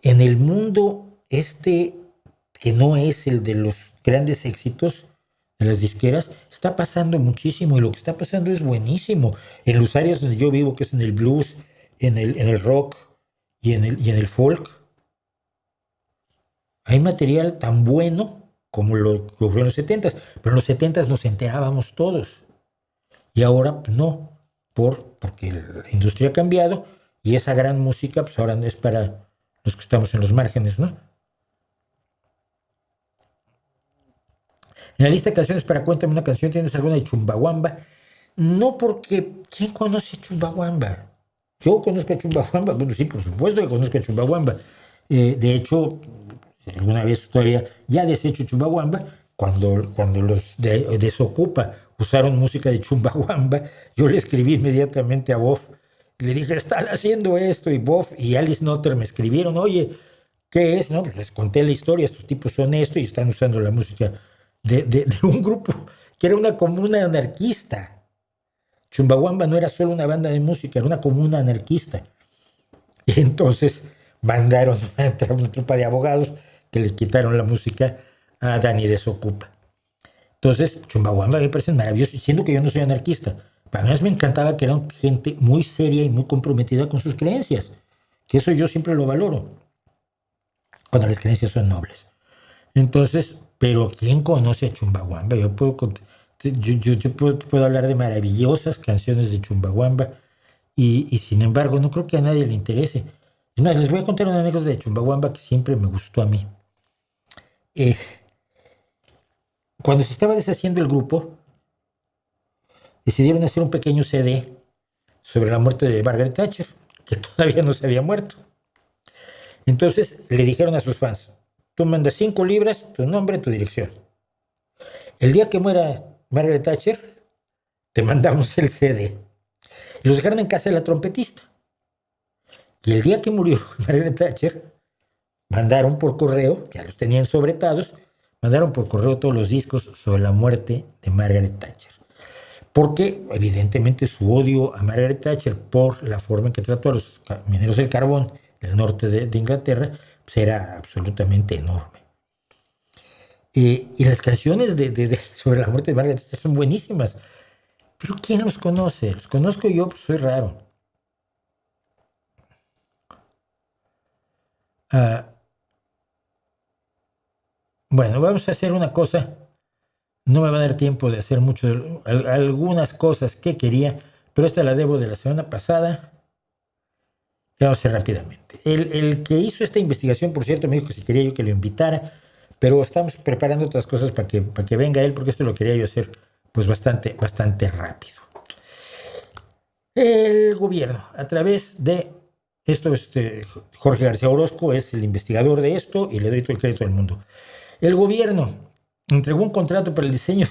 En el mundo que no es el de los grandes éxitos de las disqueras, está pasando muchísimo, y lo que está pasando es buenísimo. En los áreas donde yo vivo, que es en el blues, en el rock y en el folk, hay material tan bueno como lo que ocurrió en los 70s, pero en los 70s nos enterábamos todos. Y ahora pues, no, porque la industria ha cambiado y esa gran música pues ahora no es para los que estamos en los márgenes, ¿no? En la lista de canciones para Cuéntame una canción, ¿tienes alguna de Chumbawamba? No, porque ¿quién conoce a Chumbawamba? Yo conozco a Chumbawamba, bueno, sí, por supuesto que conozco a Chumbawamba. De hecho, alguna vez todavía ya deshecho Chumbawamba, cuando los de Desocupa usaron música de Chumbawamba, yo le escribí inmediatamente a Boff, le dije, están haciendo esto, y Boff y Alice Notter me escribieron, oye, ¿qué es? No, pues les conté la historia, estos tipos son esto y están usando la música de un grupo que era una comuna anarquista. Chumbawamba no era solo una banda de música, era una comuna anarquista. Y entonces mandaron a una tropa de abogados que le quitaron la música a Dani Desocupa. Entonces, Chumbawamba me parece maravilloso, siendo que yo no soy anarquista. Para mí me encantaba que eran gente muy seria y muy comprometida con sus creencias, que eso yo siempre lo valoro, cuando las creencias son nobles. Entonces, pero ¿quién conoce a Chumbawamba? Yo puedo hablar de maravillosas canciones de Chumbawamba y sin embargo no creo que a nadie le interese. Es más, les voy a contar una anécdota de Chumbawamba que siempre me gustó a mí. Cuando se estaba deshaciendo el grupo, decidieron hacer un pequeño CD sobre la muerte de Margaret Thatcher, que todavía no se había muerto. Entonces le dijeron a sus fans, tú mandas 5 libras, tu nombre, tu dirección. El día que muera Margaret Thatcher, te mandamos el CD. Y los dejaron en casa de la trompetista. Y el día que murió Margaret Thatcher, mandaron por correo, ya los tenían sobretados, mandaron por correo todos los discos sobre la muerte de Margaret Thatcher. Porque evidentemente su odio a Margaret Thatcher por la forma en que trató a los mineros del carbón en el norte de Inglaterra, pues era absolutamente enorme. Y las canciones sobre la muerte de Margaret Thatcher son buenísimas. Pero ¿quién los conoce? Los conozco yo, pues soy raro. Bueno, vamos a hacer una cosa. No me va a dar tiempo de hacer algunas cosas que quería, pero esta la debo de la semana pasada. Y vamos a hacer rápidamente. El que hizo esta investigación, por cierto, me dijo que si quería yo que lo invitara, pero estamos preparando otras cosas para que venga él, porque esto lo quería yo hacer pues bastante rápido. El gobierno, a través de esto, Jorge García Orozco es el investigador de esto y le doy todo el crédito del mundo. El gobierno entregó un contrato para el diseño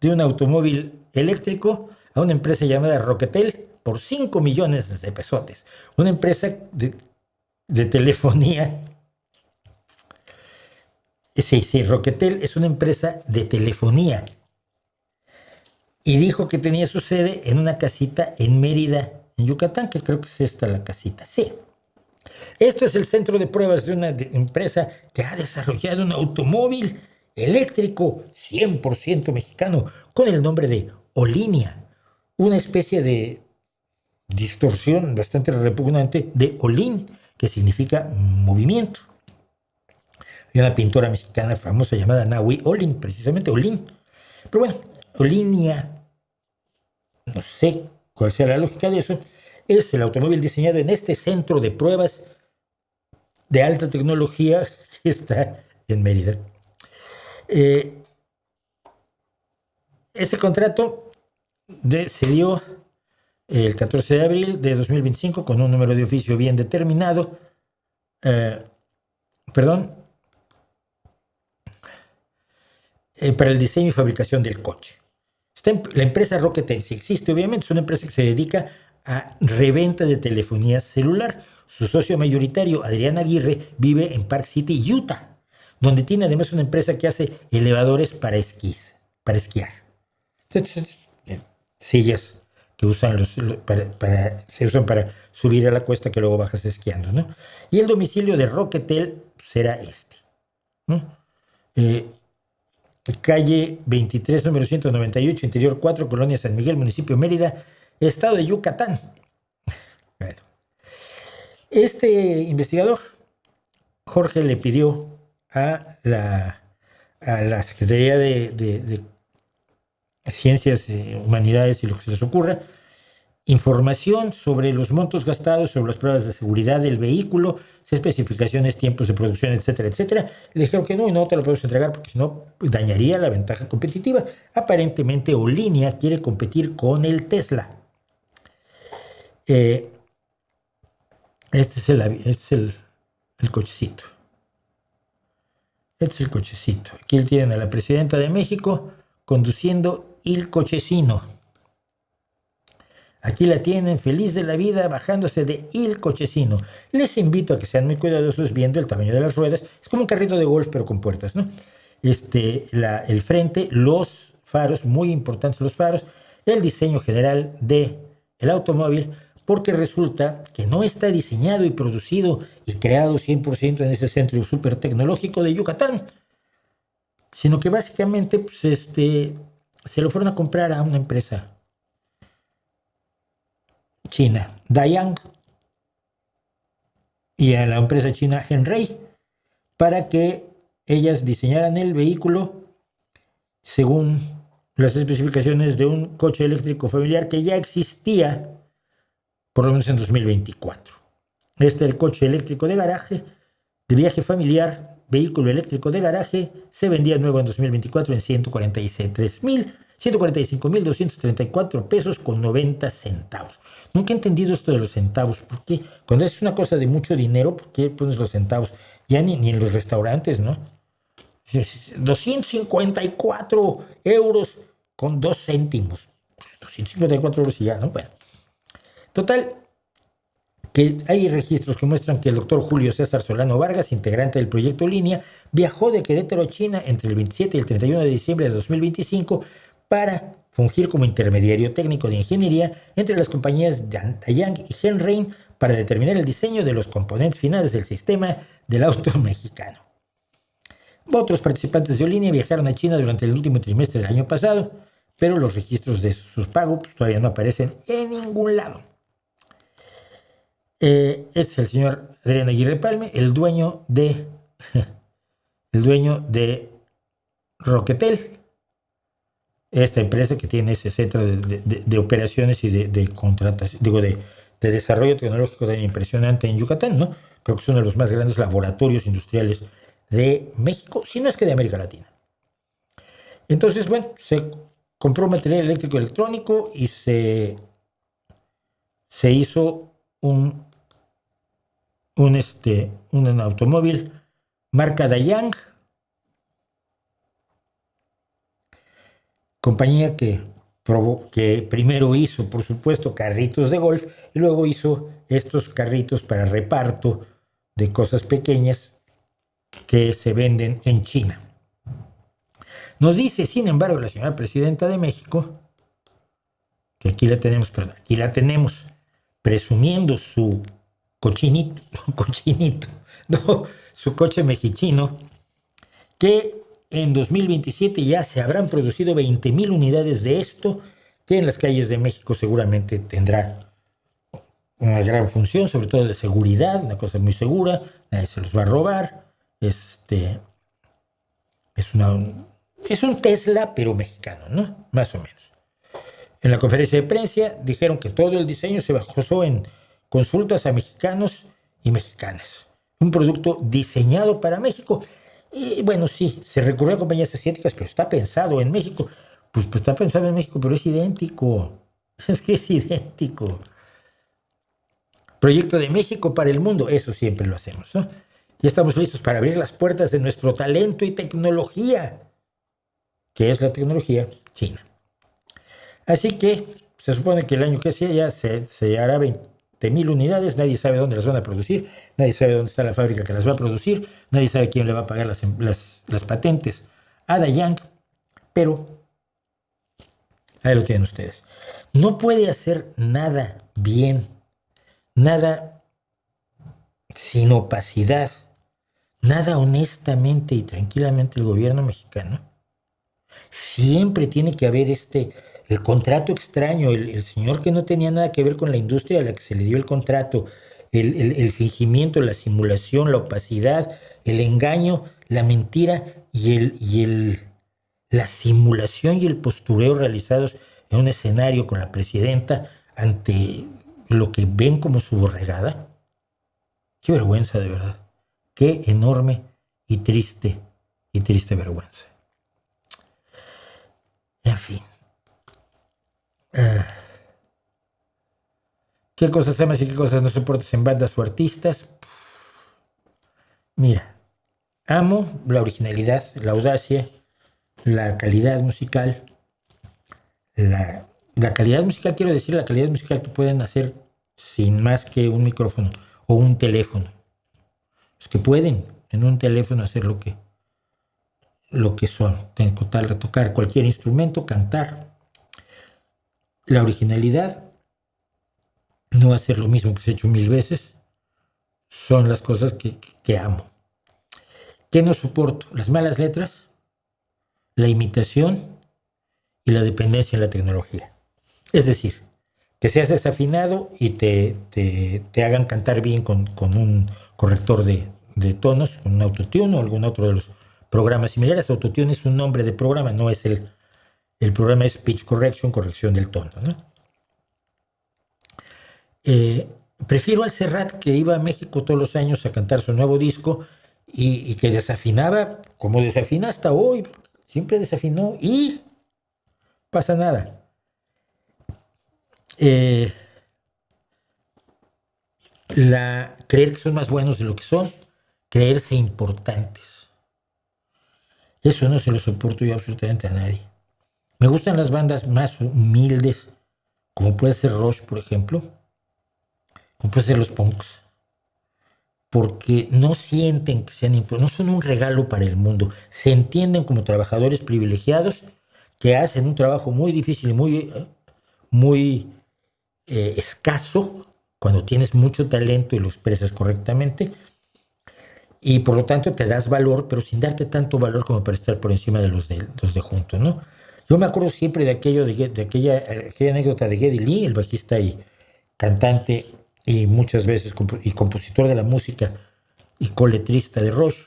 de un automóvil eléctrico a una empresa llamada Rocketel por 5 millones de pesotes. Una empresa de telefonía. Sí, Rocketel es una empresa de telefonía. Y dijo que tenía su sede en una casita en Mérida, en Yucatán, que creo que es esta la casita. Sí. Esto es el centro de pruebas de una empresa que ha desarrollado un automóvil eléctrico 100% mexicano con el nombre de Olinia, una especie de distorsión bastante repugnante de Olin, que significa movimiento. Hay una pintora mexicana famosa llamada Nahui Olin, precisamente Olin. Pero bueno, Olinia, no sé cuál sea la lógica de eso, es el automóvil diseñado en este centro de pruebas de alta tecnología que está en Mérida. Ese contrato se dio el 14 de abril de 2025 con un número de oficio bien determinado. Para el diseño y fabricación del coche. La empresa Rocketel, si existe obviamente, es una empresa que se dedica a reventa de telefonía celular. Su socio mayoritario, Adrián Aguirre, vive en Park City, Utah, donde tiene además una empresa que hace elevadores para esquiar. Entonces, sillas que se usan para subir a la cuesta que luego bajas esquiando, ¿no? Y el domicilio de Rocketel será este, ¿no? Calle 23, número 198, interior 4, Colonia San Miguel, municipio Mérida, estado de Yucatán. Bueno, este investigador, Jorge, le pidió a la Secretaría de Ciencias, Humanidades y lo que se les ocurra, información sobre los montos gastados, sobre las pruebas de seguridad del vehículo, especificaciones, tiempos de producción, etcétera, etcétera. Le dijeron que no te lo podemos entregar porque si no dañaría la ventaja competitiva. Aparentemente Olinia quiere competir con el Tesla. Este es el cochecito. Este es el cochecito. Aquí tienen a la presidenta de México conduciendo el cochecino. Aquí la tienen feliz de la vida bajándose de el cochecino. Les invito a que sean muy cuidadosos viendo el tamaño de las ruedas. Es como un carrito de golf pero con puertas, ¿no? El frente, los faros, muy importantes los faros, el diseño general del automóvil, porque resulta que no está diseñado y producido y creado 100% en ese centro súper tecnológico de Yucatán, sino que básicamente pues, se lo fueron a comprar a una empresa china, Dayang, y a la empresa china Henrei, para que ellas diseñaran el vehículo según las especificaciones de un coche eléctrico familiar que ya existía por lo menos en 2024. El coche eléctrico de garaje, de viaje familiar, vehículo eléctrico de garaje, se vendía nuevo en 2024 en 145.234 pesos con 90 centavos. Nunca he entendido esto de los centavos. ¿Por qué? Cuando es una cosa de mucho dinero, ¿por qué pones los centavos? Ya ni en los restaurantes, ¿no? 254 euros con 2 céntimos. 254 euros y ya, ¿no? Bueno. Total, que hay registros que muestran que el doctor Julio César Solano Vargas, integrante del proyecto Línea, viajó de Querétaro a China entre el 27 y el 31 de diciembre de 2025 para fungir como intermediario técnico de ingeniería entre las compañías Dayang y Henrein para determinar el diseño de los componentes finales del sistema del auto mexicano. Otros participantes de Línea viajaron a China durante el último trimestre del año pasado, pero los registros de sus pagos todavía no aparecen en ningún lado. Es el señor Adrián Aguirre Palme, el dueño de Roquetel, esta empresa que tiene ese centro de operaciones y de contratación, de desarrollo tecnológico tan impresionante en Yucatán, ¿no? Creo que es uno de los más grandes laboratorios industriales de México, si no es que de América Latina. Entonces, bueno, se compró material eléctrico electrónico y se hizo un automóvil marca Dayang, compañía que primero hizo, por supuesto, carritos de golf y luego hizo estos carritos para reparto de cosas pequeñas que se venden en China. Nos dice, sin embargo, la señora presidenta de México, que aquí la tenemos presumiendo su su coche mexichino, que en 2027 ya se habrán producido 20,000 unidades de esto, que en las calles de México seguramente tendrá una gran función, sobre todo de seguridad, una cosa muy segura, nadie se los va a robar. Es un Tesla, pero mexicano, ¿no? Más o menos. En la conferencia de prensa dijeron que todo el diseño se basó en consultas a mexicanos y mexicanas. Un producto diseñado para México. Y bueno, sí, se recurrió a compañías asiáticas, pero está pensado en México. Pues está pensado en México, pero es idéntico. Es que es idéntico. Proyecto de México para el mundo, eso siempre lo hacemos, ¿no? Ya estamos listos para abrir las puertas de nuestro talento y tecnología, que es la tecnología china. Así que se supone que el año que sigue ya se hará 20,000 unidades, nadie sabe dónde las van a producir, nadie sabe dónde está la fábrica que las va a producir, nadie sabe quién le va a pagar las patentes a Dayang, pero ahí lo tienen ustedes. No puede hacer nada bien, nada sin opacidad, nada honestamente y tranquilamente el gobierno mexicano. Siempre tiene que haber el contrato extraño, el señor que no tenía nada que ver con la industria a la que se le dio el contrato, el fingimiento, la simulación, la opacidad, el engaño, la mentira y la simulación y el postureo realizados en un escenario con la presidenta ante lo que ven como su borregada. Qué vergüenza, de verdad. Qué enorme y triste vergüenza. En fin. ¿Qué cosas amas y qué cosas no soportas en bandas o artistas? Mira, amo la originalidad, la audacia, la calidad musical. La calidad musical, quiero decir, la calidad musical que pueden hacer sin más que un micrófono o un teléfono. Los que pueden en un teléfono hacer lo que son, tocar cualquier instrumento, cantar. La originalidad, no hacer lo mismo que se ha hecho 1000 veces, son las cosas que amo. ¿Qué no soporto? Las malas letras, la imitación y la dependencia en la tecnología. Es decir, que seas desafinado y te hagan cantar bien con un corrector de tonos, con un autotune o algún otro de los programas similares. Autotune es un nombre de programa, no es el programa es pitch correction, corrección del tono, ¿no? Prefiero al Serrat, que iba a México todos los años a cantar su nuevo disco y que desafinaba como desafina hasta hoy. Siempre desafinó y pasa nada. Creer que son más buenos de lo que son, creerse importantes. Eso no se lo soporto yo absolutamente a nadie. Me gustan las bandas más humildes, como puede ser Rush, por ejemplo, como puede ser los punks, porque no sienten que sean no son un regalo para el mundo, se entienden como trabajadores privilegiados que hacen un trabajo muy difícil y muy escaso cuando tienes mucho talento y lo expresas correctamente, y por lo tanto te das valor, pero sin darte tanto valor como para estar por encima de los de juntos, ¿no? Yo me acuerdo siempre de aquella anécdota de Geddy Lee, el bajista y cantante y muchas veces y compositor de la música y coletrista de Rush,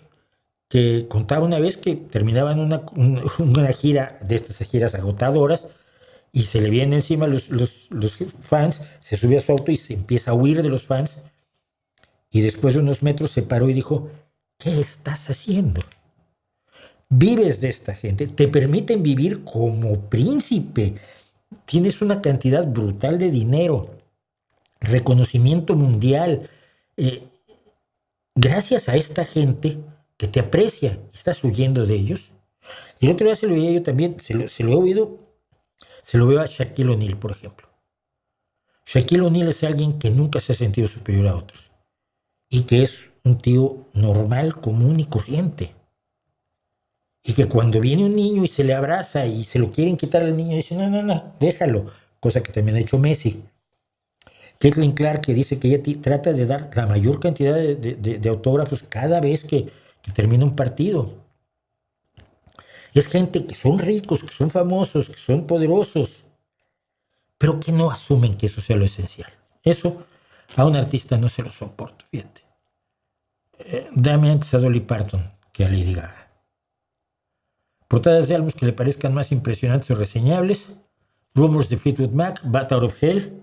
que contaba una vez que terminaban una gira de estas giras agotadoras y se le vienen encima los fans, se sube a su auto y se empieza a huir de los fans, y después de unos metros se paró y dijo: ¿qué estás haciendo? Vives de esta gente, te permiten vivir como príncipe, tienes una cantidad brutal de dinero, reconocimiento mundial, gracias a esta gente que te aprecia, estás huyendo de ellos. Y el otro día se lo veía yo también, se lo he oído, se lo veo a Shaquille O'Neal, por ejemplo. Shaquille O'Neal es alguien que nunca se ha sentido superior a otros y que es un tío normal, común y corriente. Y que cuando viene un niño y se le abraza y se lo quieren quitar al niño, dice: no, déjalo. Cosa que también ha hecho Messi. Caitlin Clark, que dice que ella trata de dar la mayor cantidad de autógrafos cada vez que termina un partido. Es gente que son ricos, que son famosos, que son poderosos, pero que no asumen que eso sea lo esencial. Eso a un artista no se lo soporto, fíjate. Dame antes a Dolly Parton que a Lady Gaga. Portadas de álbumes que le parezcan más impresionantes o reseñables: Rumors de Fleetwood Mac, Bat Out of Hell.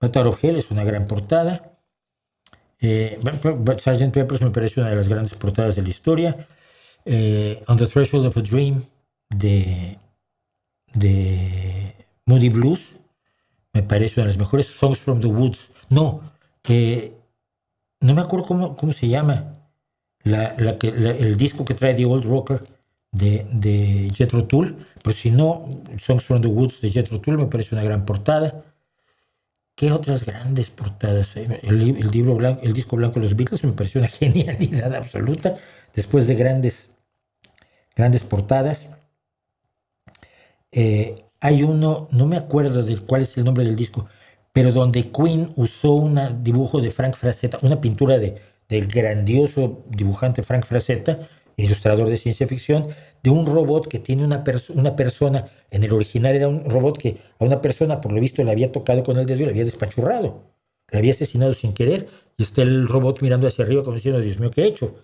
Bat Out of Hell es una gran portada. Sgt. Pepper's me parece una de las grandes portadas de la historia. On the Threshold of a Dream de Moody Blues me parece una de las mejores. Songs from the Woods. No me acuerdo cómo se llama el disco que trae The Old Rocker de Jethro Tull, pero si no, Songs from the Woods de Jethro Tull me parece una gran portada. ¿Qué otras grandes portadas hay? El disco blanco de los Beatles me pareció una genialidad absoluta, después de grandes portadas. Hay uno, no me acuerdo de cuál es el nombre del disco, pero donde Queen usó un dibujo de Frank Frazetta, una pintura del grandioso dibujante Frank Frazetta, ilustrador de ciencia ficción, de un robot que tiene una persona. En el original era un robot que a una persona, por lo visto, le había tocado con el dedo y le había despachurrado, le había asesinado sin querer, y está el robot mirando hacia arriba como diciendo: Dios mío, ¿qué he hecho?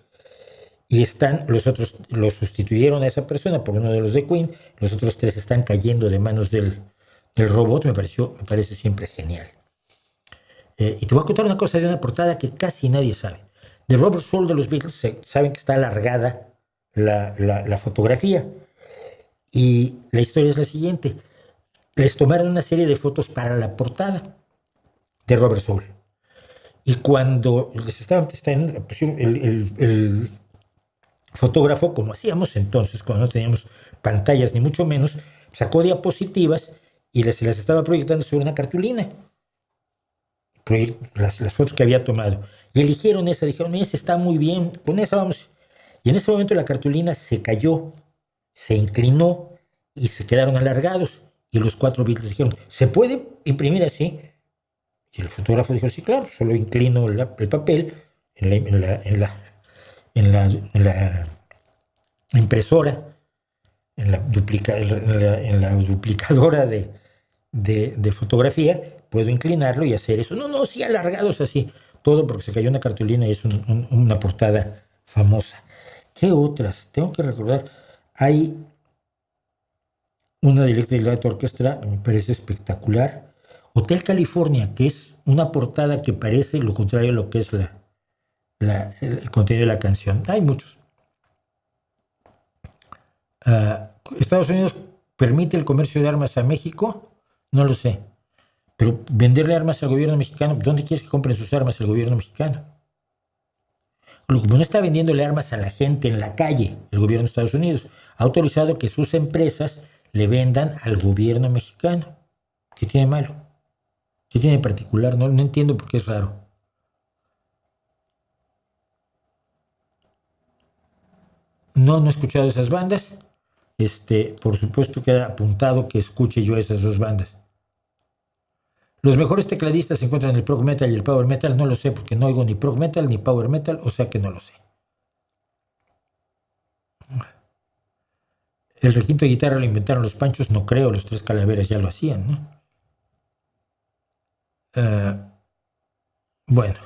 Y están los otros, lo sustituyeron a esa persona por uno de los de Queen, los otros tres están cayendo de manos del robot. Me parece siempre genial. Y te voy a contar una cosa de una portada que casi nadie sabe. De Rubber Soul de los Beatles, saben que está alargada la fotografía. Y la historia es la siguiente. Les tomaron una serie de fotos para la portada de Rubber Soul. Y cuando les estaban el fotógrafo, como hacíamos entonces, cuando no teníamos pantallas ni mucho menos, sacó diapositivas y se las estaba proyectando sobre una cartulina. Las fotos que había tomado. Y eligieron esa, dijeron: esa está muy bien, con esa vamos. Y en ese momento la cartulina se cayó, se inclinó y se quedaron alargados. Y los cuatro Beatles dijeron: ¿se puede imprimir así? Y el fotógrafo dijo: sí, claro, solo inclino el papel en la impresora, en la duplicadora de fotografía, puedo inclinarlo y hacer eso. No, sí, alargados así. Todo porque se cayó una cartulina y es una portada famosa. ¿Qué otras? Tengo que recordar. Hay una de Electric Light Orchestra, me parece espectacular. Hotel California, que es una portada que parece lo contrario a lo que es el contenido de la canción. Hay muchos. ¿Estados Unidos permite el comercio de armas a México? No lo sé. Pero venderle armas al gobierno mexicano, ¿dónde quieres que compren sus armas el gobierno mexicano? Como no está vendiéndole armas a la gente en la calle, el gobierno de Estados Unidos ha autorizado que sus empresas le vendan al gobierno mexicano. ¿Qué tiene malo? ¿Qué tiene de particular? No entiendo por qué es raro. No he escuchado esas bandas. Por supuesto que he apuntado que escuche yo esas dos bandas. Los mejores tecladistas se encuentran en el prog metal y el power metal. No lo sé porque no oigo ni prog metal ni power metal, o sea que no lo sé. El requinto de guitarra lo inventaron los Panchos, no creo, los Tres Calaveras ya lo hacían, ¿no? Bueno,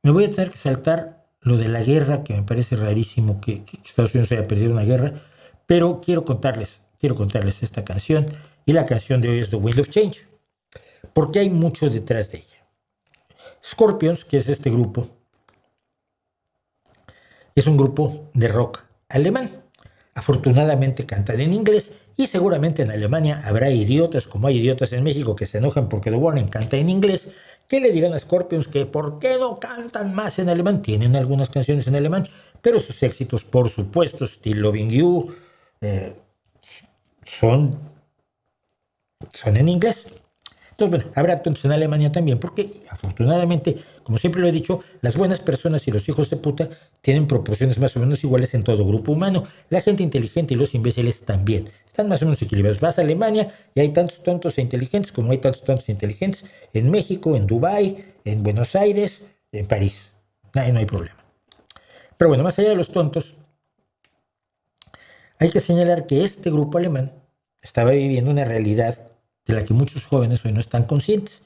me voy a tener que saltar lo de la guerra, que me parece rarísimo que Estados Unidos haya perdido una guerra, pero quiero contarles esta canción, y la canción de hoy es The Wind of Change, porque hay mucho detrás de ella. Scorpions, que es este grupo, es un grupo de rock alemán. Afortunadamente cantan en inglés, y seguramente en Alemania habrá idiotas, como hay idiotas en México que se enojan porque The Warning canta en inglés, que le dirán a Scorpions que por qué no cantan más en alemán. Tienen algunas canciones en alemán, pero sus éxitos, por supuesto, Still Loving You, son en inglés. Entonces, bueno, habrá tontos en Alemania también, porque afortunadamente, como siempre lo he dicho, las buenas personas y los hijos de puta tienen proporciones más o menos iguales en todo grupo humano. La gente inteligente y los imbéciles también están más o menos equilibrados. Vas a Alemania y hay tantos tontos e inteligentes como hay tantos tontos e inteligentes en México, en Dubái, en Buenos Aires, en París. Ahí no hay problema. Pero bueno, más allá de los tontos, hay que señalar que este grupo alemán estaba viviendo una realidad de la que muchos jóvenes hoy no están conscientes.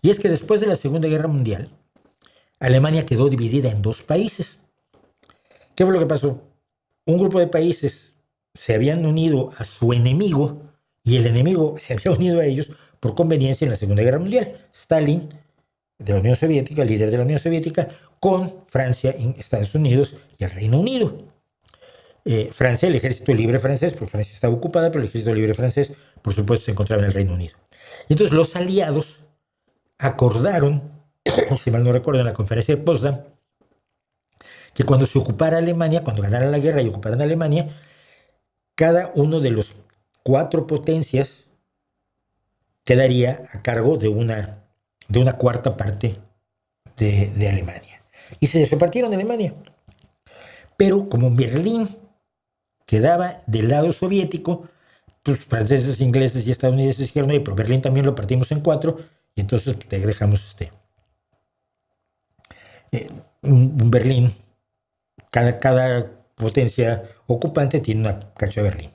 Y es que después de la Segunda Guerra Mundial, Alemania quedó dividida en dos países. ¿Qué fue lo que pasó? Un grupo de países se habían unido a su enemigo, y el enemigo se había unido a ellos por conveniencia en la Segunda Guerra Mundial. Stalin, de la Unión Soviética, líder de la Unión Soviética, con Francia, Estados Unidos y el Reino Unido. Francia, el ejército libre francés, porque Francia estaba ocupada, pero el ejército libre francés, por supuesto, se encontraba en el Reino Unido. Y entonces los aliados acordaron, si mal no recuerdo, en la conferencia de Potsdam, que cuando se ocupara Alemania, cuando ganara la guerra y ocuparan Alemania, cada uno de los cuatro potencias quedaría a cargo de una cuarta parte de Alemania. Y se repartieron Alemania. Pero como Berlín quedaba del lado soviético, pues franceses, ingleses y estadounidenses dijeron, oye, pero Berlín también lo partimos en cuatro, y entonces te dejamos un Berlín, cada potencia ocupante tiene una cacho de Berlín.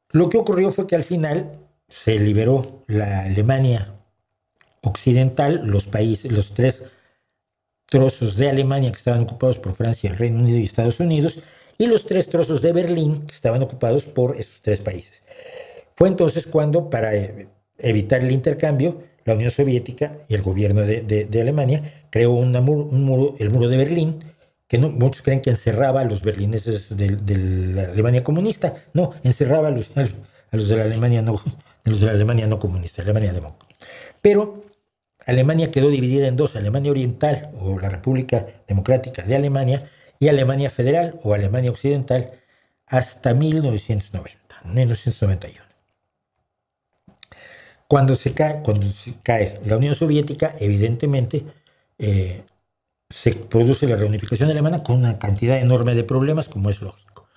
Lo que ocurrió fue que al final se liberó la Alemania occidental, los tres trozos de Alemania que estaban ocupados por Francia, el Reino Unido y Estados Unidos, y los tres trozos de Berlín que estaban ocupados por esos tres países. Fue entonces cuando, para evitar el intercambio, la Unión Soviética y el gobierno de Alemania creó el muro de Berlín, que muchos creen que encerraba a los berlineses de la Alemania comunista. No, encerraba a los de la Alemania no comunista, Alemania demócrata. Pero Alemania quedó dividida en dos: Alemania Oriental, o la República Democrática de Alemania, y Alemania Federal, o Alemania Occidental, hasta 1991. Cuando se cae la Unión Soviética, evidentemente se produce la reunificación alemana con una cantidad enorme de problemas, como es lógico.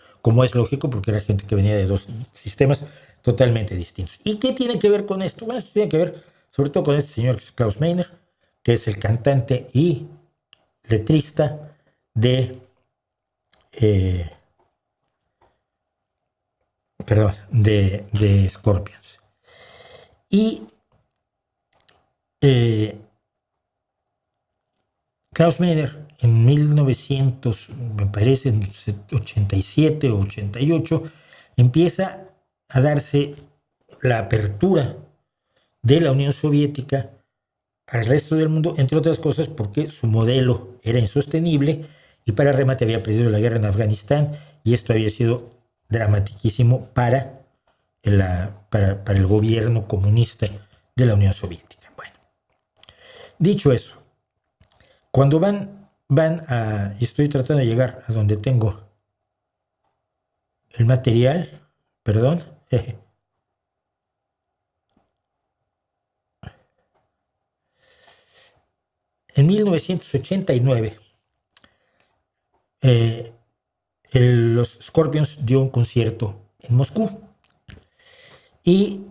Porque era gente que venía de dos sistemas totalmente distintos. ¿Y qué tiene que ver con esto? Bueno, esto tiene que ver sobre todo con este señor Klaus Meiner, que es el cantante y letrista de Scorpions. Y Klaus Meiner en 1987 o 88 empieza a darse la apertura de la Unión Soviética al resto del mundo, entre otras cosas porque su modelo era insostenible, y para remate había perdido la guerra en Afganistán, y esto había sido dramatiquísimo para el gobierno comunista de la Unión Soviética. Bueno, dicho eso, cuando y estoy tratando de llegar a donde tengo el material, perdón, En 1989, los Scorpions dio un concierto en Moscú y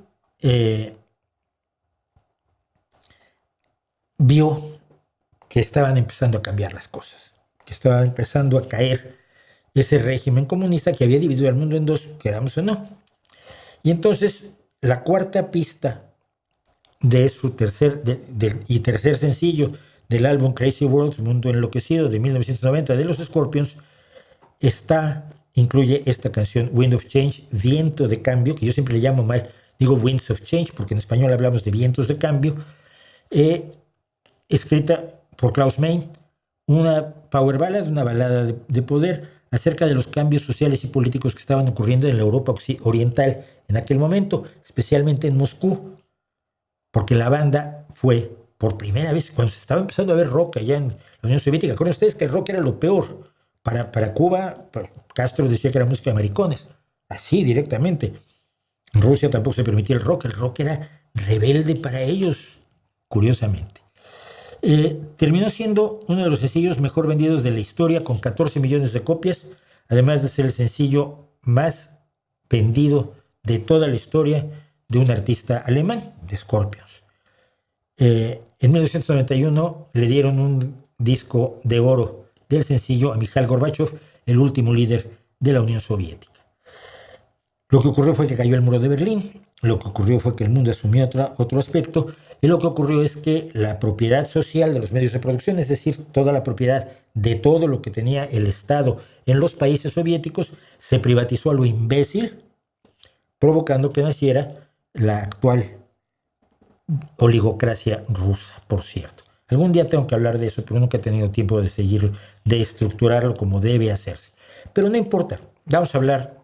vio que estaban empezando a cambiar las cosas, que estaba empezando a caer ese régimen comunista que había dividido al mundo en dos, queramos o no. Y entonces la cuarta pista de su tercer sencillo del álbum Crazy World, Mundo Enloquecido, de 1990 de los Scorpions, incluye esta canción, Wind of Change, Viento de Cambio, que yo siempre le llamo mal, digo Winds of Change, porque en español hablamos de vientos de cambio, escrita por Klaus Meine, una power ballad, una balada de poder acerca de los cambios sociales y políticos que estaban ocurriendo en la Europa oriental en aquel momento, especialmente en Moscú, porque la banda fue por primera vez, cuando se estaba empezando a ver rock allá en la Unión Soviética. Recuerden ustedes que el rock era lo peor. Para Cuba, Castro decía que era música de maricones, así directamente. En Rusia tampoco se permitía el rock era rebelde para ellos, curiosamente. Terminó siendo uno de los sencillos mejor vendidos de la historia, con 14 millones de copias, además de ser el sencillo más vendido de toda la historia de un artista alemán, de Scorpions. En 1991 le dieron un disco de oro del sencillo a Mikhail Gorbachev, el último líder de la Unión Soviética. Lo que ocurrió fue que cayó el muro de Berlín, lo que ocurrió fue que el mundo asumió otro aspecto, y lo que ocurrió es que la propiedad social de los medios de producción, es decir, toda la propiedad de todo lo que tenía el Estado en los países soviéticos, se privatizó a lo imbécil, provocando que naciera la actual oligocracia rusa, por cierto. Algún día tengo que hablar de eso, pero nunca he tenido tiempo de seguirlo, de estructurarlo como debe hacerse. Pero no importa, vamos a hablar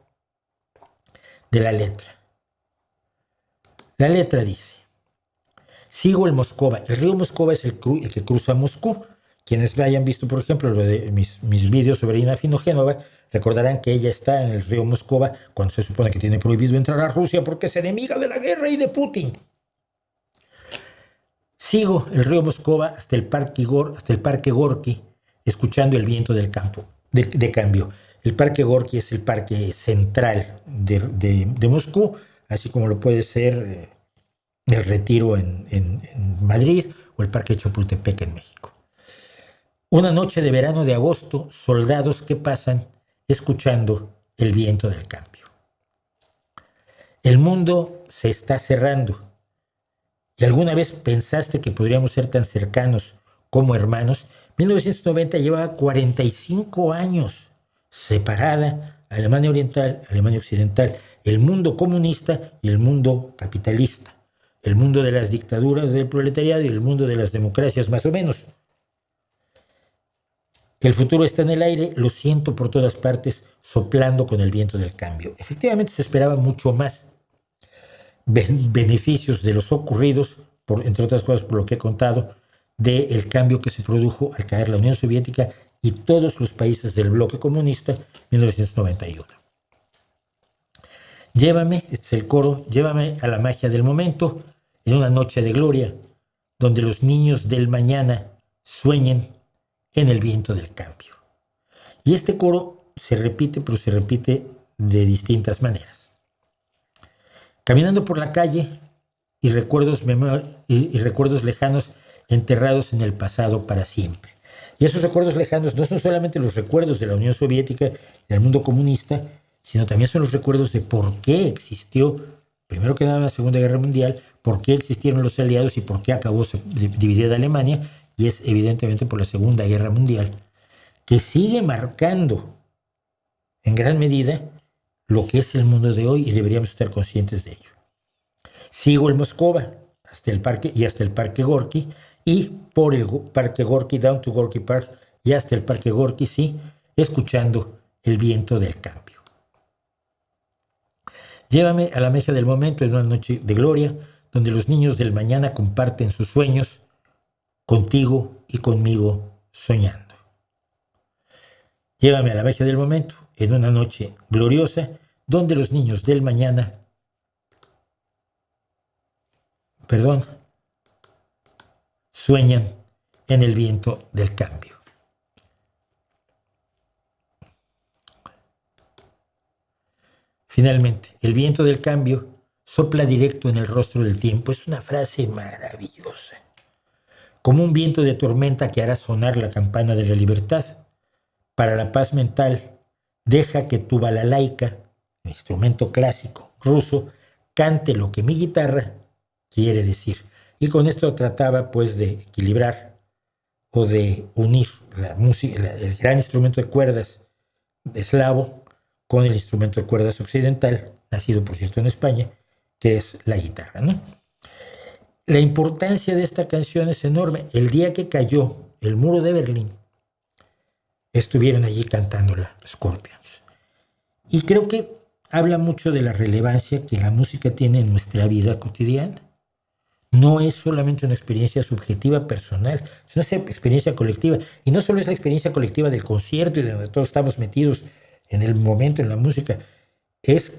de la letra. La letra dice: sigo el Moscova. El río Moscova es el que cruza Moscú. Quienes hayan visto, por ejemplo, lo de mis vídeos sobre Ina Finogénova, recordarán que ella está en el río Moscova cuando se supone que tiene prohibido entrar a Rusia porque es enemiga de la guerra y de Putin. Sigo el río Moscova hasta el Parque Gorki, escuchando el viento del cambio. El Parque Gorki es el parque central de Moscú, así como lo puede ser el Retiro en Madrid o el Parque Chapultepec en México. Una noche de verano de agosto, soldados que pasan escuchando el viento del cambio. El mundo se está cerrando. ¿Y alguna vez pensaste que podríamos ser tan cercanos como hermanos? 1990 llevaba 45 años separada Alemania Oriental, Alemania Occidental, el mundo comunista y el mundo capitalista, el mundo de las dictaduras del proletariado y el mundo de las democracias, más o menos. El futuro está en el aire, lo siento por todas partes, soplando con el viento del cambio. Efectivamente se esperaba mucho más beneficios de los ocurridos, entre otras cosas por lo que he contado, del cambio que se produjo al caer la Unión Soviética y todos los países del bloque comunista en 1991. Llévame, este es el coro, llévame a la magia del momento, en una noche de gloria, donde los niños del mañana sueñen en el viento del cambio. Y este coro se repite, pero se repite de distintas maneras. Caminando por la calle y recuerdos lejanos enterrados en el pasado para siempre. Y esos recuerdos lejanos no son solamente los recuerdos de la Unión Soviética y del mundo comunista, sino también son los recuerdos de por qué existió, primero que nada, la Segunda Guerra Mundial, por qué existieron los aliados y por qué acabó dividida Alemania, y es evidentemente por la Segunda Guerra Mundial, que sigue marcando en gran medida lo que es el mundo de hoy y deberíamos estar conscientes de ello. Sigo el Moscova hasta el Parque Gorki, y por el Parque Gorki, down to Gorky Park, y hasta el Parque Gorki, sí, escuchando el viento del cambio. Llévame a la magia del momento en una noche de gloria, donde los niños del mañana comparten sus sueños contigo y conmigo soñando. Llévame a la magia del momento en una noche gloriosa, donde los niños del mañana sueñan en el viento del cambio. Finalmente, el viento del cambio sopla directo en el rostro del tiempo. Es una frase maravillosa. Como un viento de tormenta que hará sonar la campana de la libertad. Para la paz mental, deja que tu balalaika, instrumento clásico ruso, cante lo que mi guitarra quiere decir. Y con esto trataba pues de equilibrar o de unir la música, el gran instrumento de cuerdas eslavo con el instrumento de cuerdas occidental, nacido por cierto en España, que es la guitarra, ¿no? La importancia de esta canción es enorme. El día que cayó el muro de Berlín, estuvieron allí cantándola Scorpions. Y creo que habla mucho de la relevancia que la música tiene en nuestra vida cotidiana. No es solamente una experiencia subjetiva personal, es una experiencia colectiva. Y no solo es la experiencia colectiva del concierto y de donde todos estamos metidos en el momento, en la música, es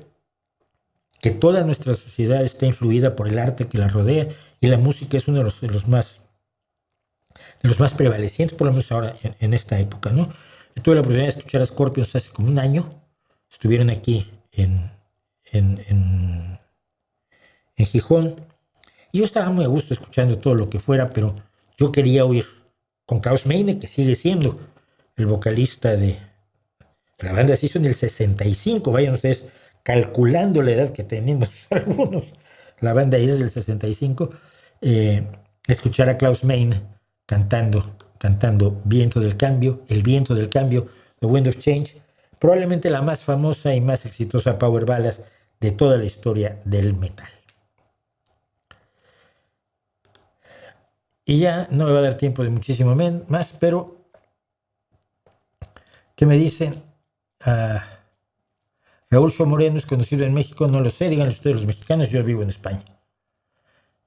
que toda nuestra sociedad está influida por el arte que la rodea, y la música es uno de los más prevalecientes, por lo menos ahora en esta época, ¿no? Yo tuve la oportunidad de escuchar a Scorpions hace como un año. Estuvieron aquí en Gijón, y yo estaba muy a gusto escuchando todo lo que fuera, pero yo quería oír con Klaus Meine, que sigue siendo el vocalista de la banda. Se hizo en el 65, vayan ustedes calculando la edad que tenemos algunos. La banda es del 65. Escuchar a Klaus Meine cantando Viento del Cambio, El Viento del Cambio, The Wind of Change, probablemente la más famosa y más exitosa power ballad de toda la historia del metal. Y ya no me va a dar tiempo de muchísimo más, pero ¿qué me dicen? Raúl Shaw Moreno es conocido en México, no lo sé, díganle ustedes los mexicanos, yo vivo en España.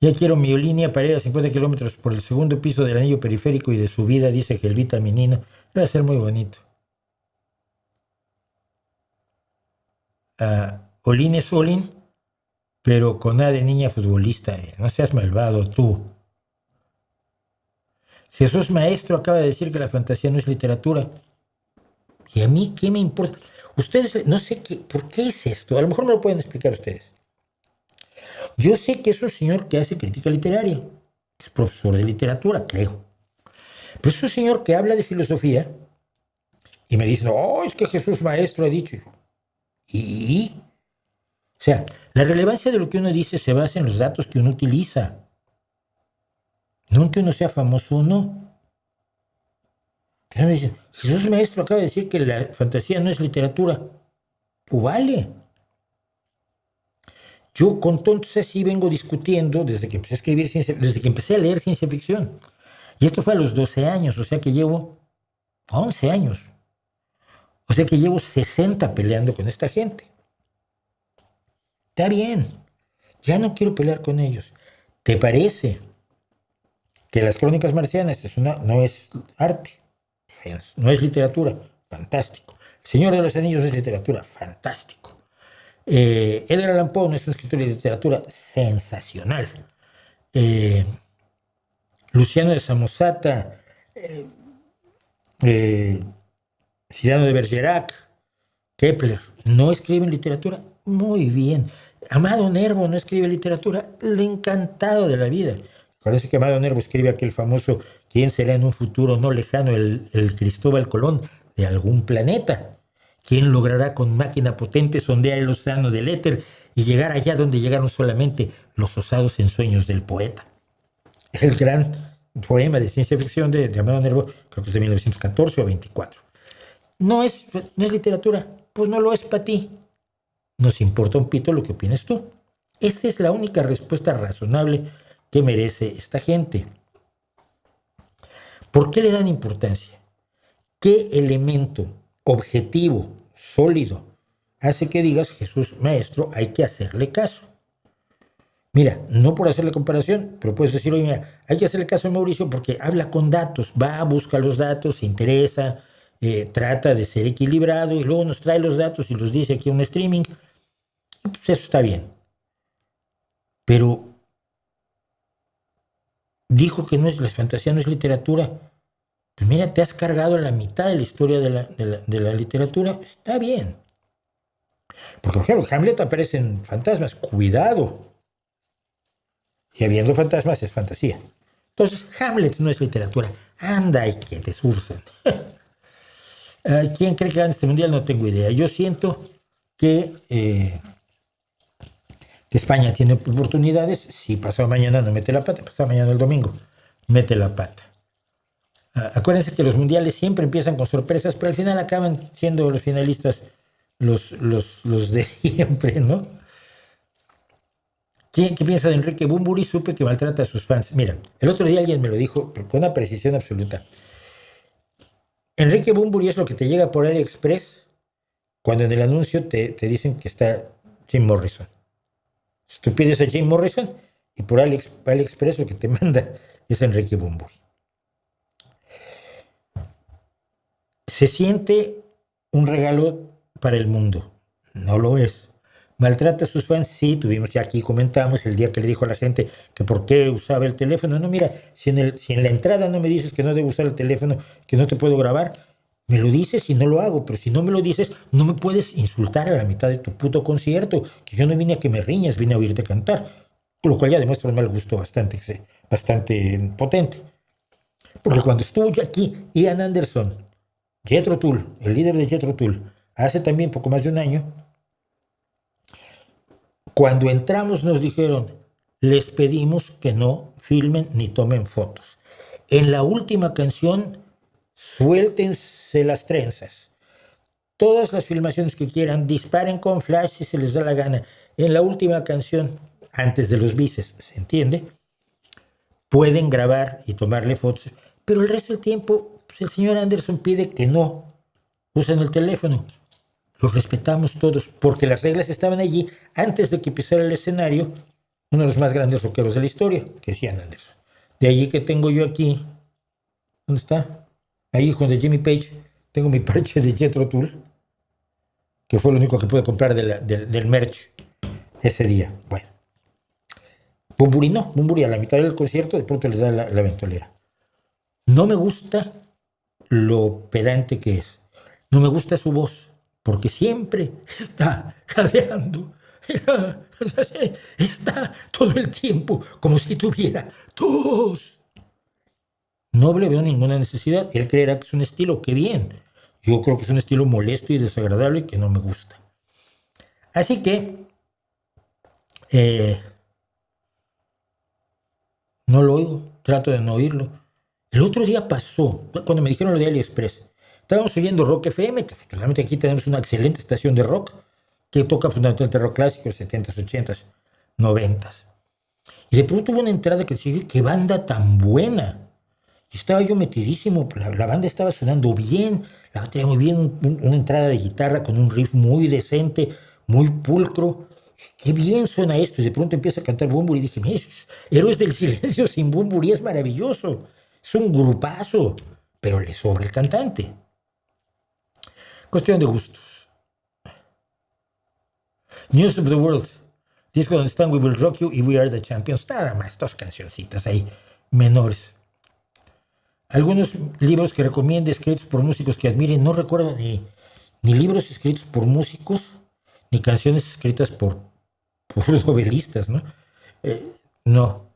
Ya quiero mi línea para ir a 50 kilómetros por el segundo piso del anillo periférico y de subida, dice Gelvita Menino. Va a ser muy bonito. Olin es Olin, pero con A de niña futbolista. No seas malvado tú. Jesús Maestro acaba de decir que la fantasía no es literatura. ¿Y a mí qué me importa? Ustedes, no sé por qué es esto. A lo mejor me lo pueden explicar ustedes. Yo sé que es un señor que hace crítica literaria, que es profesor de literatura, creo. Pero es un señor que habla de filosofía y me dice, no, es que Jesús Maestro ha dicho. O sea, la relevancia de lo que uno dice se basa en los datos que uno utiliza. No en que uno sea famoso o no. Pero me dicen, Jesús Maestro acaba de decir que la fantasía no es literatura. Pues vale. Yo con tontos así vengo discutiendo desde que empecé a escribir desde que empecé a leer ciencia ficción. Y esto fue a los 12 años, o sea que llevo 11 años. O sea que llevo 60 peleando con esta gente. Está bien, ya no quiero pelear con ellos. ¿Te parece que las crónicas marcianas no es arte? No es literatura, fantástico. El Señor de los Anillos es literatura, fantástico. Edgar Allan Poe no es un escritor de literatura, sensacional. Luciano de Samosata, Cyrano de Bergerac, Kepler, no escriben literatura, muy bien. Amado Nervo no escribe literatura, le encantado de la vida. Parece que Amado Nervo escribe aquel famoso ¿quién será en un futuro no lejano el Cristóbal Colón de algún planeta? ¿Quién logrará con máquina potente sondear el océano del éter y llegar allá donde llegaron solamente los osados ensueños del poeta? El gran poema de ciencia ficción de Amado Nervo, creo que es de 1914 o 24. No es literatura, pues no lo es para ti. Nos importa un pito lo que opinas tú. Esa es la única respuesta razonable que merece esta gente. ¿Por qué le dan importancia? ¿Qué elemento objetivo, sólido, hace que digas, Jesús Maestro, hay que hacerle caso? Mira, no por hacerle comparación, pero puedes decir, oye, mira, hay que hacerle caso a Mauricio porque habla con datos, va, busca los datos, se interesa, trata de ser equilibrado y luego nos trae los datos y los dice aquí en un streaming. Y pues eso está bien. Pero dijo que la fantasía no es literatura. Pues mira, te has cargado la mitad de la historia de la literatura. Está bien. Porque, por ejemplo, Hamlet aparecen fantasmas. Cuidado. Y habiendo fantasmas es fantasía. Entonces, Hamlet no es literatura. Anda y que te surcen. ¿Quién cree que gana este mundial? No tengo idea. Yo siento que España tiene oportunidades. Si pasado mañana no mete la pata, pasado mañana el domingo mete la pata. Acuérdense que los mundiales siempre empiezan con sorpresas, pero al final acaban siendo los finalistas los de siempre, ¿no? ¿Qué piensa de Enrique Bunbury? Supe que maltrata a sus fans. Mira, el otro día alguien me lo dijo con una precisión absoluta. Enrique Bunbury es lo que te llega por AliExpress cuando en el anuncio te dicen que está Jim Morrison. Tú pides a Jim Morrison y por AliExpress lo que te manda es Enrique Bunbury. Se siente un regalo para el mundo. No lo es. ¿Maltrata a sus fans? Sí, tuvimos ya aquí, comentamos el día que le dijo a la gente que por qué usaba el teléfono. No, mira, si en la entrada no me dices que no debo usar el teléfono, que no te puedo grabar, me lo dices y no lo hago. Pero si no me lo dices, no me puedes insultar a la mitad de tu puto concierto, que yo no vine a que me riñas, vine a oírte cantar. Lo cual ya demuestra un mal gusto bastante potente. Porque cuando estuvo yo aquí, Ian Anderson, Jethro Tull, el líder de Jethro Tull, hace también poco más de un año, cuando entramos nos dijeron, les pedimos que no filmen ni tomen fotos. En la última canción, suéltense las trenzas. Todas las filmaciones que quieran, disparen con flash si se les da la gana. En la última canción, antes de los bises, ¿se entiende? Pueden grabar y tomarle fotos, pero el resto del tiempo, pues el señor Anderson pide que no usen el teléfono. Lo respetamos todos, porque las reglas estaban allí antes de que pisara el escenario uno de los más grandes rockeros de la historia, que es Ian Anderson. De allí que tengo yo aquí, ¿dónde está? Ahí junto a Jimmy Page, tengo mi parche de Jethro Tull, que fue lo único que pude comprar del merch ese día. Bueno, Bunbury a la mitad del concierto de pronto le da la ventolera. No me gusta lo pedante que es, no me gusta su voz, porque siempre está jadeando, está todo el tiempo como si tuviera tos. No le veo ninguna necesidad. Él creerá que es un estilo, qué bien. Yo creo que es un estilo molesto y desagradable y que no me gusta. Así que no lo oigo, trato de no oírlo. El otro día pasó, cuando me dijeron lo de AliExpress, estábamos oyendo Rock FM, que afortunadamente aquí tenemos una excelente estación de rock, que toca fundamentalmente rock clásico, 70s, 80s, 90s. Y de pronto hubo una entrada que decía, qué banda tan buena. Y estaba yo metidísimo, la banda estaba sonando bien, la batería muy bien, una entrada de guitarra con un riff muy decente, muy pulcro. Qué bien suena esto. Y de pronto empieza a cantar Bunbury y dije, Héroes del Silencio sin Bunbury es maravilloso. Es un grupazo, pero le sobra el cantante. Cuestión de gustos. News of the World. Disco donde están We Will Rock You y We Are the Champions. Nada más, dos cancioncitas ahí menores. Algunos libros que recomiende escritos por músicos que admiren. No recuerdo ni libros escritos por músicos, ni canciones escritas por novelistas, ¿no? No.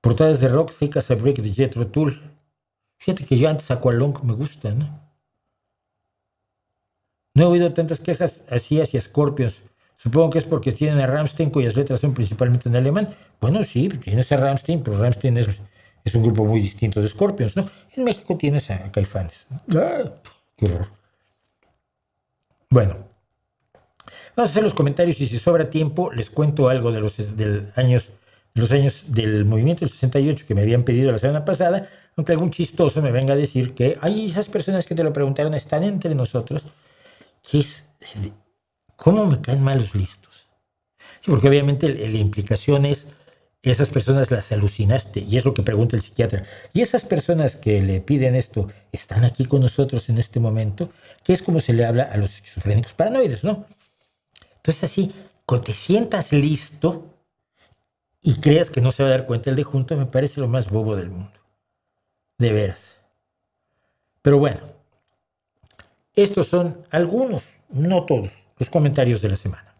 Portadas de rock, Thick as a Brick de Jethro Tull. Fíjate que yo antes Aqualung me gusta, ¿no? No he oído tantas quejas así hacia Scorpions. Supongo que es porque tienen a Rammstein, cuyas letras son principalmente en alemán. Bueno, sí, tienes a Rammstein, pero Rammstein es un grupo muy distinto de Scorpions, ¿no? En México tienes a Caifanes. ¡Qué horror! Bueno, vamos a hacer los comentarios y si sobra tiempo les cuento algo de los años del movimiento del 68 que me habían pedido la semana pasada, aunque algún chistoso me venga a decir que esas personas que te lo preguntaron están entre nosotros. ¿Cómo me caen mal los listos? Sí, porque obviamente la implicación es esas personas las alucinaste y es lo que pregunta el psiquiatra. Y esas personas que le piden esto están aquí con nosotros en este momento, que es como se le habla a los esquizofrénicos paranoides, ¿no? Entonces así, cuando te sientas listo y creas que no se va a dar cuenta el de junto, me parece lo más bobo del mundo. De veras. Pero bueno, estos son algunos, no todos, los comentarios de la semana.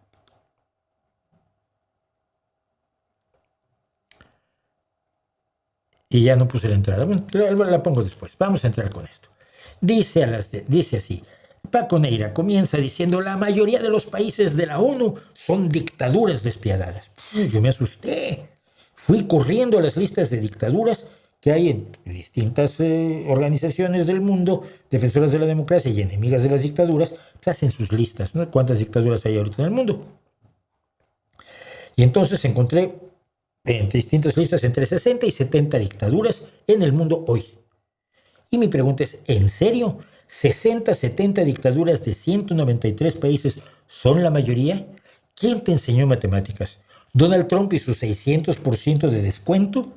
Y ya no puse la entrada. Bueno, la pongo después. Vamos a entrar con esto. Dice así. Paco Neira comienza diciendo: la mayoría de los países de la ONU son dictaduras despiadadas. Yo me asusté. Fui corriendo a las listas de dictaduras que hay en distintas organizaciones del mundo, defensoras de la democracia y enemigas de las dictaduras, pues hacen sus listas, ¿no? ¿Cuántas dictaduras hay ahorita en el mundo? Y entonces encontré en distintas listas entre 60 y 70 dictaduras en el mundo hoy. Y mi pregunta es, ¿en serio? ¿60, 70 dictaduras de 193 países son la mayoría? ¿Quién te enseñó matemáticas? ¿Donald Trump y sus 600% de descuento?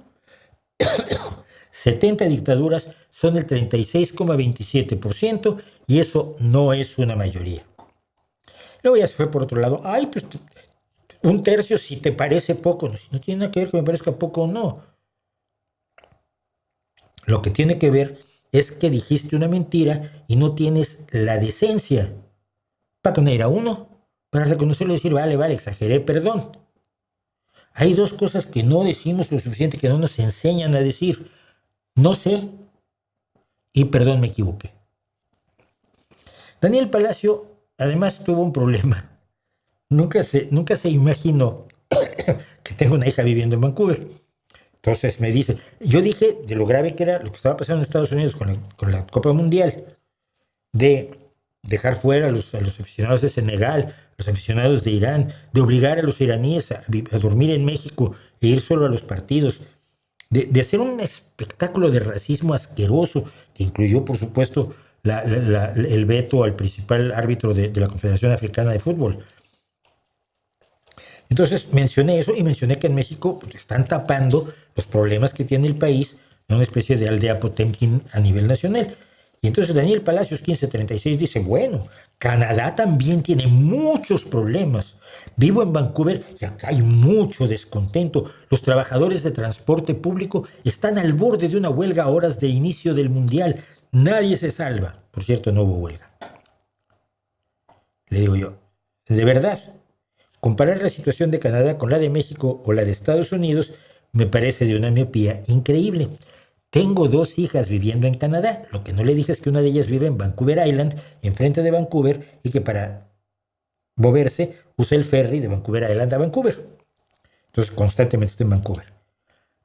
70 dictaduras son el 36,27% y eso no es una mayoría. Luego ya se fue por otro lado. Ay, pues un tercio si te parece poco. No tiene nada que ver que me parezca poco o no. Lo que tiene que ver es que dijiste una mentira y no tienes la decencia para poner a uno, para reconocerlo y decir, vale, exageré, perdón. Hay dos cosas que no decimos lo suficiente, que no nos enseñan a decir. No sé y perdón, me equivoqué. Daniel Palacio además tuvo un problema. Nunca se imaginó que tengo una hija viviendo en Vancouver. Entonces me dice, yo dije de lo grave que era lo que estaba pasando en Estados Unidos con la Copa Mundial, de dejar fuera a los aficionados de Senegal, los aficionados de Irán, de obligar a los iraníes a dormir en México e ir solo a los partidos, de hacer un espectáculo de racismo asqueroso que incluyó, por supuesto, el veto al principal árbitro de la Confederación Africana de Fútbol. Entonces mencioné eso y mencioné que en México pues, están tapando los problemas que tiene el país en una especie de aldea Potemkin a nivel nacional. Y entonces Daniel Palacios 1536 dice, bueno, Canadá también tiene muchos problemas. Vivo en Vancouver y acá hay mucho descontento. Los trabajadores de transporte público están al borde de una huelga a horas de inicio del Mundial. Nadie se salva. Por cierto, no hubo huelga. Le digo yo, de verdad, comparar la situación de Canadá con la de México o la de Estados Unidos me parece de una miopía increíble. Tengo 2 hijas viviendo en Canadá. Lo que no le dije es que una de ellas vive en Vancouver Island, enfrente de Vancouver, y que para moverse usa el ferry de Vancouver Island a Vancouver. Entonces constantemente está en Vancouver.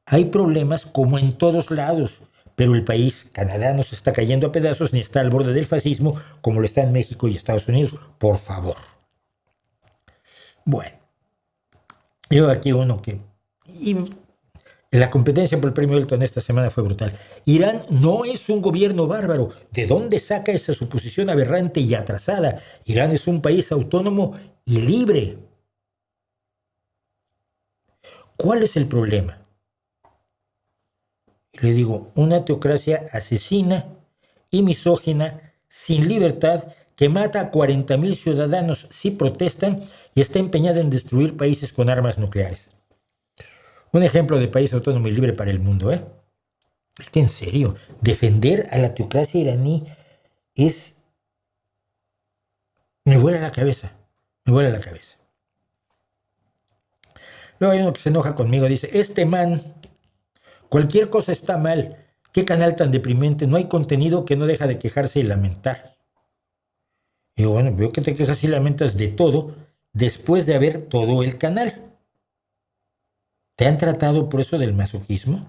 Hay problemas como en todos lados, pero el país, Canadá, no se está cayendo a pedazos ni está al borde del fascismo como lo está en México y Estados Unidos. Por favor. Bueno, yo aquí uno que... La competencia por el premio Elton esta semana fue brutal. Irán no es un gobierno bárbaro. ¿De dónde saca esa suposición aberrante y atrasada? Irán es un país autónomo y libre. ¿Cuál es el problema? Le digo, una teocracia asesina y misógina, sin libertad, que mata a 40,000 ciudadanos si protestan y está empeñada en destruir países con armas nucleares. Un ejemplo de país autónomo y libre para el mundo, ¿eh? Es que en serio, defender a la teocracia iraní es... Me vuela la cabeza. Luego hay uno que se enoja conmigo, dice, este man, cualquier cosa está mal. ¿Qué canal tan deprimente? No hay contenido que no deja de quejarse y lamentar. Y digo, bueno, veo que te quejas y lamentas de todo después de haber todo el canal. ¿Te han tratado por eso del masoquismo?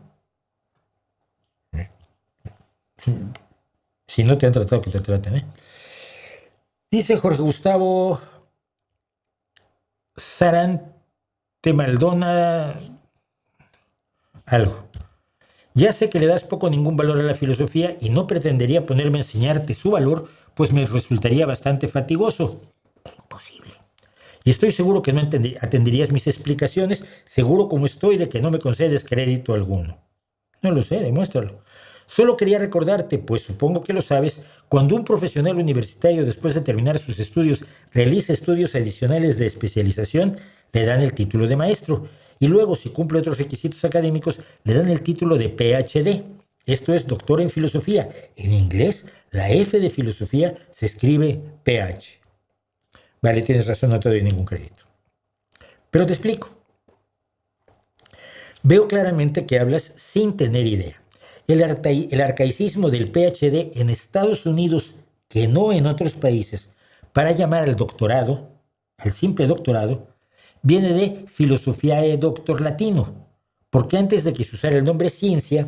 Si no te han tratado, que te traten, ¿eh? Dice Jorge Gustavo Sarante Maldona algo. Ya sé que le das poco o ningún valor a la filosofía y no pretendería ponerme a enseñarte su valor, pues me resultaría bastante fatigoso. Imposible. Y estoy seguro que no atenderías mis explicaciones, seguro como estoy de que no me concedes crédito alguno. No lo sé, demuéstralo. Solo quería recordarte, pues supongo que lo sabes, cuando un profesional universitario después de terminar sus estudios realiza estudios adicionales de especialización, le dan el título de maestro. y luego, si cumple otros requisitos académicos, le dan el título de PhD. Esto es doctor en filosofía. En inglés, la F de filosofía se escribe PH. Vale, tienes razón, no te doy ningún crédito. Pero te explico. Veo claramente que hablas sin tener idea. El arcaicismo del PhD en Estados Unidos, que no en otros países, para llamar al doctorado, al simple doctorado, viene de Philosophiae Doctor latino, porque antes de que se usara el nombre ciencia,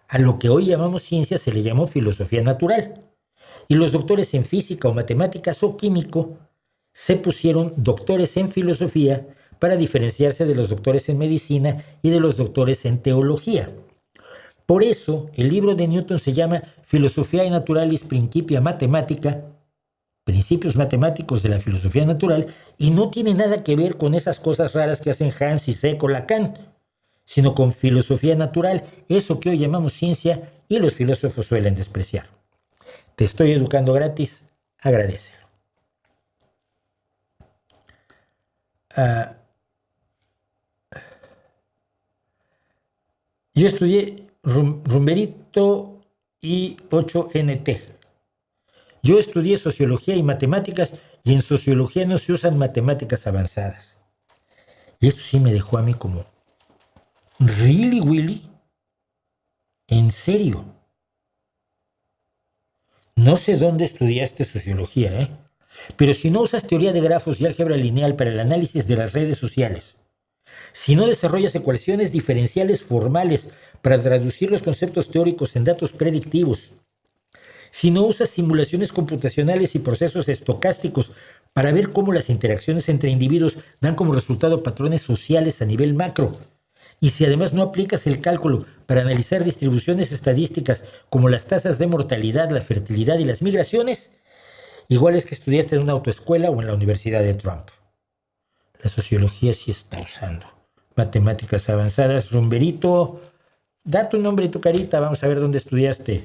a lo que hoy llamamos ciencia se le llamó filosofía natural. Y los doctores en física o matemáticas o químico se pusieron doctores en filosofía para diferenciarse de los doctores en medicina y de los doctores en teología. Por eso, el libro de Newton se llama Philosophiae Naturalis Principia Mathematica, Principios Matemáticos de la Filosofía Natural, y no tiene nada que ver con esas cosas raras que hacen Hans y Seck o Lacan, sino con filosofía natural, eso que hoy llamamos ciencia y los filósofos suelen despreciar. Te estoy educando gratis, agradécelo. Yo estudié Rumberito y 8NT. Yo estudié sociología y matemáticas, y en sociología no se usan matemáticas avanzadas. Y esto sí me dejó a mí como, ¿really, Willy? ¿En serio? No sé dónde estudiaste sociología, ¿eh? Pero si no usas teoría de grafos y álgebra lineal para el análisis de las redes sociales, si no desarrollas ecuaciones diferenciales formales para traducir los conceptos teóricos en datos predictivos, si no usas simulaciones computacionales y procesos estocásticos para ver cómo las interacciones entre individuos dan como resultado patrones sociales a nivel macro, y si además no aplicas el cálculo para analizar distribuciones estadísticas como las tasas de mortalidad, la fertilidad y las migraciones, igual es que estudiaste en una autoescuela o en la Universidad de Trump. La sociología sí está usando matemáticas avanzadas. Rumberito, da tu nombre y tu carita, vamos a ver dónde estudiaste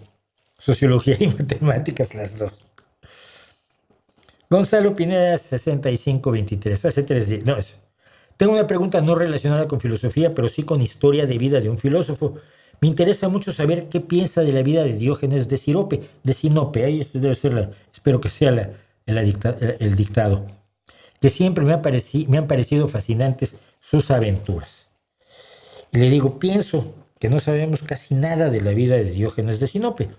sociología y matemáticas, las dos. Gonzalo Pineda, 6523, hace 3 días. No, eso. Tengo una pregunta no relacionada con filosofía, pero sí con historia de vida de un filósofo. Me interesa mucho saber qué piensa de la vida de Diógenes de Sinope. Ahí debe ser espero que sea el dictado. Que siempre me han parecido fascinantes sus aventuras. Y le digo, pienso que no sabemos casi nada de la vida de Diógenes de Sinope.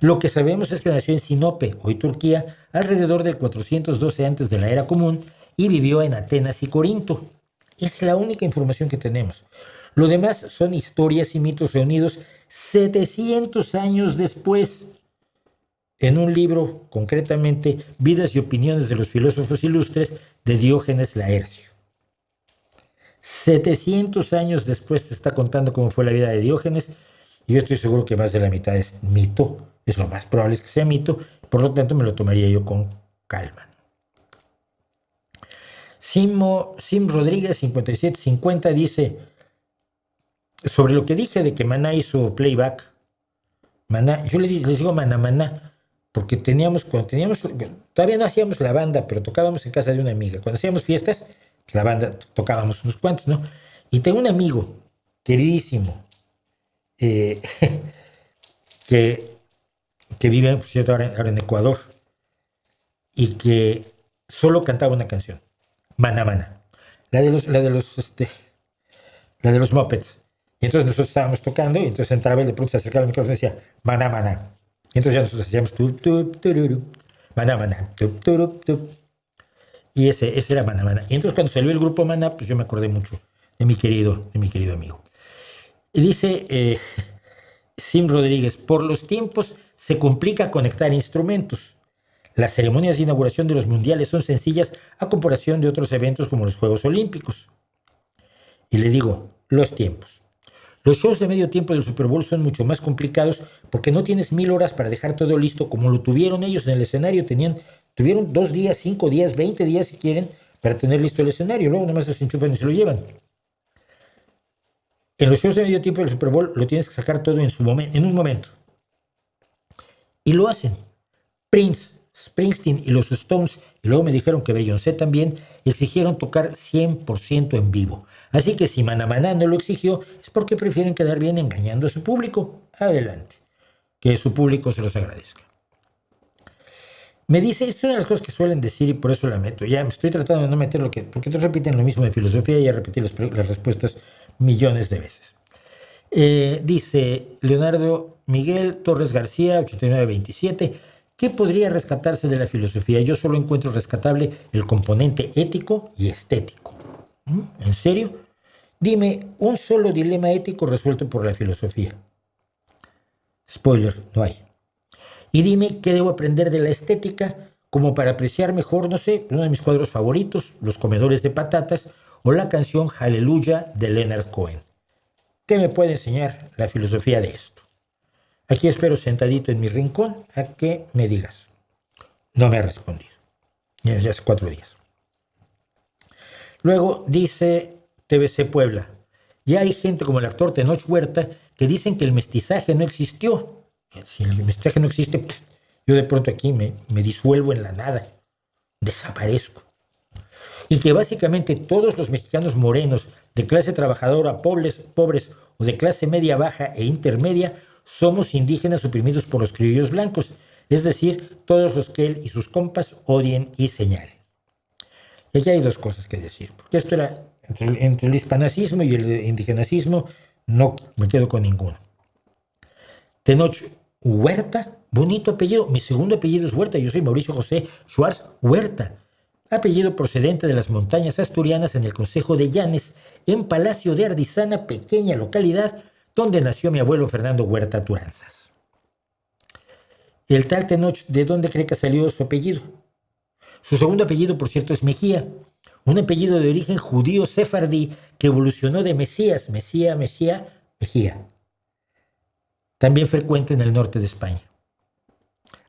Lo que sabemos es que nació en Sinope, hoy Turquía, alrededor del 412 antes de la era común, y vivió en Atenas y Corinto. Es la única información que tenemos. Lo demás son historias y mitos reunidos 700 años después, en un libro, concretamente, Vidas y opiniones de los filósofos ilustres, de Diógenes Laercio. 700 años después te está contando cómo fue la vida de Diógenes, y yo estoy seguro que más de la mitad es mito. Es lo más probable es que sea mito, por lo tanto me lo tomaría yo con calma. Sim Rodríguez 5750 dice sobre lo que dije de que Maná hizo playback. Maná, yo les digo Maná, porque todavía no hacíamos la banda, pero tocábamos en casa de una amiga. Cuando hacíamos fiestas, la banda tocábamos unos cuantos, ¿no? Y tengo un amigo queridísimo que vive, por cierto, ahora en Ecuador, y que solo cantaba una canción. Maná, la de los Muppets. Y entonces nosotros estábamos tocando, y entonces entraba él, de pronto se acercaba al micrófono y decía Maná. Y entonces ya nosotros hacíamos Maná, y ese era Maná. Y entonces cuando salió el grupo Maná, pues yo me acordé mucho de mi querido amigo. Y dice Sim Rodríguez, por los tiempos se complica conectar instrumentos. Las ceremonias de inauguración de los mundiales son sencillas a comparación de otros eventos como los Juegos Olímpicos. Y le digo, los tiempos. Los shows de medio tiempo del Super Bowl son mucho más complicados porque no tienes 1000 horas para dejar todo listo como lo tuvieron ellos en el escenario. Tuvieron 2 días, 5 días, 20 días si quieren para tener listo el escenario. Luego nomás se enchufan y se lo llevan. En los shows de medio tiempo del Super Bowl lo tienes que sacar todo en un momento. Y lo hacen. Prince, Springsteen y los Stones y luego me dijeron que Beyoncé también, exigieron tocar 100% en vivo. Así que si Maná Maná no lo exigió, es porque prefieren quedar bien engañando a su público. Adelante. Que su público se los agradezca. Me dice, es una de las cosas que suelen decir y por eso la meto. Ya me estoy tratando de no meter porque todos repiten lo mismo de filosofía y ya repetí las respuestas millones de veces. Dice Leonardo Miguel Torres García, 8927, ¿qué podría rescatarse de la filosofía? Yo solo encuentro rescatable el componente ético y estético. ¿En serio? Dime un solo dilema ético resuelto por la filosofía. Spoiler, no hay. Y dime qué debo aprender de la estética como para apreciar mejor, no sé, uno de mis cuadros favoritos, Los comedores de patatas, o la canción Hallelujah de Leonard Cohen. ¿Qué me puede enseñar la filosofía de esto? Aquí espero sentadito en mi rincón a que me digas. No me ha respondido. Ya hace 4 días. Luego dice TVC Puebla. Ya hay gente como el actor Tenoch Huerta que dicen que el mestizaje no existió. Si el mestizaje no existe, yo de pronto aquí me disuelvo en la nada. Desaparezco. Y que básicamente todos los mexicanos morenos de clase trabajadora, pobres o de clase media baja e intermedia somos indígenas oprimidos por los criollos blancos, es decir, todos los que él y sus compas odien y señalen. Y aquí hay 2 cosas que decir, porque esto era entre el hispanacismo y el indigenacismo, no me quedo con ninguno. Tenoch Huerta, bonito apellido, mi segundo apellido es Huerta, yo soy Mauricio José Schwartz Huerta, apellido procedente de las montañas asturianas en el concejo de Llanes, en Palacio de Ardizana, pequeña localidad donde nació mi abuelo Fernando Huerta Turanzas. El tal Tenoch, ¿de dónde cree que salió su apellido? Su segundo apellido, por cierto, es Mejía, un apellido de origen judío sefardí que evolucionó de Mesías, Mejía, también frecuente en el norte de España.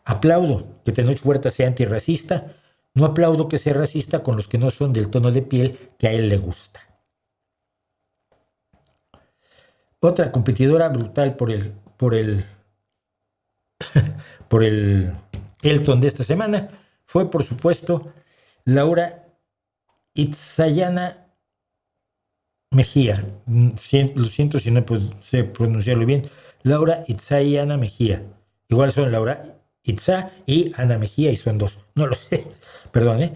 Aplaudo que Tenoch Huerta sea antirracista, no aplaudo que sea racista con los que no son del tono de piel que a él le gusta. Otra competidora brutal por el Elton de esta semana fue, por supuesto, Laura Itzayana Mejía. Lo siento si no sé pronunciarlo bien. Laura Itzayana Mejía. Igual son Laura Itza y Ana Mejía y son 2. No lo sé. Perdón,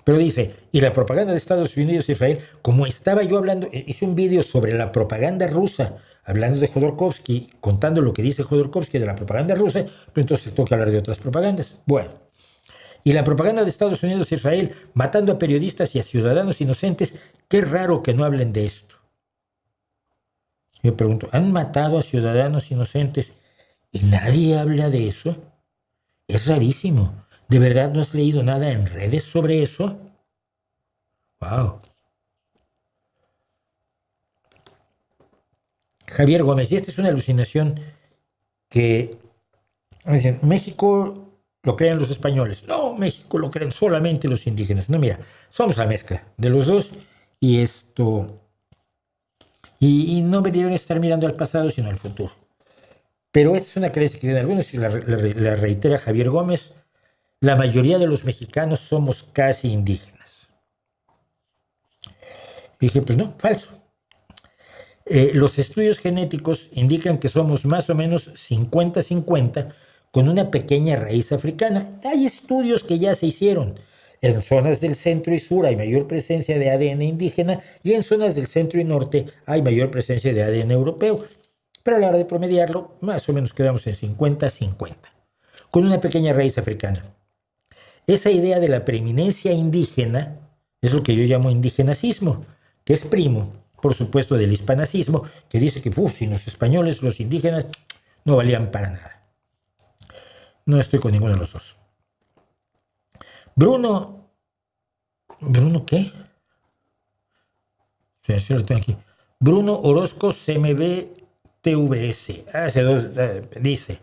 Pero dice, y la propaganda de Estados Unidos e Israel, como estaba yo hablando, hice un vídeo sobre la propaganda rusa, hablando de Jodorkovsky, contando lo que dice Jodorkovsky de la propaganda rusa, pero entonces tengo que hablar de otras propagandas. Bueno, y la propaganda de Estados Unidos e Israel, matando a periodistas y a ciudadanos inocentes, qué raro que no hablen de esto. Yo pregunto, ¿han matado a ciudadanos inocentes y nadie habla de eso? Es rarísimo. ¿De verdad no has leído nada en redes sobre eso? ¡Wow! Javier Gómez, y esta es una alucinación que dicen, México lo creen los españoles. No, México lo creen solamente los indígenas. No, mira, somos la mezcla de los dos y esto... Y no deben estar mirando al pasado, sino al futuro. Pero esta es una creencia que tienen algunos y la reitera Javier Gómez. La mayoría de los mexicanos somos casi indígenas. Y dije, pues no, falso. Los estudios genéticos indican que somos más o menos 50-50 con una pequeña raíz africana. Hay estudios que ya se hicieron. En zonas del centro y sur hay mayor presencia de ADN indígena y en zonas del centro y norte hay mayor presencia de ADN europeo. Pero a la hora de promediarlo, más o menos quedamos en 50-50, con una pequeña raíz africana. Esa idea de la preeminencia indígena es lo que yo llamo indigenacismo, que es primo, por supuesto, del hispanacismo, que dice que sin los españoles, los indígenas no valían para nada. No estoy con ninguno de los dos. ¿Bruno qué? Sí, lo tengo aquí. Bruno Orozco CMB TVS. Dice,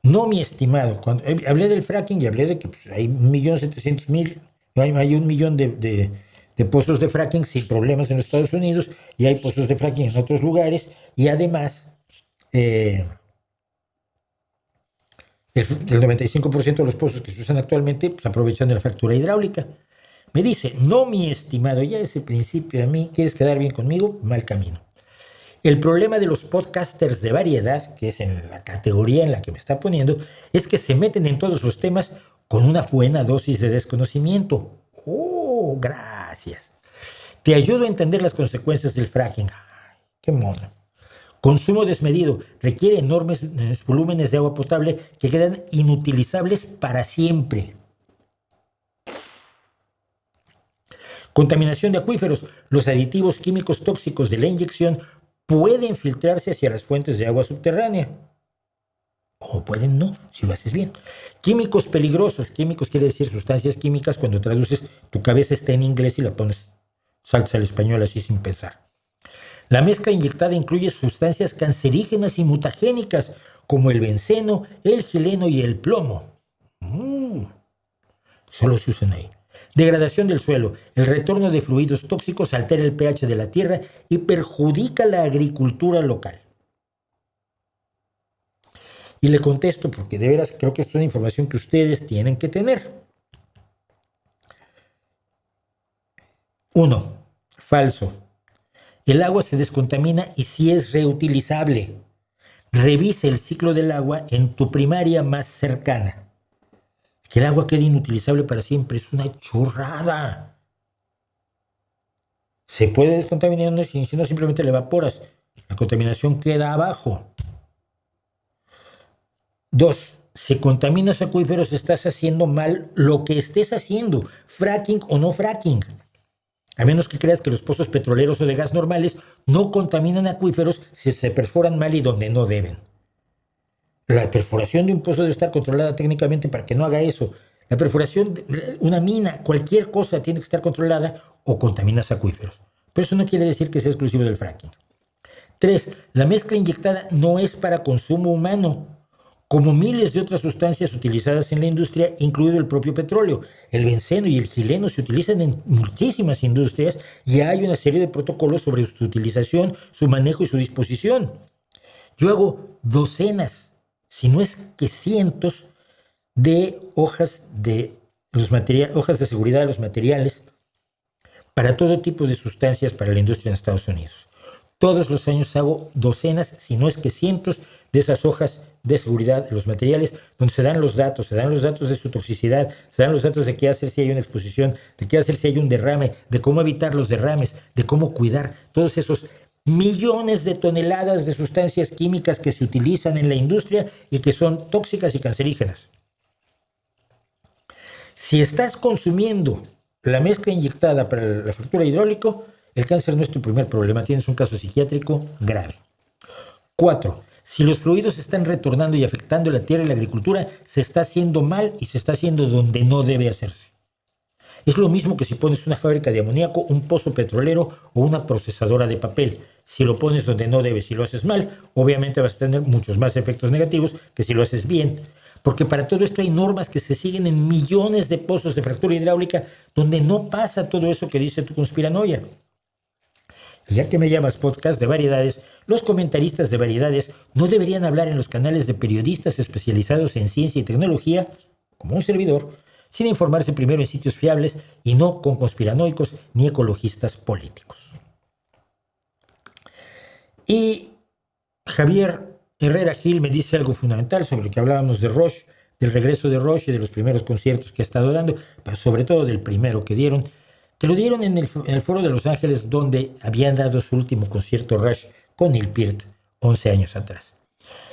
no, mi estimado, cuando hablé del fracking y hablé de que hay 1.700.000, hay 1 millón de pozos de fracking sin problemas en los Estados Unidos y hay pozos de fracking en otros lugares y además El 95% de los pozos que se usan actualmente pues, aprovechan de la fractura hidráulica. Me dice, no mi estimado, ya ese principio a mí, ¿quieres quedar bien conmigo? Mal camino. El problema de los podcasters de variedad, que es en la categoría en la que me está poniendo, es que se meten en todos los temas con una buena dosis de desconocimiento. ¡Oh, gracias! Te ayudo a entender las consecuencias del fracking. ¡Ay, qué mono! Consumo desmedido requiere enormes volúmenes de agua potable que quedan inutilizables para siempre. Contaminación de acuíferos. Los aditivos químicos tóxicos de la inyección pueden filtrarse hacia las fuentes de agua subterránea. O pueden no, si lo haces bien. Químicos peligrosos. Químicos quiere decir sustancias químicas. Cuando traduces, tu cabeza está en inglés y la pones, saltas al español así sin pensar. La mezcla inyectada incluye sustancias cancerígenas y mutagénicas, como el benceno, el gileno y el plomo. Solo se usan ahí. Degradación del suelo. El retorno de fluidos tóxicos altera el pH de la tierra y perjudica la agricultura local. Y le contesto porque de veras creo que esto es una información que ustedes tienen que tener. 1. Falso. El agua se descontamina y sí es reutilizable. Revise el ciclo del agua en tu primaria más cercana. Que el agua quede inutilizable para siempre es una chorrada. Se puede deskontaminar si no simplemente la evaporas. La contaminación queda abajo. 2. Si contaminas acuíferos, estás haciendo mal lo que estés haciendo, fracking o no fracking. A menos que creas que los pozos petroleros o de gas normales no contaminan acuíferos si se perforan mal y donde no deben. La perforación de un pozo debe estar controlada técnicamente para que no haga eso. La perforación de una mina, cualquier cosa tiene que estar controlada o contaminas acuíferos. Pero eso no quiere decir que sea exclusivo del fracking. 3. La mezcla inyectada no es para consumo humano, como miles de otras sustancias utilizadas en la industria, incluido el propio petróleo. El benceno y el gileno se utilizan en muchísimas industrias y hay una serie de protocolos sobre su utilización, su manejo y su disposición. Yo hago docenas, si no es que cientos, de hojas de seguridad de los materiales para todo tipo de sustancias para la industria en Estados Unidos. Todos los años hago docenas, si no es que cientos, de esas hojas de seguridad de los materiales, donde se dan los datos de su toxicidad, se dan los datos de qué hacer si hay una exposición, de qué hacer si hay un derrame, de cómo evitar los derrames, de cómo cuidar todos esos millones de toneladas de sustancias químicas que se utilizan en la industria y que son tóxicas y cancerígenas. Si estás consumiendo la mezcla inyectada para la fractura hidráulica, el cáncer no es tu primer problema, tienes un caso psiquiátrico grave. 4. Si los fluidos están retornando y afectando la tierra y la agricultura, se está haciendo mal y se está haciendo donde no debe hacerse. Es lo mismo que si pones una fábrica de amoníaco, un pozo petrolero o una procesadora de papel. Si lo pones donde no debes, si lo haces mal, obviamente vas a tener muchos más efectos negativos que si lo haces bien. Porque para todo esto hay normas que se siguen en millones de pozos de fractura hidráulica donde no pasa todo eso que dice tu conspiranoia. Ya que me llamas podcast de variedades, los comentaristas de variedades no deberían hablar en los canales de periodistas especializados en ciencia y tecnología, como un servidor, sin informarse primero en sitios fiables y no con conspiranoicos ni ecologistas políticos. Y Javier Herrera Gil me dice algo fundamental sobre lo que hablábamos de Rush, del regreso de Rush y de los primeros conciertos que ha estado dando, pero sobre todo del primero que dieron, que lo dieron en el Foro de Los Ángeles, donde habían dado su último concierto Rush con Neil Peart 11 años atrás.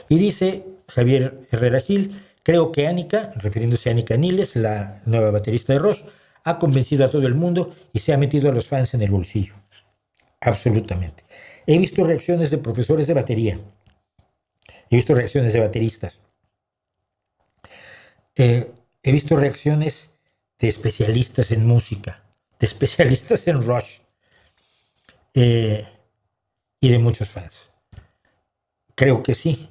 Y dice Javier Herrera Gil, creo que Annika, refiriéndose a Annika Niles, la nueva baterista de Rush, ha convencido a todo el mundo y se ha metido a los fans en el bolsillo. Absolutamente. He visto reacciones de profesores de batería. He visto reacciones de bateristas. He visto reacciones de especialistas en música, de especialistas en Rush y de muchos fans. Creo que sí.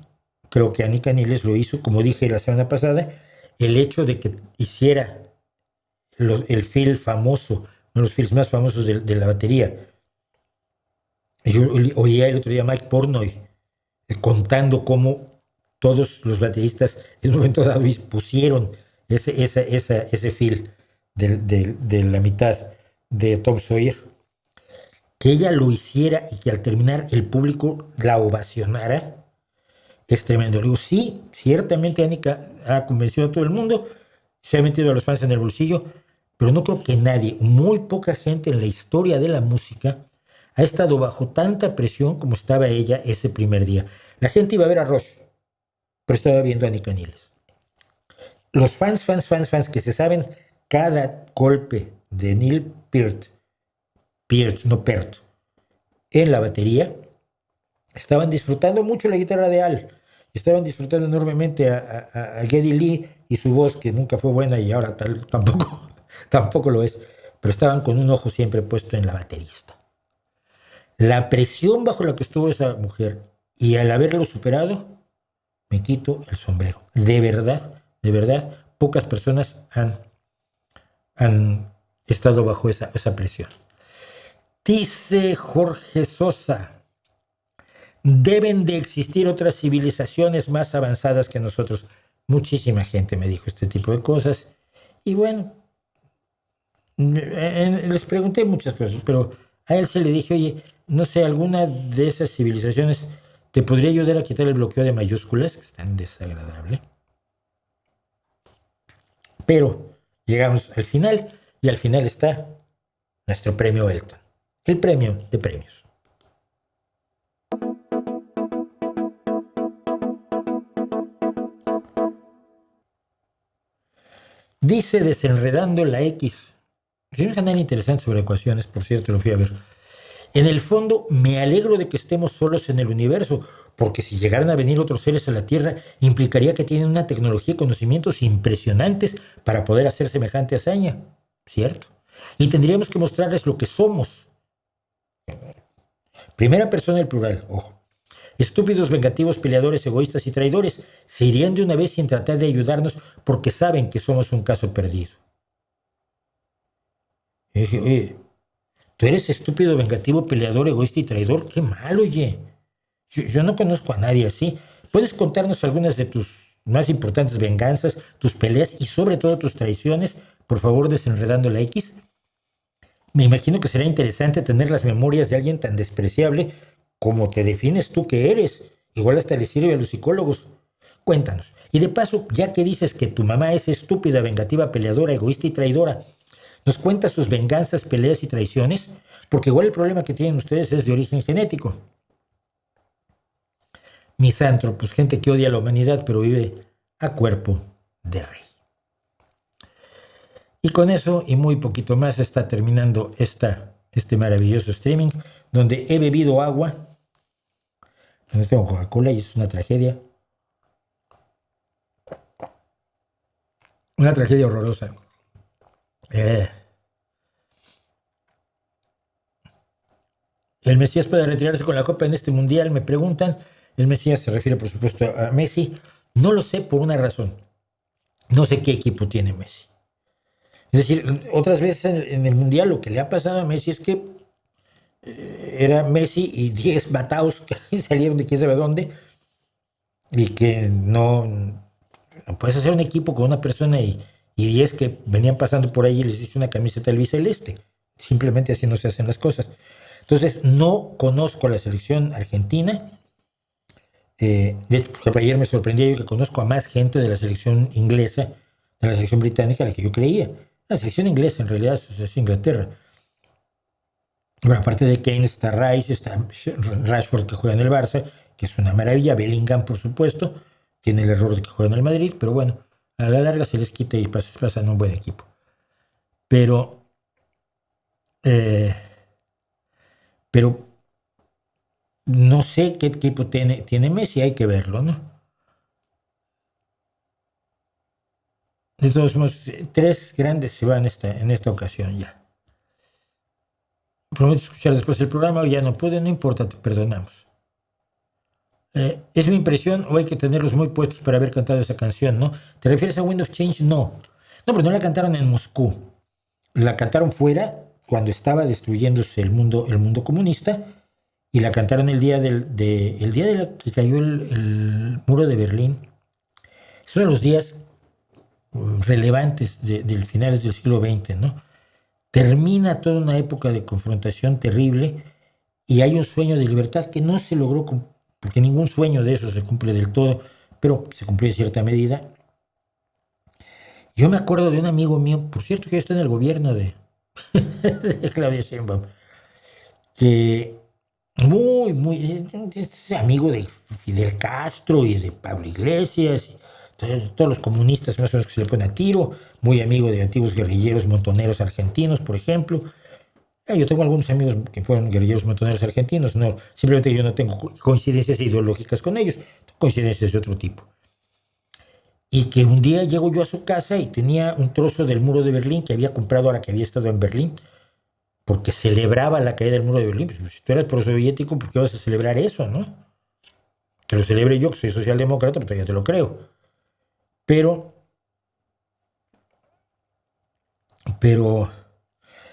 Creo que Annika Niles lo hizo, como dije la semana pasada, el hecho de que hiciera el fill famoso, uno de los fills más famosos de la batería. Yo oía el otro día a Mike Portnoy contando cómo todos los bateristas en un momento dado pusieron ese feel de la mitad de Tom Sawyer, que ella lo hiciera y que al terminar el público la ovacionara, es tremendo. Le digo, sí, ciertamente Annika ha convencido a todo el mundo, se ha metido a los fans en el bolsillo, pero no creo que nadie, muy poca gente en la historia de la música ha estado bajo tanta presión como estaba ella ese primer día. La gente iba a ver a Rush, pero estaba viendo a Annika Nilsson. Los fans que se saben cada golpe de Neil Peart, no Peart, en la batería, estaban disfrutando mucho la guitarra de Al, estaban disfrutando enormemente a Geddy Lee y su voz, que nunca fue buena y ahora tampoco lo es, pero estaban con un ojo siempre puesto en la baterista. La presión bajo la que estuvo esa mujer, y al haberlo superado, me quito el sombrero. De verdad, pocas personas han estado bajo esa presión. Dice Jorge Sosa, deben de existir otras civilizaciones más avanzadas que nosotros. Muchísima gente me dijo este tipo de cosas. Y bueno, les pregunté muchas cosas, pero a él se le dije, oye, no sé, alguna de esas civilizaciones te podría ayudar a quitar el bloqueo de mayúsculas, que es tan desagradable. Pero llegamos al final, y al final está nuestro premio Elton, el premio de premios. Dice Desenredando la X. Es un canal interesante sobre ecuaciones, por cierto, lo fui a ver. En el fondo, me alegro de que estemos solos en el universo, porque si llegaran a venir otros seres a la Tierra, implicaría que tienen una tecnología y conocimientos impresionantes para poder hacer semejante hazaña, ¿cierto? Y tendríamos que mostrarles lo que somos. Primera persona del plural, ojo. Estúpidos, vengativos, peleadores, egoístas y traidores se irían de una vez sin tratar de ayudarnos porque saben que somos un caso perdido. Y dije, oye, tú eres estúpido, vengativo, peleador, egoísta y traidor. Qué mal, oye. Yo no conozco a nadie así. ¿Puedes contarnos algunas de tus más importantes venganzas, tus peleas y sobre todo tus traiciones? Por favor, Desenredando la X. Me imagino que será interesante tener las memorias de alguien tan despreciable como te defines tú que eres. Igual hasta le sirve a los psicólogos. Cuéntanos. Y de paso, ya que dices que tu mamá es estúpida, vengativa, peleadora, egoísta y traidora, ¿nos cuentas sus venganzas, peleas y traiciones? Porque igual el problema que tienen ustedes es de origen genético. Misántropos, gente que odia a la humanidad pero vive a cuerpo de rey. Y con eso y muy poquito más está terminando este maravilloso streaming donde he bebido agua. No tengo Coca-Cola y es una tragedia. Una tragedia horrorosa. ¿El Mesías puede retirarse con la copa en este mundial? Me preguntan. El Mesías se refiere, por supuesto, a Messi. No lo sé por una razón. No sé qué equipo tiene Messi. Es decir, otras veces en el mundial lo que le ha pasado a Messi es que era Messi y 10 bataos que salieron de quién sabe dónde, y que no puedes hacer un equipo con una persona y 10 que venían pasando por ahí y les diste una camiseta albiceleste. Simplemente así no se hacen las cosas. Entonces, no conozco a la selección argentina. De hecho, por ejemplo, ayer me sorprendía yo que conozco a más gente de la selección inglesa, de la selección británica, a la que yo creía. La selección inglesa en realidad es Inglaterra. Bueno, aparte de Kane está Rice, está Rashford que juega en el Barça, que es una maravilla. Bellingham, por supuesto, tiene el error de que juega en el Madrid, pero bueno, a la larga se les quita y pasan un buen equipo. Pero no sé qué equipo tiene Messi, hay que verlo, ¿no? De todos modos, 3 grandes se van en esta ocasión ya. Prometo escuchar después el programa, o ya no pude, no importa, te perdonamos. ¿Es mi impresión o hay que tenerlos muy puestos para haber cantado esa canción, no? ¿Te refieres a Wind of Change? No. No, pero no la cantaron en Moscú. La cantaron fuera cuando estaba destruyéndose el mundo comunista, y la cantaron el día de que cayó el muro de Berlín. Es uno de los días relevantes del finales del siglo XX, ¿no? Termina toda una época de confrontación terrible y hay un sueño de libertad que no se logró, porque ningún sueño de eso se cumple del todo, pero se cumplió en cierta medida. Yo me acuerdo de un amigo mío, por cierto, que está en el gobierno de Claudia Sheinbaum, que es amigo de Fidel Castro y de Pablo Iglesias, todos los comunistas más o menos que se le ponen a tiro, muy amigo de antiguos guerrilleros montoneros argentinos, por ejemplo. Yo tengo algunos amigos que fueron guerrilleros montoneros argentinos, no, simplemente yo no tengo coincidencias ideológicas con ellos, coincidencias de otro tipo. Y que un día llego yo a su casa y tenía un trozo del muro de Berlín que había comprado ahora que había estado en Berlín, porque celebraba la caída del muro de Berlín. Pues si tú eras prosoviético, ¿por qué vas a celebrar eso, no? Que lo celebre yo, que soy socialdemócrata, pero todavía te lo creo. Pero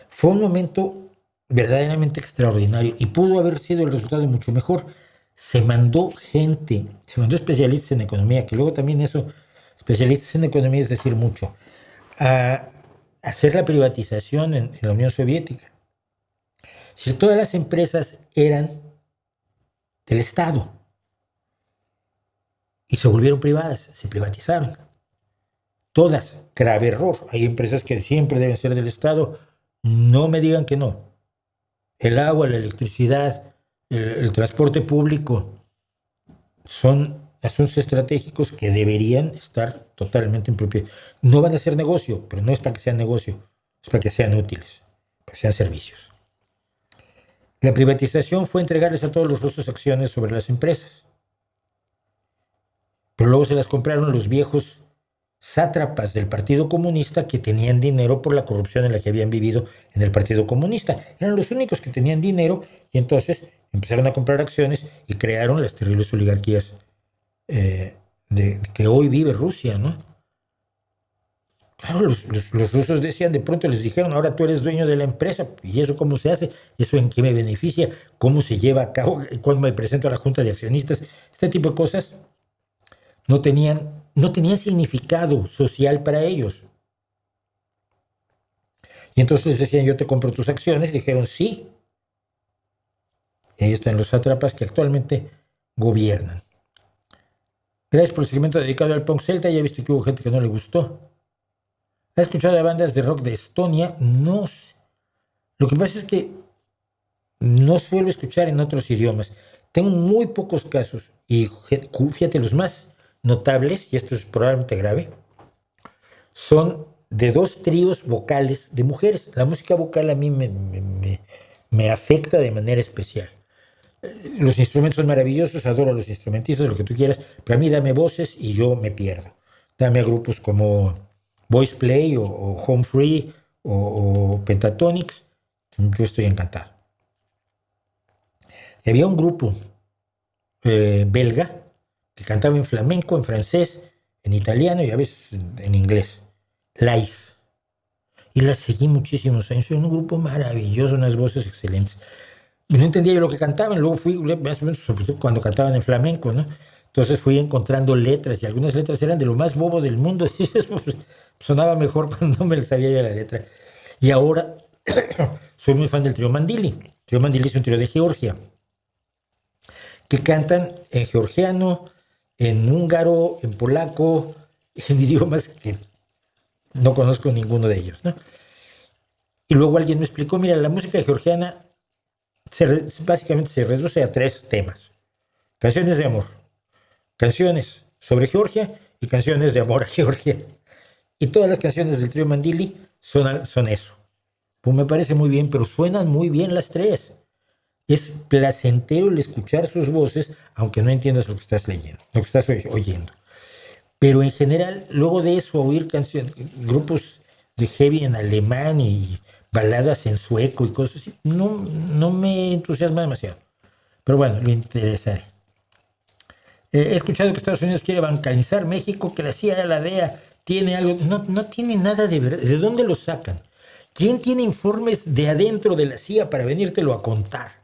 fue un momento verdaderamente extraordinario y pudo haber sido el resultado mucho mejor. Se mandó especialistas en economía, que luego también eso, especialistas en economía es decir mucho, a hacer la privatización en la Unión Soviética. Si todas las empresas eran del Estado y se volvieron privadas, se privatizaron. Todas, grave error. Hay empresas que siempre deben ser del Estado. No me digan que no. El agua, la electricidad, el transporte público son asuntos estratégicos que deberían estar totalmente en propiedad. No van a ser negocio, pero no es para que sean negocio, es para que sean útiles, para que sean servicios. La privatización fue entregarles a todos los rusos acciones sobre las empresas. Pero luego se las compraron los viejos sátrapas del Partido Comunista que tenían dinero por la corrupción en la que habían vivido en el Partido Comunista. Eran los únicos que tenían dinero y entonces empezaron a comprar acciones y crearon las terribles oligarquías de que hoy vive Rusia, ¿no? Claro, los rusos decían, de pronto les dijeron, ahora tú eres dueño de la empresa. ¿Y eso cómo se hace? ¿Eso en qué me beneficia? ¿Cómo se lleva a cabo? ¿Cuándo me presento a la junta de accionistas? Este tipo de cosas no tenían significado social para ellos. Y entonces les decían, yo te compro tus acciones. Y dijeron, sí. Y ahí están los sátrapas que actualmente gobiernan. Gracias por el segmento dedicado al punk celta. Ya he visto que hubo gente que no le gustó. ¿Has escuchado de bandas de rock de Estonia? No sé. Lo que pasa es que no suelo escuchar en otros idiomas. Tengo muy pocos casos. Y fíjate, los más notables, y esto es probablemente grave, son de 2 tríos vocales de mujeres. La música vocal a mí me afecta de manera especial. Los instrumentos son maravillosos, adoro a los instrumentistas, lo que tú quieras, pero a mí dame voces y yo me pierdo. Dame a grupos como Voice Play o Home Free o Pentatonix, yo estoy encantado. Y había un grupo belga que cantaba en flamenco, en francés, en italiano y a veces en inglés. Lais. Y la seguí muchísimos años. Era un grupo maravilloso, unas voces excelentes. No entendía yo lo que cantaban. Luego fui, más o menos, sobre todo cuando cantaban en flamenco, ¿no? Entonces fui encontrando letras y algunas letras eran de lo más bobo del mundo. Sonaba mejor cuando no me sabía ya la letra. Y ahora soy muy fan del trío Mandili. El trío Mandili es un trío de Georgia que cantan en georgiano, en húngaro, en polaco, en idiomas que no conozco ninguno de ellos, ¿no? Y luego alguien me explicó, mira, la música georgiana básicamente se reduce a 3 temas. Canciones de amor, canciones sobre Georgia y canciones de amor a Georgia. Y todas las canciones del trío Mandili son eso. Pues me parece muy bien, pero suenan muy bien las 3. Es placentero el escuchar sus voces, aunque no entiendas lo que estás leyendo, lo que estás oyendo. Pero en general, luego de eso, oír canciones, grupos de heavy en alemán y baladas en sueco y cosas así, no me entusiasma demasiado. Pero bueno, lo interesaré. He escuchado que Estados Unidos quiere bancanizar México, que la CIA, la DEA, tiene algo. No tiene nada de verdad. ¿De dónde lo sacan? ¿Quién tiene informes de adentro de la CIA para venírtelo a contar?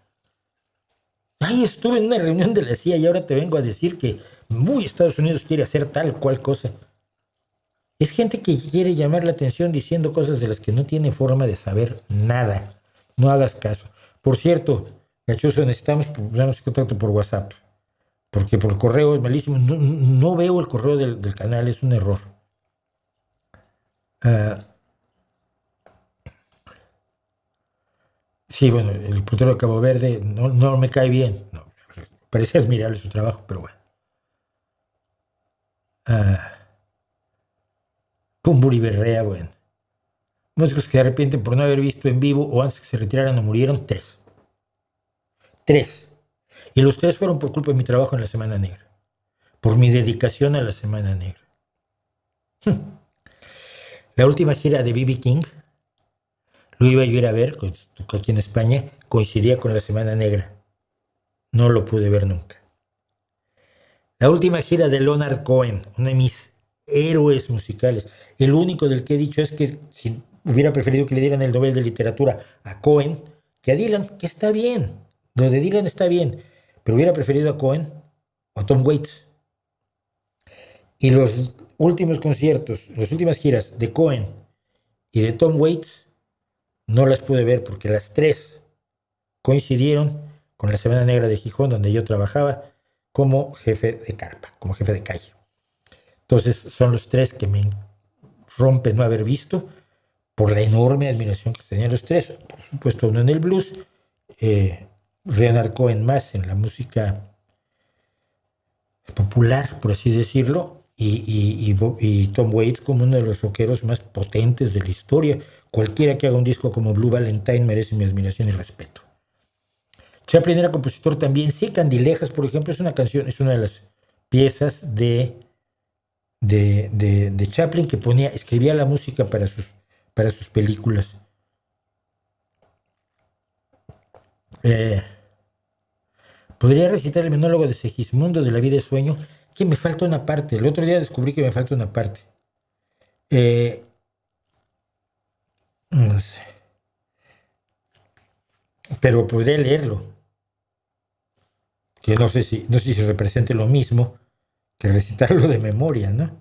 Ay, estuve en una reunión de la CIA y ahora te vengo a decir que Estados Unidos quiere hacer tal cual cosa. Es gente que quiere llamar la atención diciendo cosas de las que no tiene forma de saber nada. No hagas caso. Por cierto, Gachoso, necesitamos ponernos en contacto por WhatsApp. Porque por correo es malísimo. No veo el correo del canal, es un error. Sí, bueno, el portero de Cabo Verde no me cae bien. No, parece admirable su trabajo, pero bueno. Pumburi Berrea, bueno. Músicos que se arrepienten por no haber visto en vivo o antes que se retiraran o murieron, 3. 3. Y los 3 fueron por culpa de mi trabajo en la Semana Negra. Por mi dedicación a la Semana Negra. La última gira de B.B. King, lo iba yo a ir a ver, tocó aquí en España, coincidía con la Semana Negra. No lo pude ver nunca. La última gira de Leonard Cohen, uno de mis héroes musicales. El único del que he dicho es que si hubiera preferido que le dieran el Nobel de Literatura a Cohen que a Dylan, que está bien. Lo de Dylan está bien, pero hubiera preferido a Cohen o a Tom Waits. Y los últimos conciertos, las últimas giras de Cohen y de Tom Waits, no las pude ver porque las 3 coincidieron con la Semana Negra de Gijón, donde yo trabajaba como jefe de carpa, como jefe de calle. Entonces son los 3 que me rompen no haber visto por la enorme admiración que tenían los 3. Por supuesto, uno en el blues, Leonard Cohen más en la música popular, por así decirlo, y Tom Waits como uno de los rockeros más potentes de la historia. Cualquiera que haga un disco como Blue Valentine merece mi admiración y respeto. Chaplin era compositor también. Sí, Candilejas, por ejemplo, es una canción, es una de las piezas de Chaplin que escribía la música para sus películas. Podría recitar el monólogo de Segismundo de La vida es sueño, que me falta una parte. El otro día descubrí que me falta una parte. No sé. Pero podría leerlo. Que no sé si se represente lo mismo que recitarlo de memoria, ¿no?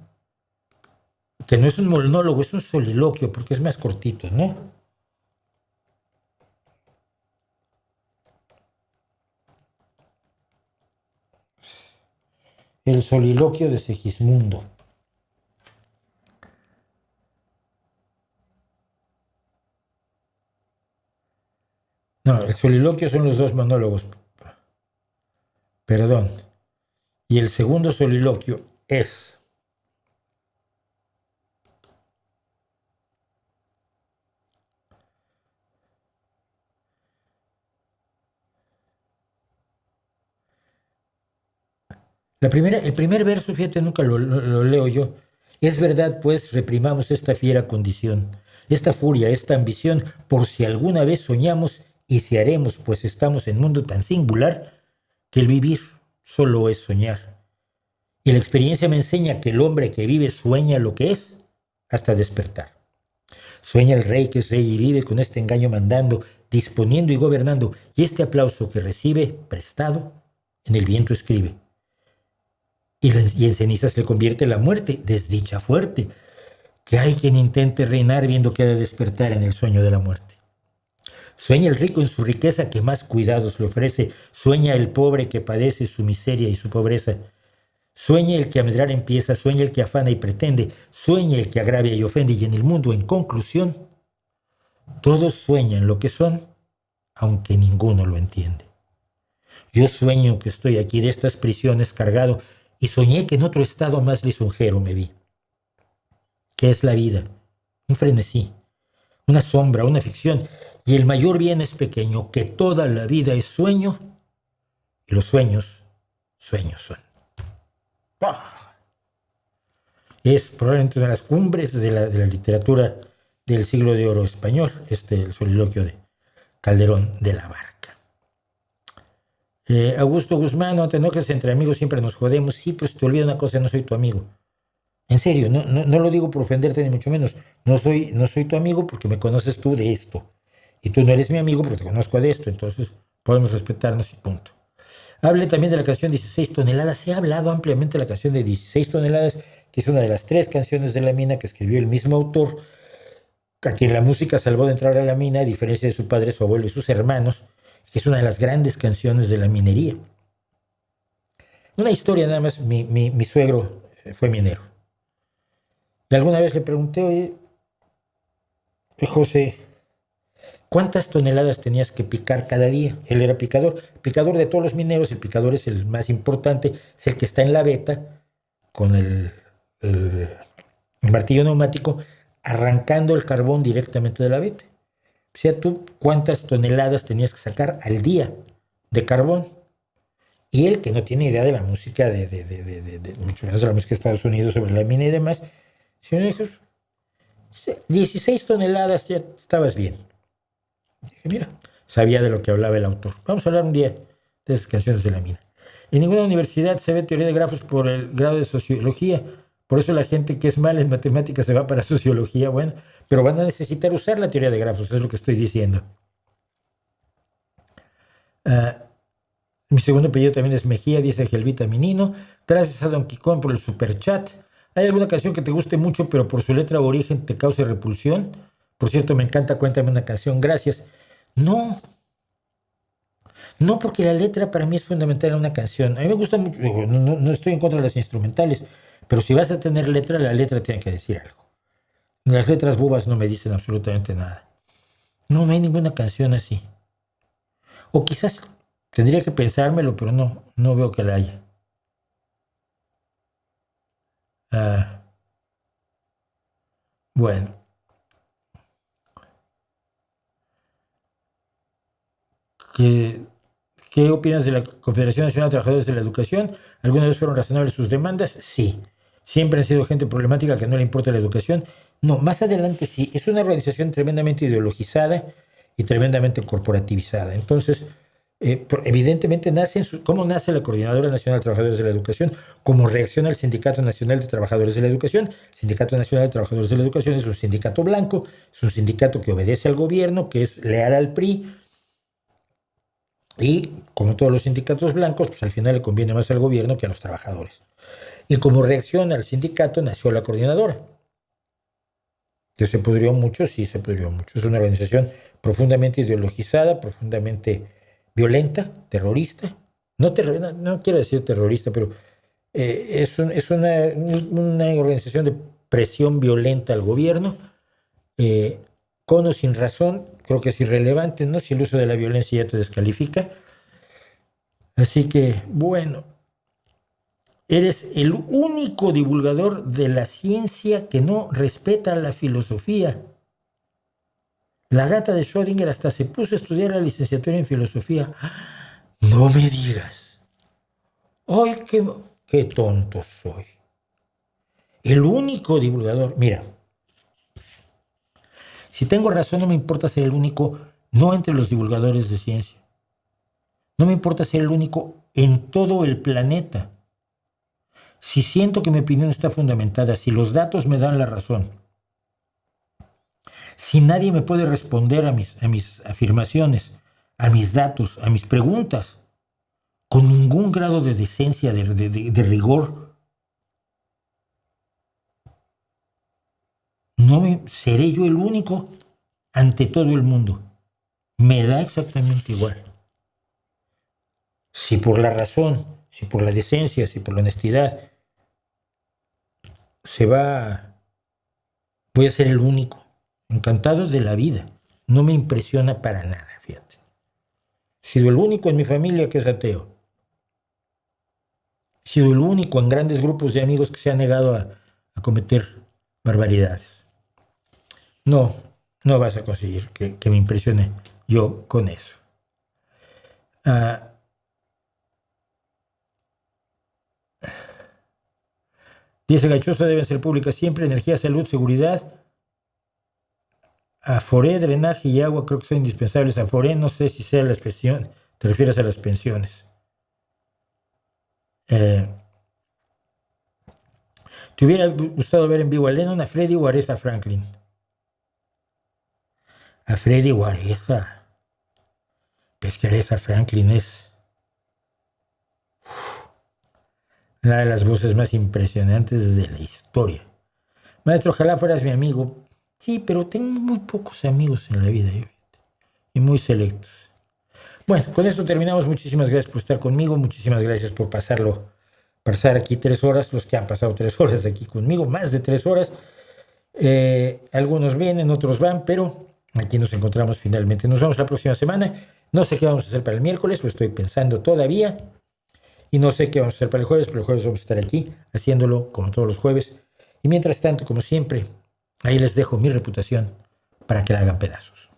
Que no es un monólogo, es un soliloquio, porque es más cortito, ¿no? El soliloquio de Segismundo. No, el soliloquio son los 2 monólogos. Perdón. Y el segundo soliloquio es: el primer verso, fíjate, nunca lo leo yo. Es verdad, pues, reprimamos esta fiera condición, esta furia, esta ambición, por si alguna vez soñamos y si haremos, pues estamos en mundo tan singular que el vivir solo es soñar. Y la experiencia me enseña que el hombre que vive sueña lo que es hasta despertar. Sueña el rey que es rey y vive con este engaño mandando, disponiendo y gobernando, y este aplauso que recibe prestado en el viento escribe. Y en cenizas le convierte la muerte, desdicha fuerte, que hay quien intente reinar viendo que ha de despertar en el sueño de la muerte. Sueña el rico en su riqueza que más cuidados le ofrece, sueña el pobre que padece su miseria y su pobreza. Sueña el que a medrar empieza, sueña el que afana y pretende, sueña el que agravia y ofende, y en el mundo, en conclusión, todos sueñan lo que son, aunque ninguno lo entiende. Yo sueño que estoy aquí de estas prisiones cargado, y soñé que en otro estado más lisonjero me vi. ¿Qué es la vida? Un frenesí, una sombra, una ficción, y el mayor bien es pequeño, que toda la vida es sueño, y los sueños, sueños son. Es probablemente una de las cumbres de la literatura del siglo de oro español, el soliloquio de Calderón de la Barca. Augusto Guzmán, no te enojes, entre amigos siempre nos jodemos. Sí, pues te olvidas una cosa, no soy tu amigo. En serio, no lo digo por ofenderte ni mucho menos. No soy tu amigo porque me conoces tú de esto. Y tú no eres mi amigo porque te conozco de esto. Entonces podemos respetarnos y punto. Hable también de la canción 16 toneladas. Se ha hablado ampliamente de la canción de 16 toneladas, que es una de las 3 canciones de la mina que escribió el mismo autor, a quien la música salvó de entrar a la mina, a diferencia de su padre, su abuelo y sus hermanos, que es una de las grandes canciones de la minería. Una historia nada más, mi suegro fue minero. Y alguna vez le pregunté, oye, José, ¿cuántas toneladas tenías que picar cada día? Él era picador. El picador de todos los mineros, el picador es el más importante, es el que está en la veta con el martillo neumático, arrancando el carbón directamente de la veta. O sea, tú cuántas toneladas tenías que sacar al día de carbón. Y él, que no tiene idea de la música, mucho menos de la música de Estados Unidos sobre la mina y demás, se me dijo, 16 toneladas, ya estabas bien. Dije, mira, sabía de lo que hablaba el autor. Vamos a hablar un día de esas canciones de la mina. En ninguna universidad se ve teoría de grafos por el grado de sociología. Por eso la gente que es mala en matemáticas se va para sociología. Bueno, pero van a necesitar usar la teoría de grafos, es lo que estoy diciendo. Mi segundo apellido también es Mejía, dice Gelvita Minino. Gracias a Don Quicón por el superchat. ¿Hay alguna canción que te guste mucho, pero por su letra o origen te cause repulsión? Por cierto, me encanta, cuéntame una canción, gracias. No, porque la letra para mí es fundamental en una canción. A mí me gusta mucho, no estoy en contra de las instrumentales, pero si vas a tener letra, la letra tiene que decir algo. Las letras bobas no me dicen absolutamente nada. No hay ninguna canción así. O quizás tendría que pensármelo, pero no veo que la haya. Bueno. ¿Qué opinas de la Confederación Nacional de Trabajadores de la Educación? ¿Alguna vez fueron razonables sus demandas? Sí. ¿Siempre han sido gente problemática que no le importa la educación? No, más adelante sí. Es una organización tremendamente ideologizada y tremendamente corporativizada. Entonces, evidentemente ¿cómo nace la Coordinadora Nacional de Trabajadores de la Educación? Como reacción al Sindicato Nacional de Trabajadores de la Educación. El Sindicato Nacional de Trabajadores de la Educación es un sindicato blanco, es un sindicato que obedece al gobierno, que es leal al PRI, y como todos los sindicatos blancos, pues al final le conviene más al gobierno que a los trabajadores. Y como reacción al sindicato nació la coordinadora. ¿Que se pudrió mucho? Sí, se pudrió mucho. Es una organización profundamente ideologizada, profundamente violenta, terrorista. No quiero decir terrorista, pero es una organización de presión violenta al gobierno, con o sin razón. Creo que es irrelevante, ¿no? Si el uso de la violencia ya te descalifica. Así que, bueno, eres el único divulgador de la ciencia que no respeta la filosofía. La gata de Schrödinger hasta se puso a estudiar la licenciatura en filosofía. No me digas. ¡Ay, qué tonto soy! El único divulgador. Mira, si tengo razón, no me importa ser el único, no entre los divulgadores de ciencia. No me importa ser el único en todo el planeta. Si siento que mi opinión está fundamentada, si los datos me dan la razón, si nadie me puede responder a mis afirmaciones, a mis datos, a mis preguntas, con ningún grado de decencia, de rigor, seré yo el único ante todo el mundo. Me da exactamente igual. Si por la razón, si por la decencia, si por la honestidad voy a ser el único. Encantado de la vida. No me impresiona para nada, fíjate. He sido el único en mi familia que es ateo. He sido el único en grandes grupos de amigos que se ha negado a cometer barbaridades. No vas a conseguir que me impresione yo con eso. Dice Gachosa, deben ser públicas siempre, energía, salud, seguridad. Afore, drenaje y agua creo que son indispensables. Afore, no sé si sea las pensiones, te refieres a las pensiones. ¿Te hubiera gustado ver en vivo a Lennon, a Freddie o a Aretha Franklin? A Freddie o a Aretha. Es que Aretha Franklin es una de las voces más impresionantes de la historia. Maestro, ojalá fueras mi amigo. Sí, pero tengo muy pocos amigos en la vida y muy selectos. Bueno, con esto terminamos. Muchísimas gracias por estar conmigo. Muchísimas gracias por pasar aquí 3 horas. Los que han pasado 3 horas aquí conmigo, más de 3 horas. Algunos vienen, otros van, pero aquí nos encontramos finalmente. Nos vemos la próxima semana. No sé qué vamos a hacer para el miércoles, lo estoy pensando todavía. Y no sé qué vamos a hacer para el jueves, pero el jueves vamos a estar aquí haciéndolo como todos los jueves. Y mientras tanto, como siempre, ahí les dejo mi reputación para que la hagan pedazos.